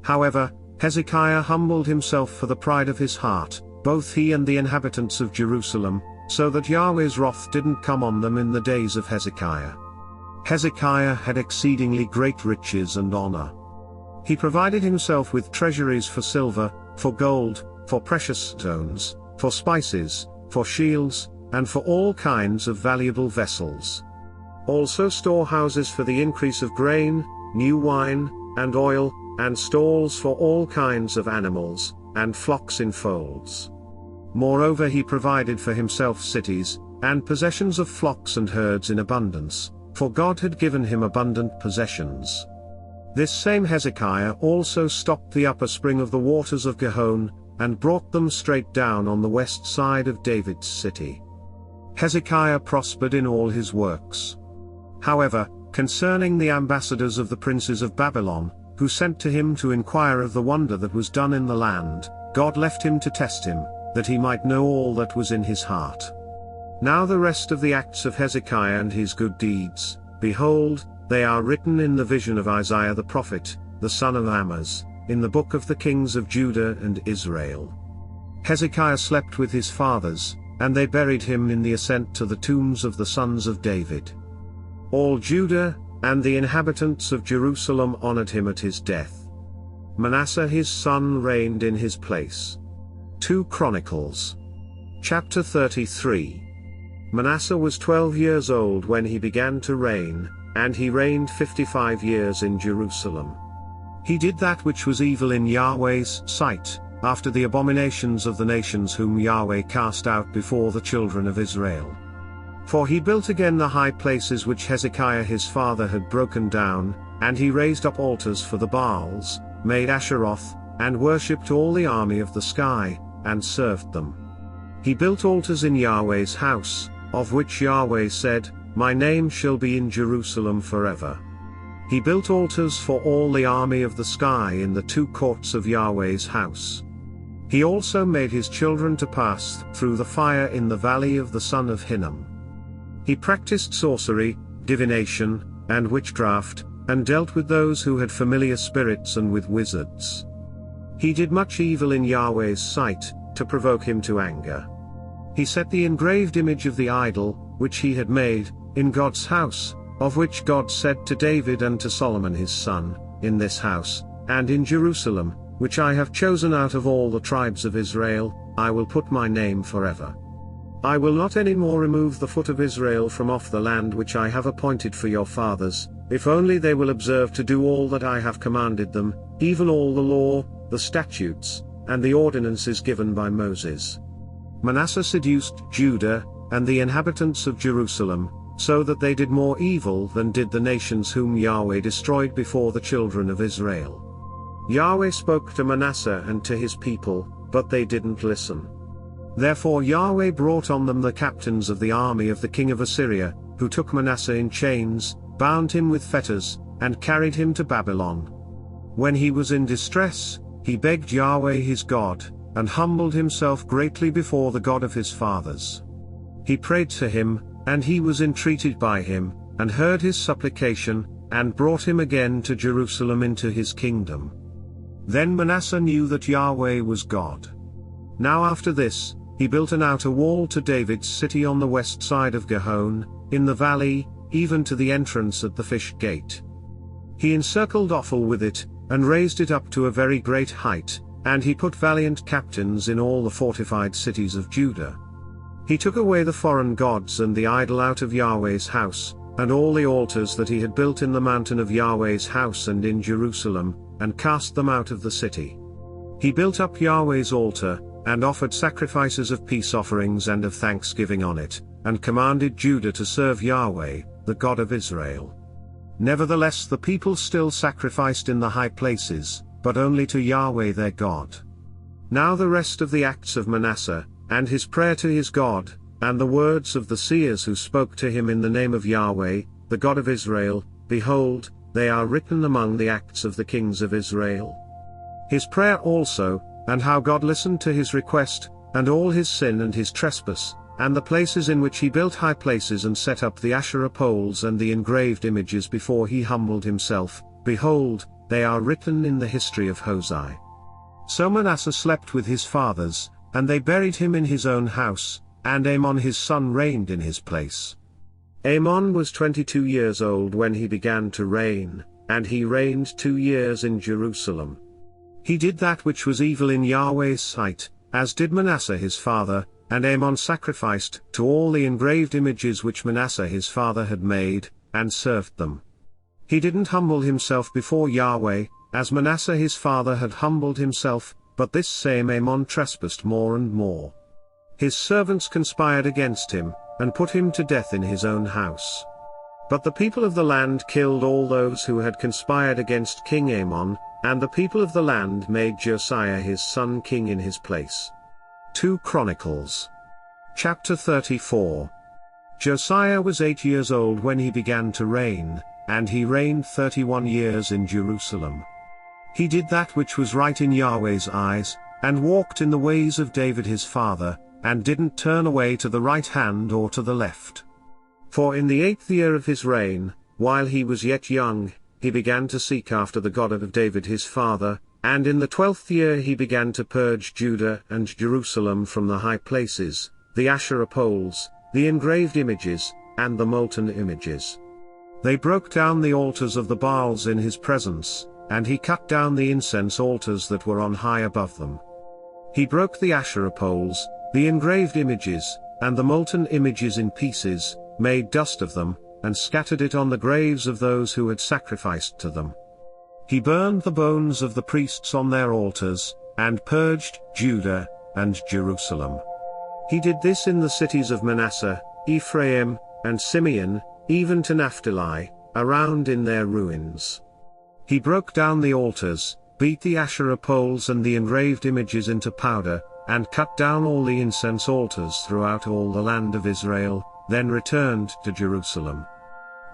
[SPEAKER 2] However, Hezekiah humbled himself for the pride of his heart, both he and the inhabitants of Jerusalem, so that Yahweh's wrath didn't come on them in the days of Hezekiah. Hezekiah had exceedingly great riches and honor. He provided himself with treasuries for silver, for gold, for precious stones, for spices, for shields, and for all kinds of valuable vessels. Also storehouses for the increase of grain, new wine, and oil, and stalls for all kinds of animals, and flocks in folds. Moreover he provided for himself cities, and possessions of flocks and herds in abundance, for God had given him abundant possessions. This same Hezekiah also stopped the upper spring of the waters of Gihon, and brought them straight down on the west side of David's city. Hezekiah prospered in all his works. However, concerning the ambassadors of the princes of Babylon, who sent to him to inquire of the wonder that was done in the land, God left him to test him, that he might know all that was in his heart. Now the rest of the acts of Hezekiah and his good deeds, behold, they are written in the vision of Isaiah the prophet, the son of Amoz, in the book of the kings of Judah and Israel. Hezekiah slept with his fathers, and they buried him in the ascent to the tombs of the sons of David. All Judah, and the inhabitants of Jerusalem honored him at his death. Manasseh his son reigned in his place. 2 Chronicles. Chapter 33. Manasseh was 12 years old when he began to reign, and he reigned 55 years in Jerusalem. He did that which was evil in Yahweh's sight, after the abominations of the nations whom Yahweh cast out before the children of Israel. For he built again the high places which Hezekiah his father had broken down, and he raised up altars for the Baals, made Asheroth, and worshipped all the army of the sky, and served them. He built altars in Yahweh's house, of which Yahweh said, My name shall be in Jerusalem forever. He built altars for all the army of the sky in the 2 courts of Yahweh's house. He also made his children to pass through the fire in the valley of the son of Hinnom. He practiced sorcery, divination, and witchcraft, and dealt with those who had familiar spirits and with wizards. He did much evil in Yahweh's sight, to provoke him to anger. He set the engraved image of the idol, which he had made, in God's house, of which God said to David and to Solomon his son, In this house, and in Jerusalem, which I have chosen out of all the tribes of Israel, I will put my name forever. I will not any more remove the foot of Israel from off the land which I have appointed for your fathers, if only they will observe to do all that I have commanded them, even all the law, the statutes, and the ordinances given by Moses. Manasseh seduced Judah, and the inhabitants of Jerusalem, so that they did more evil than did the nations whom Yahweh destroyed before the children of Israel. Yahweh spoke to Manasseh and to his people, but they didn't listen. Therefore Yahweh brought on them the captains of the army of the king of Assyria, who took Manasseh in chains, bound him with fetters, and carried him to Babylon. When he was in distress, he begged Yahweh his God, and humbled himself greatly before the God of his fathers. He prayed to him, and he was entreated by him, and heard his supplication, and brought him again to Jerusalem into his kingdom. Then Manasseh knew that Yahweh was God. Now after this, he built an outer wall to David's city on the west side of Gihon, in the valley, even to the entrance at the fish gate. He encircled Ophel with it, and raised it up to a very great height, and he put valiant captains in all the fortified cities of Judah. He took away the foreign gods and the idol out of Yahweh's house, and all the altars that he had built in the mountain of Yahweh's house and in Jerusalem, and cast them out of the city. He built up Yahweh's altar, and offered sacrifices of peace offerings and of thanksgiving on it, and commanded Judah to serve Yahweh, the God of Israel. Nevertheless the people still sacrificed in the high places, but only to Yahweh their God. Now the rest of the acts of Manasseh, and his prayer to his God, and the words of the seers who spoke to him in the name of Yahweh, the God of Israel, behold, they are written among the acts of the kings of Israel. His prayer also, and how God listened to his request, and all his sin and his trespass, and the places in which he built high places and set up the Asherah poles and the engraved images before he humbled himself, behold, they are written in the history of Hosea. So Manasseh slept with his fathers, and they buried him in his own house, and Amon his son reigned in his place. Amon was 22 years old when he began to reign, and he reigned 2 years in Jerusalem. He did that which was evil in Yahweh's sight, as did Manasseh his father, and Amon sacrificed to all the engraved images which Manasseh his father had made, and served them. He didn't humble himself before Yahweh, as Manasseh his father had humbled himself, but this same Amon trespassed more and more. His servants conspired against him, and put him to death in his own house. But the people of the land killed all those who had conspired against King Amon, and the people of the land made Josiah his son king in his place. 2 Chronicles. Chapter 34. Josiah was 8 years old when he began to reign, and he reigned 31 years in Jerusalem. He did that which was right in Yahweh's eyes, and walked in the ways of David his father, and didn't turn away to the right hand or to the left. For in the 8th year of his reign, while he was yet young, he began to seek after the God of David his father, and in the 12th year he began to purge Judah and Jerusalem from the high places, the Asherah poles, the engraved images, and the molten images. They broke down the altars of the Baals in his presence, and he cut down the incense altars that were on high above them. He broke the Asherah poles, the engraved images, and the molten images in pieces, made dust of them, and scattered it on the graves of those who had sacrificed to them. He burned the bones of the priests on their altars, and purged Judah and Jerusalem. He did this in the cities of Manasseh, Ephraim, and Simeon, even to Naphtali, around in their ruins. He broke down the altars, beat the Asherah poles and the engraved images into powder, and cut down all the incense altars throughout all the land of Israel, then returned to Jerusalem.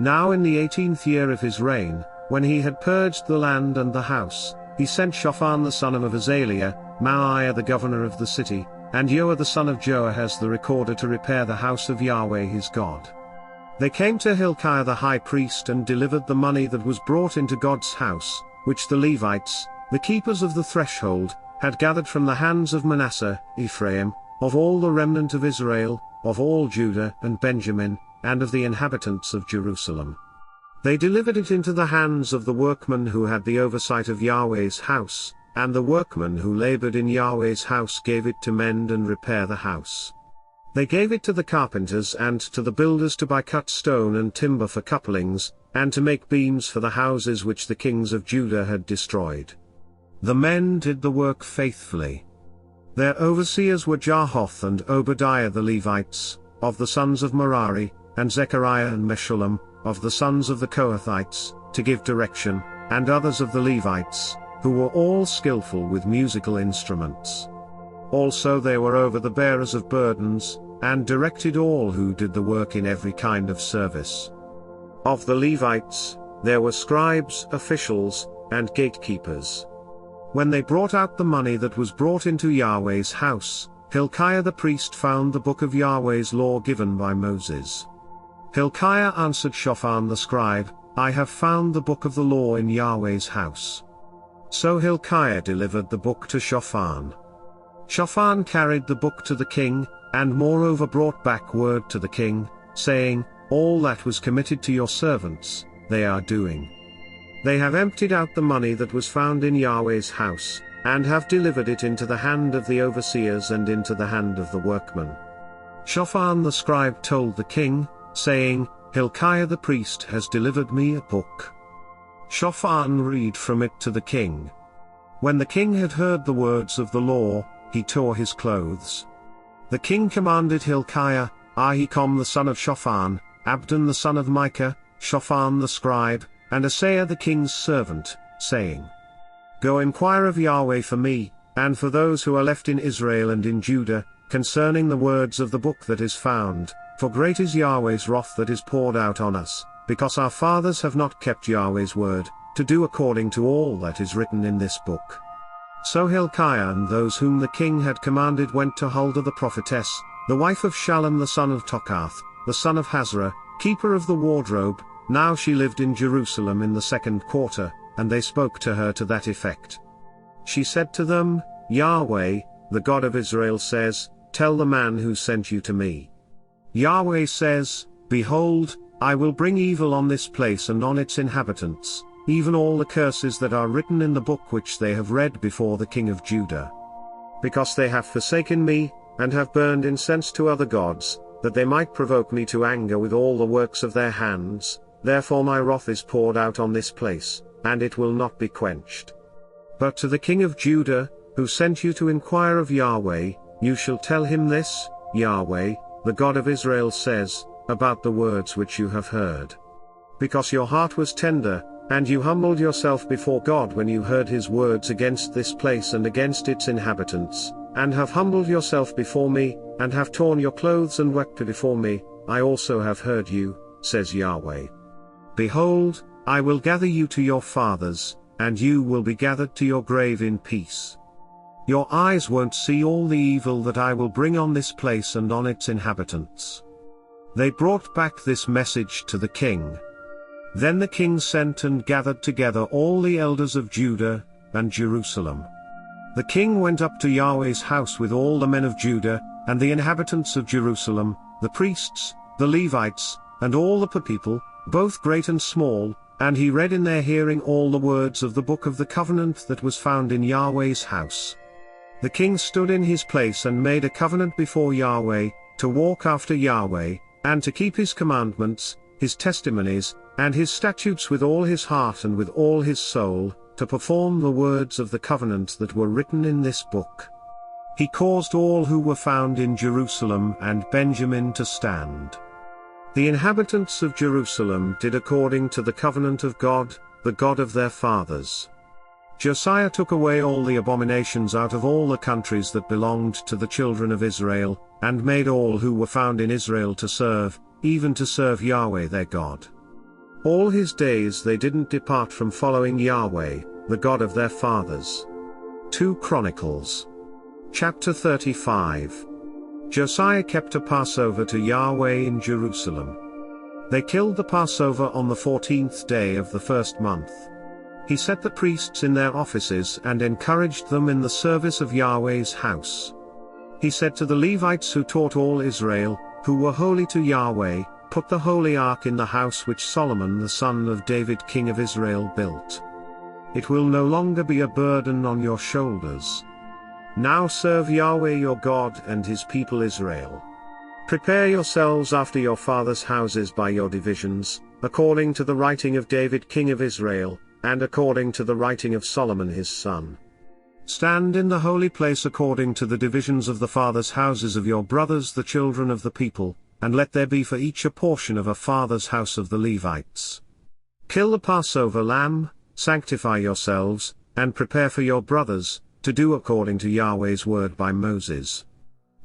[SPEAKER 2] Now in the 18th year of his reign, when he had purged the land and the house, he sent Shaphan the son of Azaliah, Maaiah the governor of the city, and Joah the son of Joahaz the recorder to repair the house of Yahweh his God. They came to Hilkiah the high priest and delivered the money that was brought into God's house, which the Levites, the keepers of the threshold, had gathered from the hands of Manasseh, Ephraim, of all the remnant of Israel, of all Judah and Benjamin, and of the inhabitants of Jerusalem. They delivered it into the hands of the workmen who had the oversight of Yahweh's house, and the workmen who labored in Yahweh's house gave it to mend and repair the house. They gave it to the carpenters and to the builders to buy cut stone and timber for couplings, and to make beams for the houses which the kings of Judah had destroyed. The men did the work faithfully. Their overseers were Jahoth and Obadiah the Levites, of the sons of Merari, and Zechariah and Meshullam, of the sons of the Kohathites, to give direction, and others of the Levites, who were all skillful with musical instruments. Also they were over the bearers of burdens, and directed all who did the work in every kind of service. Of the Levites, there were scribes, officials, and gatekeepers. When they brought out the money that was brought into Yahweh's house, Hilkiah the priest found the book of Yahweh's law given by Moses. Hilkiah answered Shaphan the scribe, I have found the book of the law in Yahweh's house. So Hilkiah delivered the book to Shaphan. Shaphan carried the book to the king, and moreover brought back word to the king, saying, All that was committed to your servants, they are doing. They have emptied out the money that was found in Yahweh's house, and have delivered it into the hand of the overseers and into the hand of the workmen. Shaphan the scribe told the king, saying, Hilkiah the priest has delivered me a book. Shaphan read from it to the king. When the king had heard the words of the law, he tore his clothes. The king commanded Hilkiah, Ahikam the son of Shaphan, Abdon the son of Micah, Shaphan the scribe, and Asaiah the king's servant, saying, Go inquire of Yahweh for me, and for those who are left in Israel and in Judah, concerning the words of the book that is found, for great is Yahweh's wrath that is poured out on us, because our fathers have not kept Yahweh's word, to do according to all that is written in this book. So Hezekiah and those whom the king had commanded went to Huldah the prophetess, the wife of Shallum the son of Tokath, the son of Hazarah, keeper of the wardrobe. Now she lived in Jerusalem in the 2nd quarter, and they spoke to her to that effect. She said to them, Yahweh, the God of Israel says, tell the man who sent you to me. Yahweh says, behold, I will bring evil on this place and on its inhabitants, even all the curses that are written in the book which they have read before the king of Judah. Because they have forsaken me, and have burned incense to other gods, that they might provoke me to anger with all the works of their hands, therefore my wrath is poured out on this place, and it will not be quenched. But to the king of Judah, who sent you to inquire of Yahweh, you shall tell him this, Yahweh, the God of Israel says, about the words which you have heard. Because your heart was tender, and you humbled yourself before God when you heard his words against this place and against its inhabitants, and have humbled yourself before me, and have torn your clothes and wept before me, I also have heard you, says Yahweh. Behold, I will gather you to your fathers, and you will be gathered to your grave in peace. Your eyes won't see all the evil that I will bring on this place and on its inhabitants. They brought back this message to the king. Then the king sent and gathered together all the elders of Judah and Jerusalem. The king went up to Yahweh's house with all the men of Judah, and the inhabitants of Jerusalem, the priests, the Levites, and all the people, both great and small, and he read in their hearing all the words of the book of the covenant that was found in Yahweh's house. The king stood in his place and made a covenant before Yahweh, to walk after Yahweh, and to keep his commandments, his testimonies, and his statutes with all his heart and with all his soul, to perform the words of the covenant that were written in this book. He caused all who were found in Jerusalem and Benjamin to stand. The inhabitants of Jerusalem did according to the covenant of God, the God of their fathers. Josiah took away all the abominations out of all the countries that belonged to the children of Israel, and made all who were found in Israel to serve, even to serve Yahweh their God. All his days they didn't depart from following Yahweh, the God of their fathers. 2 Chronicles. Chapter 35. Josiah kept a Passover to Yahweh in Jerusalem. They killed the Passover on the 14th day of the 1st month. He set the priests in their offices and encouraged them in the service of Yahweh's house. He said to the Levites who taught all Israel, who were holy to Yahweh, put the holy ark in the house which Solomon the son of David king of Israel built. It will no longer be a burden on your shoulders. Now serve Yahweh your God and his people Israel. Prepare yourselves after your fathers' houses by your divisions, according to the writing of David king of Israel, and according to the writing of Solomon his son. Stand in the holy place according to the divisions of the fathers' houses of your brothers the children of the people, and let there be for each a portion of a father's house of the Levites. Kill the Passover lamb, sanctify yourselves, and prepare for your brothers, to do according to Yahweh's word by Moses.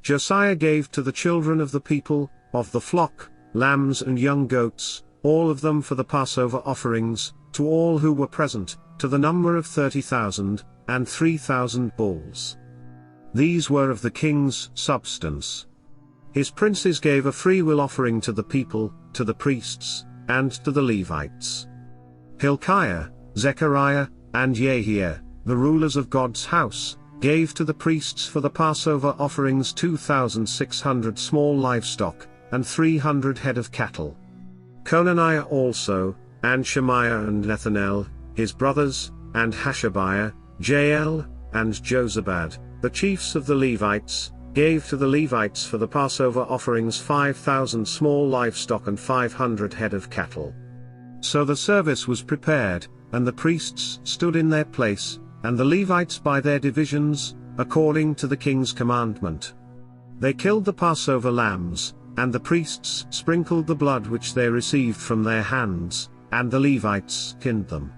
[SPEAKER 2] Josiah gave to the children of the people, of the flock, lambs and young goats, all of them for the Passover offerings, to all who were present, to the number of 30,000, and 3,000 bulls. These were of the king's substance. His princes gave a freewill offering to the people, to the priests, and to the Levites. Hilkiah, Zechariah, and Jehiel, the rulers of God's house, gave to the priests for the Passover offerings 2,600 small livestock, and 300 head of cattle. Conaniah also, and Shemaiah and Nethanel, his brothers, and Hashabiah, Jael, and Jozabad, the chiefs of the Levites, gave to the Levites for the Passover offerings 5,000 small livestock and 500 head of cattle. So the service was prepared, and the priests stood in their place, and the Levites by their divisions, according to the king's commandment. They killed the Passover lambs, and the priests sprinkled the blood which they received from their hands, and the Levites skinned them.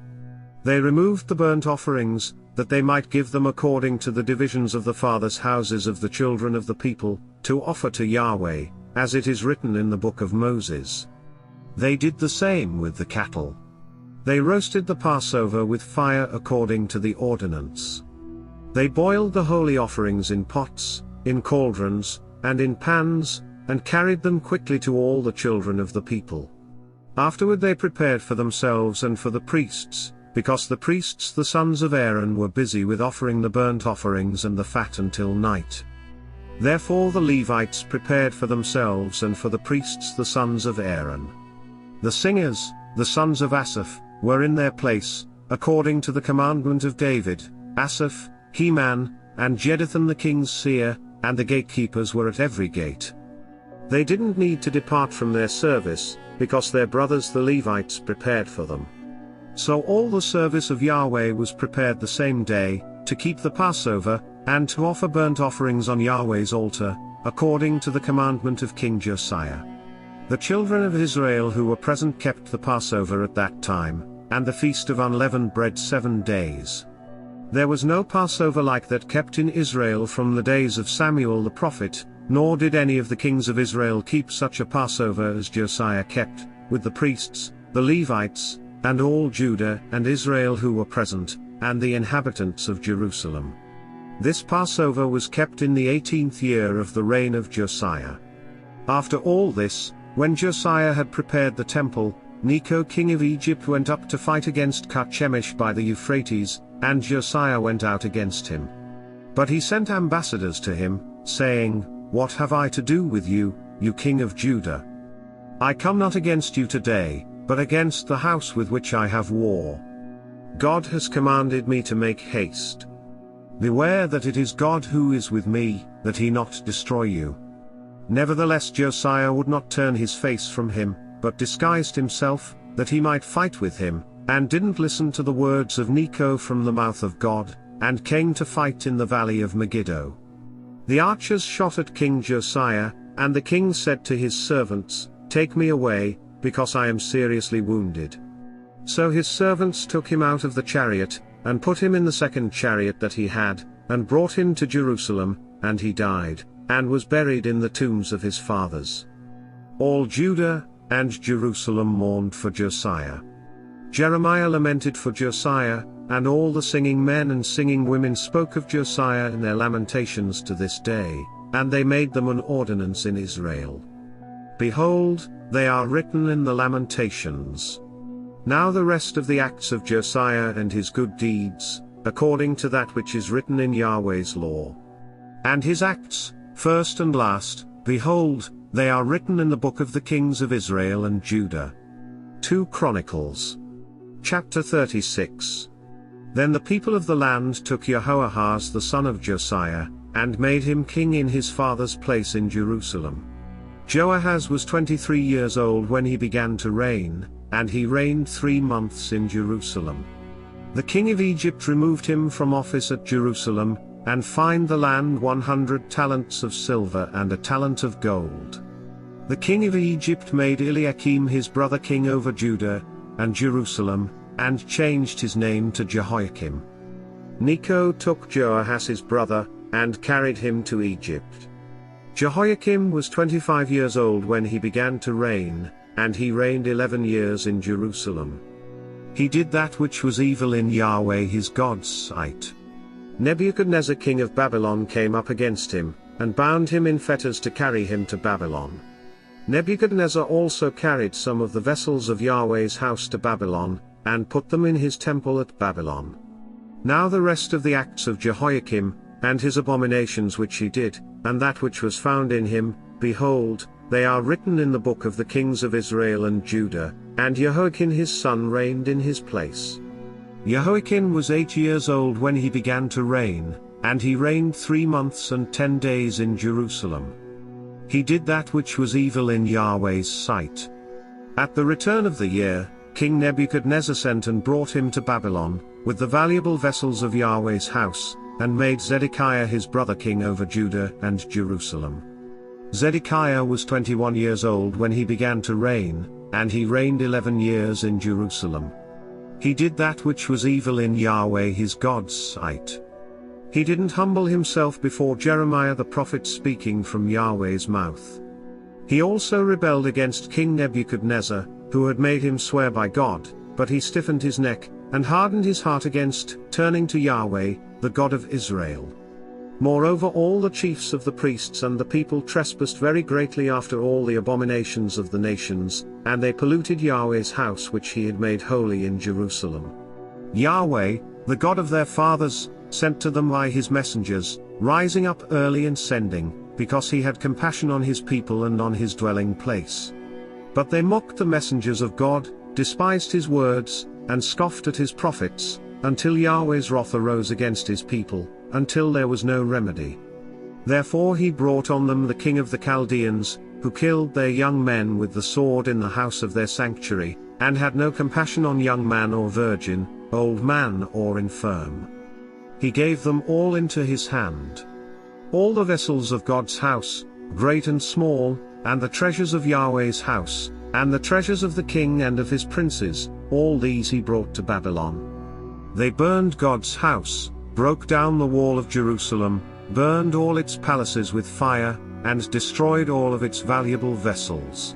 [SPEAKER 2] They removed the burnt offerings, that they might give them according to the divisions of the fathers' houses of the children of the people, to offer to Yahweh, as it is written in the book of Moses. They did the same with the cattle. They roasted the Passover with fire according to the ordinance. They boiled the holy offerings in pots, in cauldrons, and in pans, and carried them quickly to all the children of the people. Afterward they prepared for themselves and for the priests, because the priests the sons of Aaron were busy with offering the burnt offerings and the fat until night. Therefore the Levites prepared for themselves and for the priests the sons of Aaron. The singers, the sons of Asaph, were in their place, according to the commandment of David, Asaph, Heman, and Jeduthun the king's seer, and the gatekeepers were at every gate. They didn't need to depart from their service, because their brothers the Levites prepared for them. So all the service of Yahweh was prepared the same day, to keep the Passover, and to offer burnt offerings on Yahweh's altar, according to the commandment of King Josiah. The children of Israel who were present kept the Passover at that time, and the feast of unleavened bread 7 days. There was no Passover like that kept in Israel from the days of Samuel the prophet, nor did any of the kings of Israel keep such a Passover as Josiah kept, with the priests, the Levites, and all Judah and Israel who were present, and the inhabitants of Jerusalem. This Passover was kept in the 18th year of the reign of Josiah. After all this, when Josiah had prepared the temple, Necho king of Egypt went up to fight against Carchemish by the Euphrates, and Josiah went out against him. But he sent ambassadors to him, saying, "What have I to do with you, you king of Judah? I come not against you today, but against the house with which I have war. God has commanded me to make haste. Beware that it is God who is with me, that he not destroy you." Nevertheless Josiah would not turn his face from him, but disguised himself, that he might fight with him, and didn't listen to the words of Necho from the mouth of God, and came to fight in the valley of Megiddo. The archers shot at King Josiah, and the king said to his servants, "Take me away, because I am seriously wounded." So his servants took him out of the chariot, and put him in the second chariot that he had, and brought him to Jerusalem, and he died, and was buried in the tombs of his fathers. All Judah and Jerusalem mourned for Josiah. Jeremiah lamented for Josiah, and all the singing men and singing women spoke of Josiah in their lamentations to this day, and they made them an ordinance in Israel. Behold, they are written in the Lamentations. Now the rest of the acts of Josiah and his good deeds, according to that which is written in Yahweh's law. And his acts, first and last, behold, they are written in the book of the kings of Israel and Judah. 2 Chronicles. Chapter 36. Then the people of the land took Jehoahaz the son of Josiah, and made him king in his father's place in Jerusalem. Joahaz was 23 years old when he began to reign, and he reigned 3 months in Jerusalem. The king of Egypt removed him from office at Jerusalem, and fined the land 100 talents of silver and a talent of gold. The king of Egypt made Eliakim his brother king over Judah and Jerusalem, and changed his name to Jehoiakim. Necho took Joahaz his brother, and carried him to Egypt. Jehoiakim was 25 years old when he began to reign, and he reigned 11 years in Jerusalem. He did that which was evil in Yahweh his God's sight. Nebuchadnezzar king of Babylon came up against him, and bound him in fetters to carry him to Babylon. Nebuchadnezzar also carried some of the vessels of Yahweh's house to Babylon, and put them in his temple at Babylon. Now the rest of the acts of Jehoiakim, and his abominations which he did, and that which was found in him, behold, they are written in the book of the kings of Israel and Judah, and Jehoiakim his son reigned in his place. Jehoiakim was 8 years old when he began to reign, and he reigned 3 months and 10 days in Jerusalem. He did that which was evil in Yahweh's sight. At the return of the year, King Nebuchadnezzar sent and brought him to Babylon, with the valuable vessels of Yahweh's house, and made Zedekiah his brother king over Judah and Jerusalem. Zedekiah was 21 years old when he began to reign, and he reigned 11 years in Jerusalem. He did that which was evil in Yahweh his God's sight. He didn't humble himself before Jeremiah the prophet speaking from Yahweh's mouth. He also rebelled against King Nebuchadnezzar, who had made him swear by God, but he stiffened his neck, and hardened his heart against turning to Yahweh, the God of Israel. Moreover, all the chiefs of the priests and the people trespassed very greatly after all the abominations of the nations, and they polluted Yahweh's house which he had made holy in Jerusalem. Yahweh, the God of their fathers, sent to them by his messengers, rising up early and sending, because he had compassion on his people and on his dwelling place. But they mocked the messengers of God, despised his words, and scoffed at his prophets, until Yahweh's wrath arose against his people, until there was no remedy. Therefore he brought on them the king of the Chaldeans, who killed their young men with the sword in the house of their sanctuary, and had no compassion on young man or virgin, old man or infirm. He gave them all into his hand. All the vessels of God's house, great and small, and the treasures of Yahweh's house, and the treasures of the king and of his princes, all these he brought to Babylon. They burned God's house, broke down the wall of Jerusalem, burned all its palaces with fire, and destroyed all of its valuable vessels.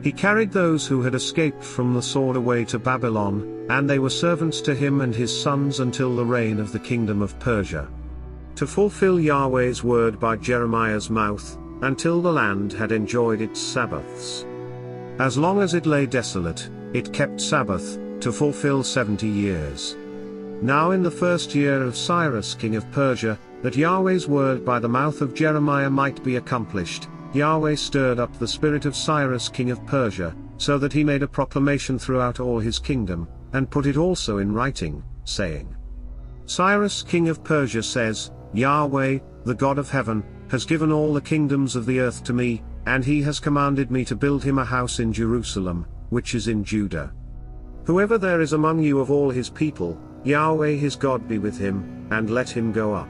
[SPEAKER 2] He carried those who had escaped from the sword away to Babylon, and they were servants to him and his sons until the reign of the kingdom of Persia. To fulfill Yahweh's word by Jeremiah's mouth, until the land had enjoyed its Sabbaths. As long as it lay desolate, it kept Sabbath, to fulfill 70 years. Now in the first year of Cyrus king of Persia, that Yahweh's word by the mouth of Jeremiah might be accomplished, Yahweh stirred up the spirit of Cyrus king of Persia, so that he made a proclamation throughout all his kingdom, and put it also in writing, saying, Cyrus king of Persia says, Yahweh, the God of heaven, has given all the kingdoms of the earth to me, and he has commanded me to build him a house in Jerusalem, which is in Judah. Whoever there is among you of all his people, Yahweh his God be with him, and let him go up.